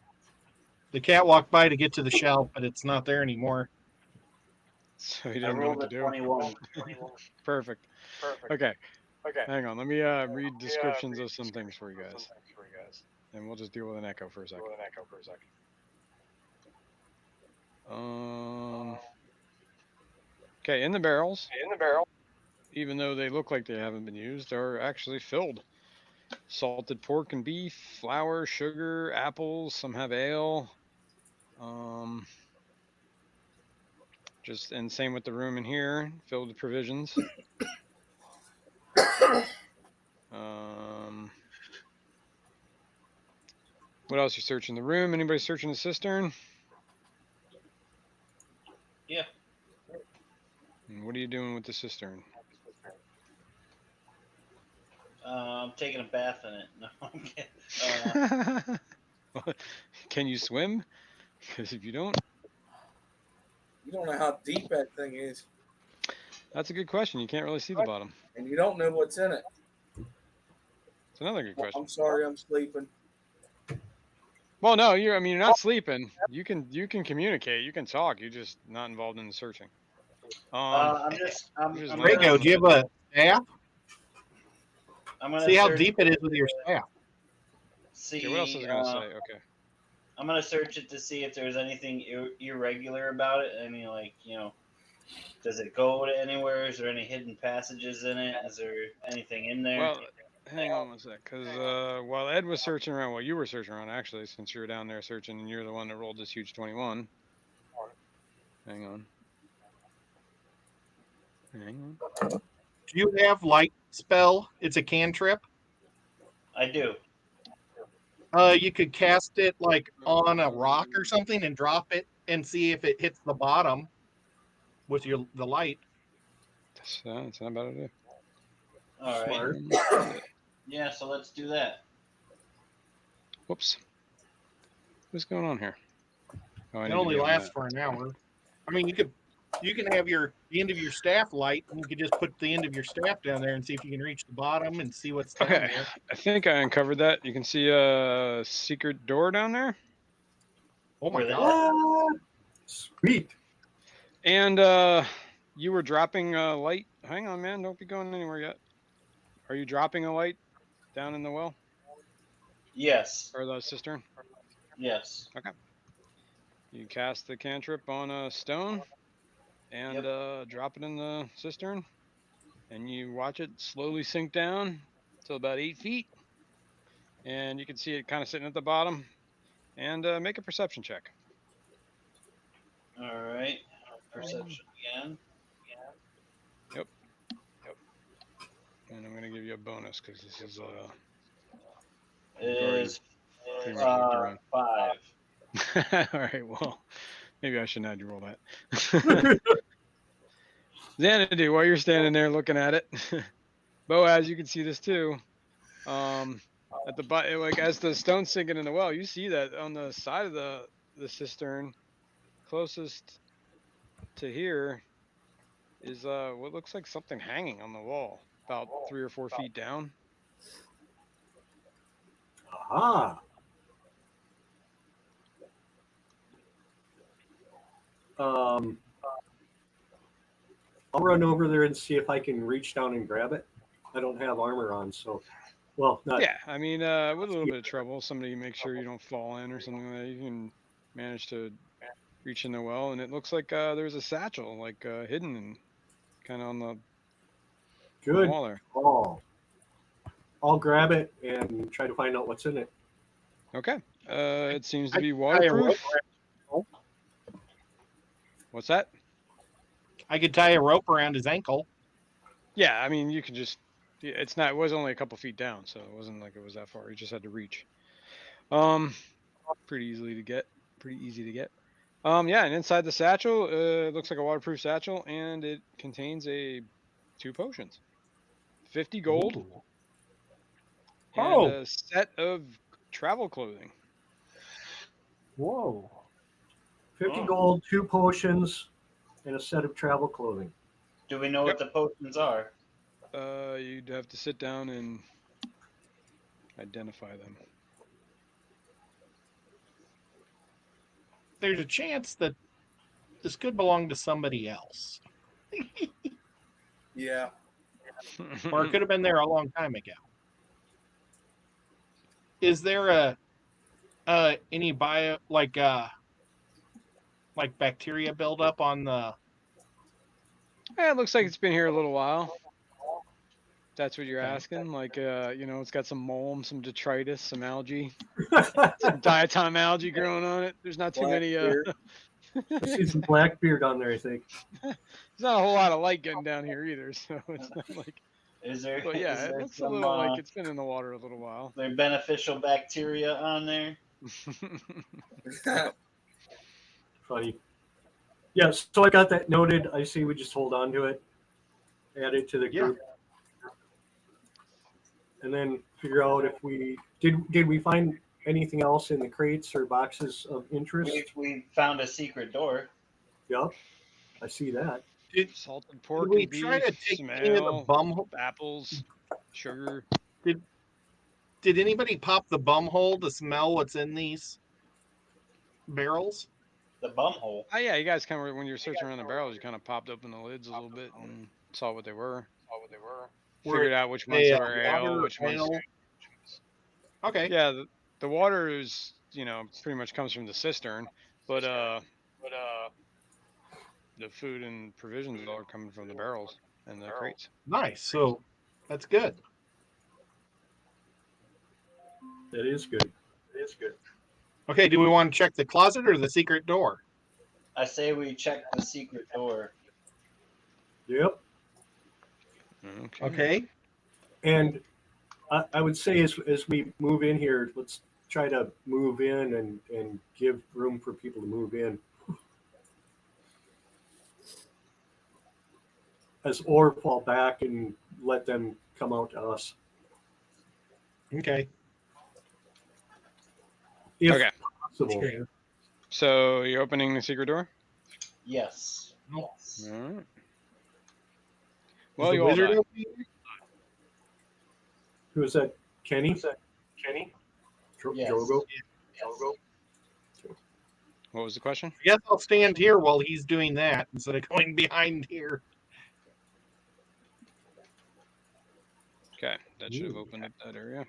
The cat walked by to get to the shelf, but it's not there anymore. So he I doesn't know rolled what a to do. 21. Perfect. Okay. Hang on. Let me read descriptions of some things for you guys. And we'll just deal with an echo for a second. Okay, in the barrels, even though they look like they haven't been used, are actually filled. Salted pork and beef, flour, sugar, apples. Some have ale. Just and same with the room in here, filled with provisions. What else you searching the room? Anybody searching the cistern? Yeah. And what are you doing with the cistern? I'm taking a bath in it. No, I'm kidding. Can you swim? Because if you don't, You don't know how deep that thing is, that's a good question. You can't really see the bottom. and you don't know what's in it. It's another good question. I'm sorry, I'm sleeping. Well, no, you're not sleeping. You can communicate. You can talk. You're just not involved in the searching. I'm you're just laying Rago, down do you have a staff? I'm gonna See how search, deep it is with your staff. see. Okay, what else was I gonna say? Okay. I'm gonna search it to see if there's anything irregular about it. I mean, like, does it go to anywhere? Is there any hidden passages in it? Is there anything in there? Well, hang on one sec, because while Ed was searching around, well, you were searching around actually, since you were down there searching, and you're the one that rolled this huge 21. Hang on. Do you have light spell? It's a cantrip. I do. You could cast it like on a rock or something and drop it and see if it hits the bottom with the light. That's not a bad idea. All right. Smart. Yeah, so let's do that. Whoops. What's going on here? Oh, It only lasts for an hour. I mean, you can have the end of your staff light, and you could just put the end of your staff down there and see if you can reach the bottom and see what's down Okay, there. I think I uncovered that. You can see a secret door down there. Oh my Where god! What? Sweet. And you were dropping a light. Hang on, man. Don't be going anywhere yet. Are you dropping a light down in the well Yes. or the cistern? Yes. Okay. You cast the cantrip on a stone and drop it in the cistern, and you watch it slowly sink down to about 8 feet, and you can see it kind of sitting at the bottom. And make a perception check. All right. Perception again. Yep. And I'm gonna give you a bonus because this is Is pretty much looked around. 5. All right. Well, maybe I shouldn't have you roll that. Xanadu, while you're standing there looking at it, Boaz, you can see this too. At the bottom, like as the stone's sinking in the well, you see that on the side of the cistern, closest to here, is what looks like something hanging on the wall, about 3 or 4 feet down. Ah. I'll run over there and see if I can reach down and grab it. I don't have armor on, so not. Yeah, I mean, with a little bit of trouble, somebody make sure you don't fall in or something like that. You can manage to reach in the well, and it looks like there's a satchel, like hidden and kind of on the Good wall there. call. I'll grab it and try to find out what's in it. Okay. It seems to I be could tie a rope waterproof. around- What's that? I could tie a rope around his ankle. Yeah, I mean, you could just. It's not. It was only a couple feet down, so it wasn't like it was that far. You just had to reach. Pretty easily to get. Pretty easy to get. Yeah, and inside the satchel, it looks like a waterproof satchel, and it contains 2 potions, 50 gold, Ooh. and Oh. a set of travel clothing. Whoa. 50 Oh. gold, 2 potions, and a set of travel clothing. Do we know what the potions are? You'd have to sit down and identify them. There's a chance that this could belong to somebody else, Yeah. or it could have been there a long time ago. Is there any bio like bacteria buildup on the? Yeah, it looks like it's been here a little while. That's what you're Okay. asking. Like, it's got some mold, some detritus, some algae, some diatom algae growing on it. There's not too many. Blackbeard. I see some Blackbeard on there, I think. There's not a whole lot of light getting down here either, so it's not like. Is there? But yeah, is it there looks a some, little like it's been in the water a little while. there beneficial bacteria on there? Funny. Yeah, so I got that noted. I see we just hold on to it, add it to the Yeah. group, and then figure out if we did we find anything else in the crates or boxes of interest. We found a secret door. Yep, I see that. Salted pork Did we and beef, try to take some any of the ale, bum? apples, sugar. Did anybody pop the bum hole to smell what's in these barrels? The bum hole. Oh yeah, you guys kind of when you're searching around the barrels, you kind of popped open the lids a little bit and saw what they were. Figured out which ones They, were ale, water, which ones. ale? Okay. Yeah, the water is pretty much comes from the cistern, but the food and provisions are coming from the barrels and the crates. Nice. So that's good. That is good. It is good. Okay. Do we want to check the closet or the secret door? I say we check the secret door. Yep. Okay. And I would say as we move in here, let's try to move in and give room for people to move in. Or fall back and let them come out to us. Okay. If Okay. possible. So you're opening the secret door? Yes. No. Yes. All right. Is Well, the you all wizard died. opening? Who is that? Kenny? Yes. Drogo? What was the question? I guess I'll stand here while he's doing that instead of going behind here. Okay, that should have Ooh. opened up that area.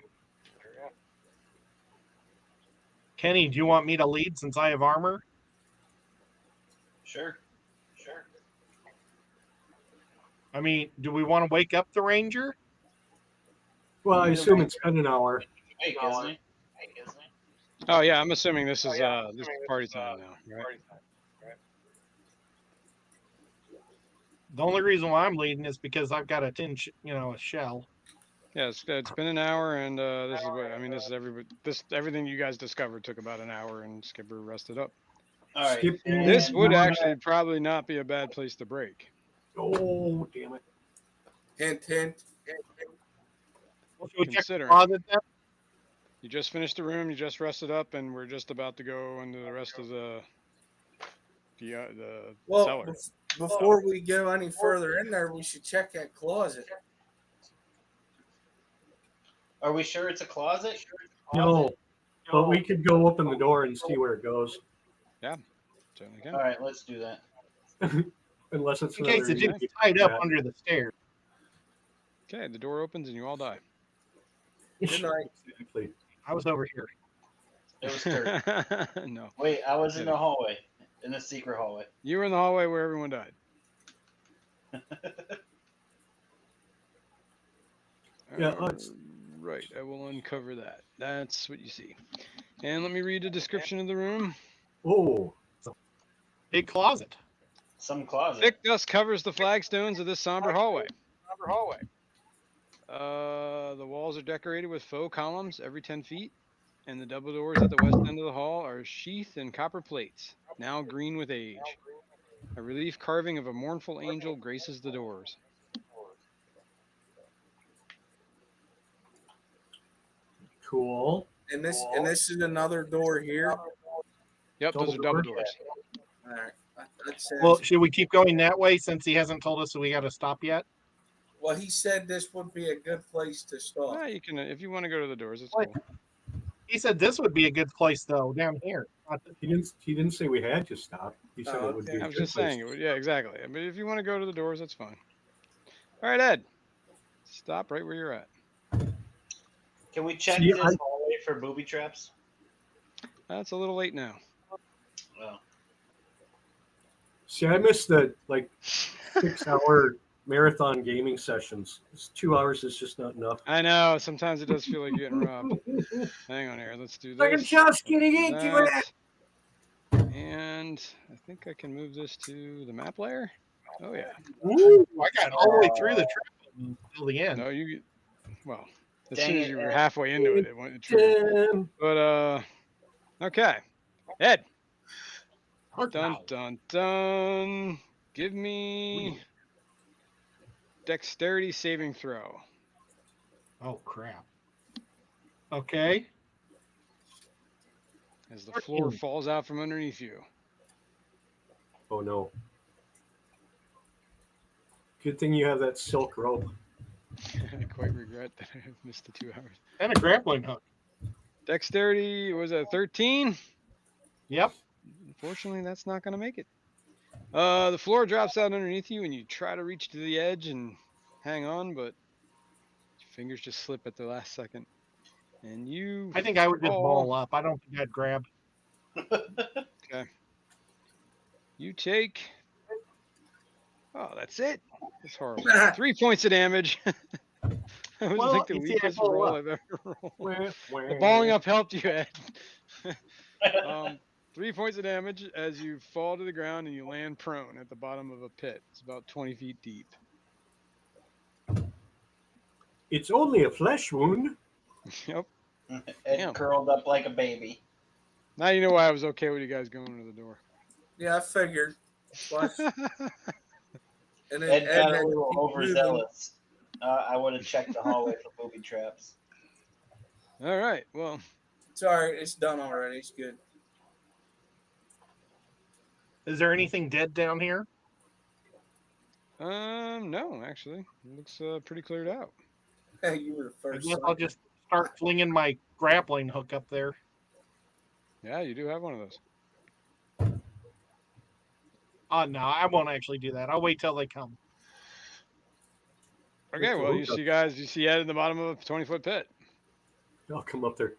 Kenny, do you want me to lead since I have armor? Sure. I mean, do we want to wake up the ranger? Well, I assume it's been an hour. Wait, isn't he? Oh yeah, I'm assuming this is this is party time now, right? The only reason why I'm leading is because I've got a a shell. Yeah, it's been an hour, and this is what I mean. This is everything you guys discovered took about an hour, and Skipper rested up. All right. Skip in. This would actually probably not be a bad place to break. Oh, damn it. Hint, hint. Should we check the Considering. closet then? You just finished the room, you just rested up, and we're just about to go into the rest of the Well, cellar. before we go any further in there, we should check that closet. Are we sure it's a closet? No, but we could go open the door and see where it goes. Certainly can. All right, let's do that. Unless it's In case it another gets tied up Yeah. under the stairs. Okay, the door opens and you all die. Good night. Exactly. I was over here. It was Kurt. No, Wait, I was in the hallway, in the secret hallway. you were in the hallway where everyone died. Yeah, Uh, Right, I will uncover that. That's what you see. And let me read the description of the room. Oh, Big closet. Some closet. Thick dust covers the flagstones of this somber hallway. The walls are decorated with faux columns every 10 feet, and the double doors at the west end of the hall are sheathed in copper plates, now green with age. A relief carving of a mournful angel graces the doors. cool. And this is another door here. Yep, those are double Double doors. All right. That says, Well, should we keep going that way since he hasn't told us we got to stop yet? well, he said this would be a good place to stop. Ah, you can, if you want to go to the doors, it's What? cool. He said this would be a good place though, down here. He didn't say we had to stop. He said it would be. okay. A I was good just place. saying it would. Yeah, exactly. But if you want to go to the doors, that's fine. All right, Ed. Stop right where you're at. Can we check See, this hallway for booby traps? That's a little late now. Well, See, I missed the 6-hour marathon gaming sessions. 2 hours is just not enough. I know. Sometimes it does feel like you're getting robbed. Hang on here. Let's do I'm this. just getting into it. that, and I think I can move this to the map layer. Oh yeah. Ooh, I got all the way through the trip until the end. No, you. Well, as Dang soon as it, you were Ed. halfway into it, it went true. But okay. Ed. Dun dun dun. Give me dexterity saving throw. Oh crap. Okay. As the floor falls out from underneath you. Oh no. Good thing you have that silk rope. I quite regret that I have missed the 2 hours. And a grappling hook. Dexterity was a 13. Yep. Unfortunately, that's not going to make it. The floor drops out underneath you, and you try to reach to the edge and hang on, but your fingers just slip at the last second. And you. I think I would just fall. ball up. I don't think I'd grab. Okay. You take. Oh, that's it. That's horrible. 3 points of damage. That was Well, like the you see, I weakest pull roll up. I've ever rolled. Wah, wah. The balling up helped you, Ed. 3 points of damage as you fall to the ground and you land prone at the bottom of a pit. It's about 20 feet deep. It's only a flesh wound. Yep. Ed Damn. curled up like a baby. Now you know why I was okay with you guys going to the door. Yeah, I figured. Plus, and then Ed got a had to little keep moving. overzealous. I would have checked the hallway for booby traps. All right. Well, It's all right. It's done already. It's good. Is there anything dead down here? no, actually, it looks pretty cleared out. You were the I first. guess I'll just start flinging my grappling hook up there. Yeah, you do have one of those. Oh no, I won't actually do that. I'll wait till they come. Okay. Well, you see guys. You see Ed in the bottom of a 20-foot pit. I'll come up there.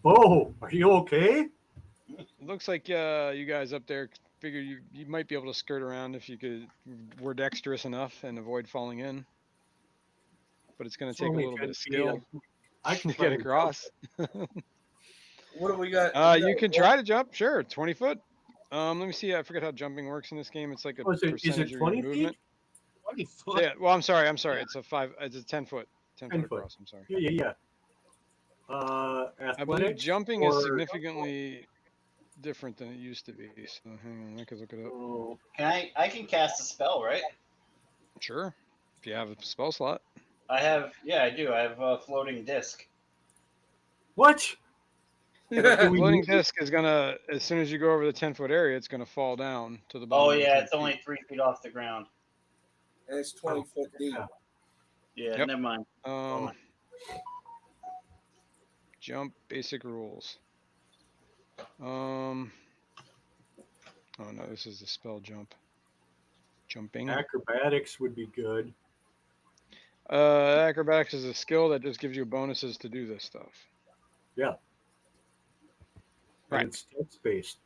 Oh, are you okay? Looks like you guys up there figure you might be able to skirt around if you were dexterous enough and avoid falling in. But it's going to take a little bit of skill I to can get probably across. What do we got? You can try to jump, sure, 20 foot. Let me see. I forget how jumping works in this game. It's like a Is percentage it of your 20 movement. feet? 20 So, foot. yeah, well, I'm sorry. It's a 10 foot. 10 10 foot foot. across. I'm sorry. Yeah. I believe Athletics jumping is or- significantly different than it used to be. So hang on, I can look it up. Oh, I can cast a spell, right? Sure, if you have a spell slot. I do. I have a floating disc. what? The floating disc is gonna, as soon as you go over the 10-foot area, it's gonna fall down to the bottom. Oh of the yeah, 10 it's only 3 feet off the ground. And it's 20 foot deep. Yeah, Yep. never mind. Jump basic rules. Oh no, this is the spell jump. Jumping. Acrobatics would be good. Acrobatics is a skill that just gives you bonuses to do this stuff. Yeah. Right. And it's text based.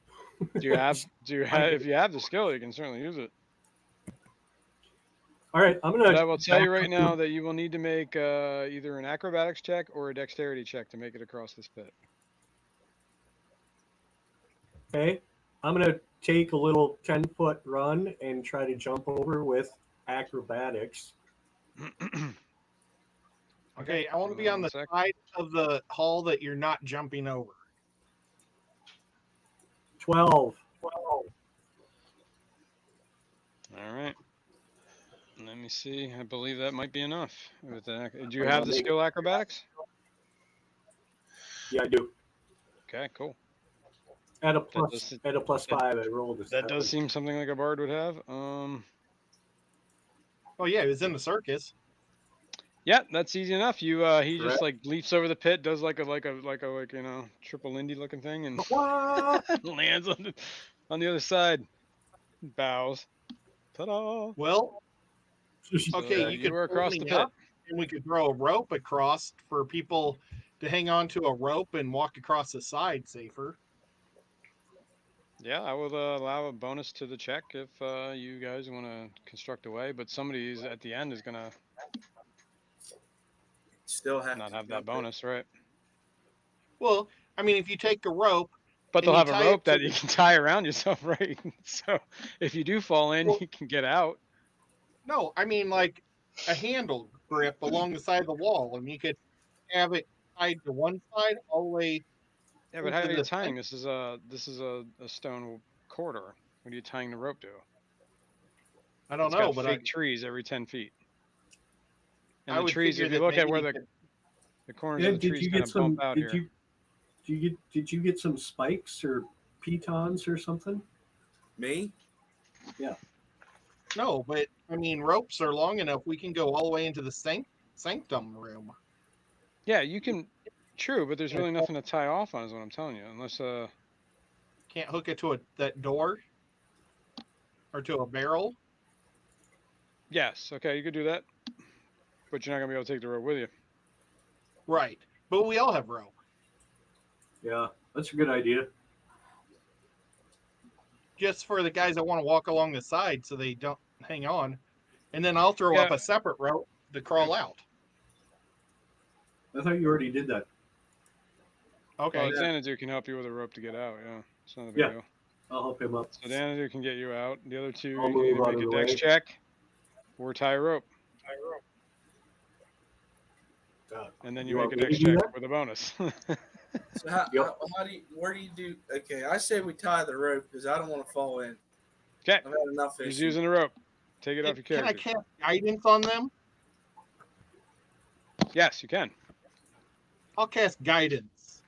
If you have the skill, you can certainly use it. All right, I'm But gonna. I will tell you right now that you will need to make either an acrobatics check or a dexterity check to make it across this pit. Okay, I'm gonna take a little 10-foot run and try to jump over with acrobatics. Okay, I want to be on the 1 sec. side of the hall that you're not jumping over. 12. All right. Let me see. I believe that might be enough. With the, do you have the skill acrobatics? Yeah, I do. Okay, cool. At a does- plus that- 5, I rolled a That does 7. seem something like a bard would have. Oh yeah, it was in the circus. Yeah, that's easy enough. You he just Correct. like leaps over the pit, does like triple Lindy looking thing, and lands on the other side. Bows. Ta-da! Well, okay, So you you could are across the pull me pit. up, and we could throw a rope across for people to hang on to a rope and walk across the side safer. Yeah, I will allow a bonus to the check if you guys want to construct a way, but somebody's at the end is gonna Still have not to have that jump it. bonus, right? Well, I mean, if you take a rope, But and they'll you have a tie it rope to that the- you can tie around yourself, right? So if you do fall in, Well- you can get out. no, I mean like a handle grip along the side of the wall, and you could have it tied to one side all the way. Yeah, but how into are you the tying? thing. This is a stone corridor. What are you tying the rope to? I don't It's know, got but fake trees every 10 feet. And I the would trees, figure if you that look at maybe where you could- the corners Yeah, of the did trees you kind get of bump some? out Did here. you get some spikes or pitons or something? Me? No, but I mean, ropes are long enough. We can go all the way into the sanctum room. Yeah, you can. True, but there's really nothing to tie off on, is what I'm telling you. Unless Can't hook it to that door or to a barrel. yes, okay, you could do that, but you're not gonna be able to take the rope with you. Right, but we all have rope. Yeah, that's a good idea. Just for the guys that want to walk along the side so they don't hang on. And then I'll throw Yeah. up a separate rope to crawl out. I thought you already did that. Okay. Well, Xanadu can help you with a rope to get out. Yeah, it's not a big Yeah. deal. I'll help him up. So Xanadu can get you out. The other two, I'll you can move either out make of a the dex way. check or tie a rope, and then you You make a want me to dex do check that? with a bonus. So how Yep. where do you do? Okay, I say we tie the rope because I don't want to fall in. Okay, I've had enough he's issues. using the rope. Take it off your Can I character. cast guidance on them? Yes, you can. I'll cast guidance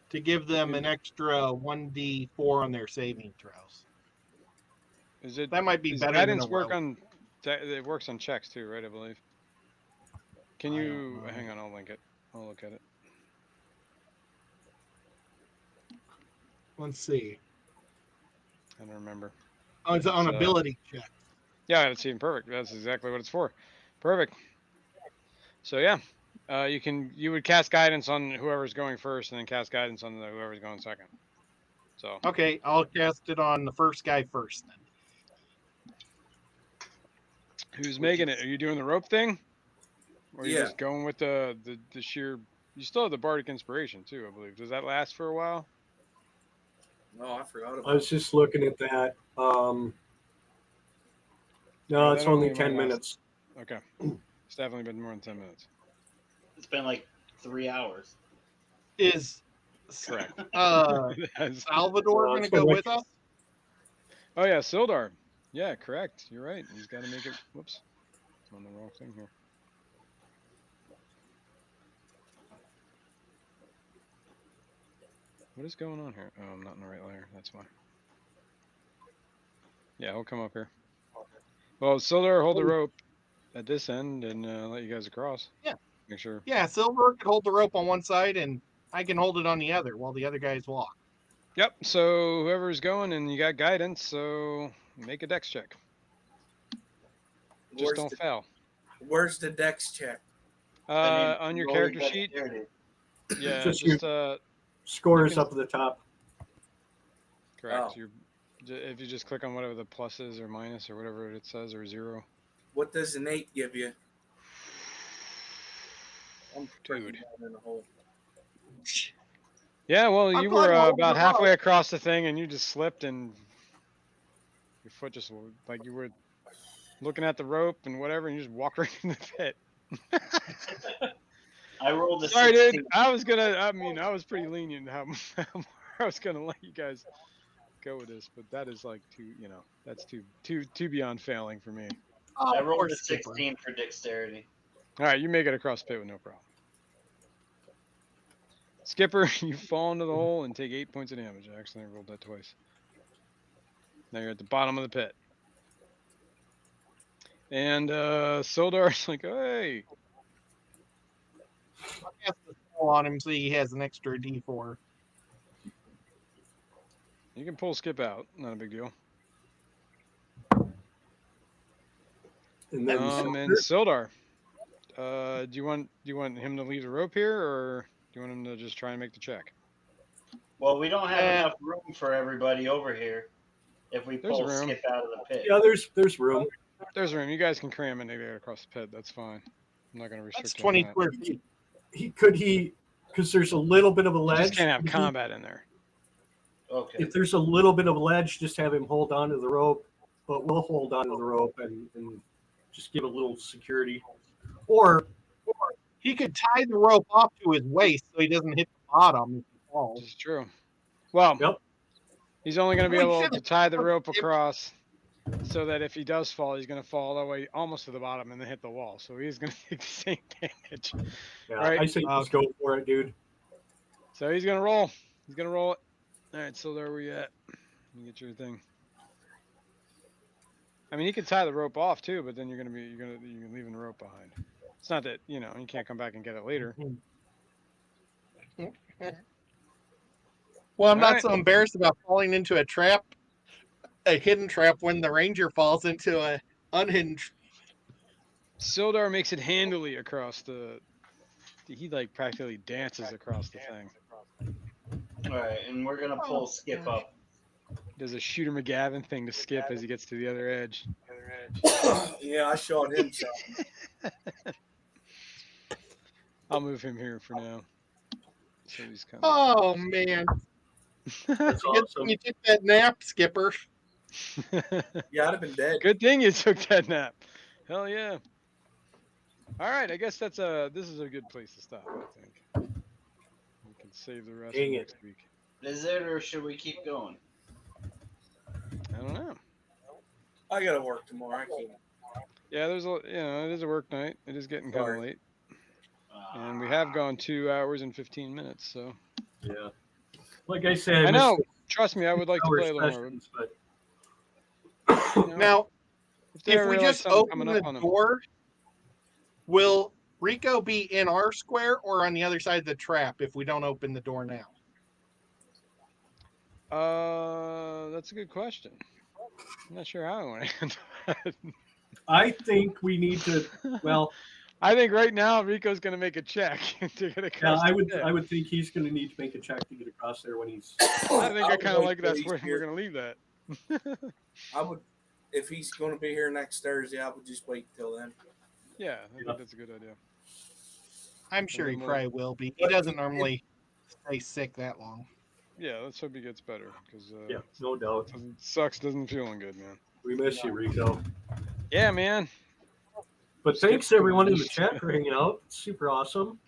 to give them an extra 1d4 on their saving throws. Is it? That might be Does better than guidance a work rope. on? It works on checks too, right? I believe. Can I don't you know. hang on? I'll link it. I'll look at it. Let's see. I don't remember. Oh, it's on It's, ability check. Yeah, it's even perfect. That's exactly what it's for. Perfect. So yeah, you would cast guidance on whoever's going first, and then cast guidance on whoever's going second. So Okay, I'll cast it on the first guy first then. who's making it? Are you doing the rope thing, or are you Yeah. just going with the sheer? You still have the bardic inspiration too, I believe. Does that last for a while? No, I forgot I about was just looking at that. No, Yeah, it's that only only 10 lasts- minutes. Okay, it's definitely been more than 10 minutes. It's been like 3 hours. Is Correct. Salvador Well, going to it's go been with us? Oh yeah, Sildar. Yeah, correct. You're right. He's got to make it. Whoops, I'm on the wrong thing here. What is going on here? Oh, I'm not in the right layer. That's why. Yeah, he'll come up here. Well, Sildar, hold the rope at this end and let you guys across. Yeah. Make sure. Yeah, Silver can hold the rope on one side and I can hold it on the other while the other guys walk. Yep. So whoever's going and you got guidance, so make a dex check. Just don't fail. Where's the dex check? On your character sheet. Yeah, Just just Scores can- up at the top. correct. Oh. If you just click on whatever the plus is or minus or whatever it says or 0. What does an 8 give you? I'm freaking Dude. down in the hole. Yeah, well, I'm you were climbing over about the halfway rope. across the thing, and you just slipped, and your foot just like you were looking at the rope and whatever, and you just walked right in the pit. I rolled a Sorry, 16. dude. I was pretty lenient how I was gonna let you guys go with this, but that is like that's too beyond failing for me. Oh, I rolled poor a Skipper. 16 for dexterity. All right, you make it across the pit with no problem. Skipper, you fall into the hole and take 8 points of damage. I accidentally rolled that twice. Now you're at the bottom of the pit. And Sildar's like, hey. I cast the spell on him so he has an extra D4. You can pull Skip out. Not a big deal. And then And Sildar, do you want him to leave the rope here, or do you want him to just try and make the check? Well, we don't have enough room for everybody over here if we There's pull room. Skip out of the pit. yeah, there's room. There's room. You guys can cram and get across the pit. That's fine. I'm not going to That's restrict 20 on that. square feet. Because there's a little bit of a You ledge. just can't have could he- combat in there. Okay. If there's a little bit of a ledge, just have him hold on to the rope. But we'll hold on to the rope and just give a little security. Or He could tie the rope off to his waist so he doesn't hit the bottom if he falls. This is true. Well, Yep. he's only going to be Holy able shit. to tie the rope across so that if he does fall, he's going to fall all the way almost to the bottom and then hit the wall. So he's going to take the same damage. yeah, Right. I say just go for it, dude. So he's going to roll. He's going to roll it. All right, so there we at. You get your thing. I mean, you could tie the rope off too, but then you're leaving the rope behind. It's not that you can't come back and get it later. Well, I'm not Alright. so embarrassed about falling into a hidden trap when the ranger falls into a unhidden trap. Sildar makes it handily across he like practically dances across the thing. All right, and we're gonna pull Skip up. Does a Shooter McGavin thing to Skip as he gets to the other edge. Yeah, I showed him some. I'll move him here for now. So he's kind of. Oh man! That's You awesome. took that nap, Skipper. Yeah, I'd have been dead. Good thing you took that nap. Hell yeah. All right, I guess this is a good place to stop. I think we can save the rest for Dang it. next week. Is it, or should we keep going? I don't know. I gotta work tomorrow. I can't. Yeah, it is a work night. It is getting kind of Sorry. late, and we have gone 2 hours and 15 minutes. So Yeah. Like I said, I know. missed Trust me, I would like to hour play a little more. sessions, but You know, Now, they if we realize just something open coming the up on them. door, will Rico be in our square or on the other side of the trap if we don't open the door now? That's a good question. I'm not sure how I want to handle that. I think we need to. Well, I think right now Rico's going to make a check to get yeah, across. I the would. pit. I would think he's going to need to make a check to get across there when he's. I think I kind of would like wait that's till where he's we're here. going to leave that. I would, if he's going to be here next Thursday, I would just wait till then. Yeah, I think that's a good idea. I'm sure he then we'll- probably will be. He doesn't normally stay sick that long. Yeah, let's hope he gets better because Yeah, no doubt. doesn't feeling good, man. We miss you, Rico. Yeah, man. But thanks everyone in the chat for hanging out. It's super awesome.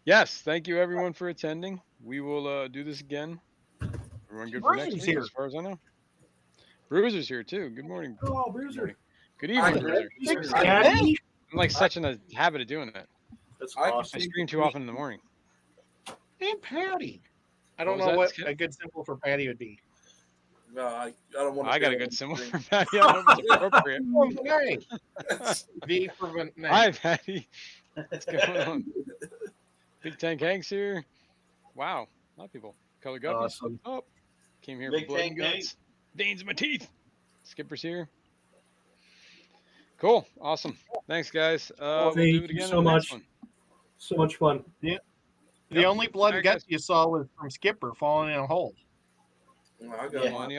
Yes, thank you everyone for attending. We will do this again. Everyone good for next Bruiser's week, here. as far as I know. Bruiser's here too. Good morning. Oh, Bruiser. Good I evening, agree. Bruiser. Daddy. I'm like such in a habit of doing that. That's I can I awesome. stream too often in the morning. And Patty. I don't What was know that, what Skip? a good symbol for Patty would be. No, I don't want to. I got a good symbol for Patty. I don't know if it's appropriate. Okay. V for Van- Hi, Patty. What's going on? Big Tank Hank's here. Wow, a lot of people. Color Guppies. Awesome. Oh, came here Big for blood and Tank guts. Veins in my teeth. Skipper's here. Cool. Awesome. Thanks, guys. We'll Thank do it you again so in the next much. one. So much fun. The only blood Alright, and guts guys. you saw was from Skipper falling in a hole. I got Yeah. Come on, one.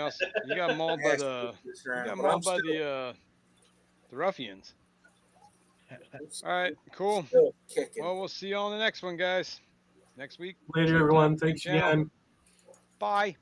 you got mauled by the. You got mauled by the The ruffians. All right, cool. Still kicking. Well, we'll see you on the next one, guys. Next week. Later, same everyone. time, same Thanks channel. again. Bye.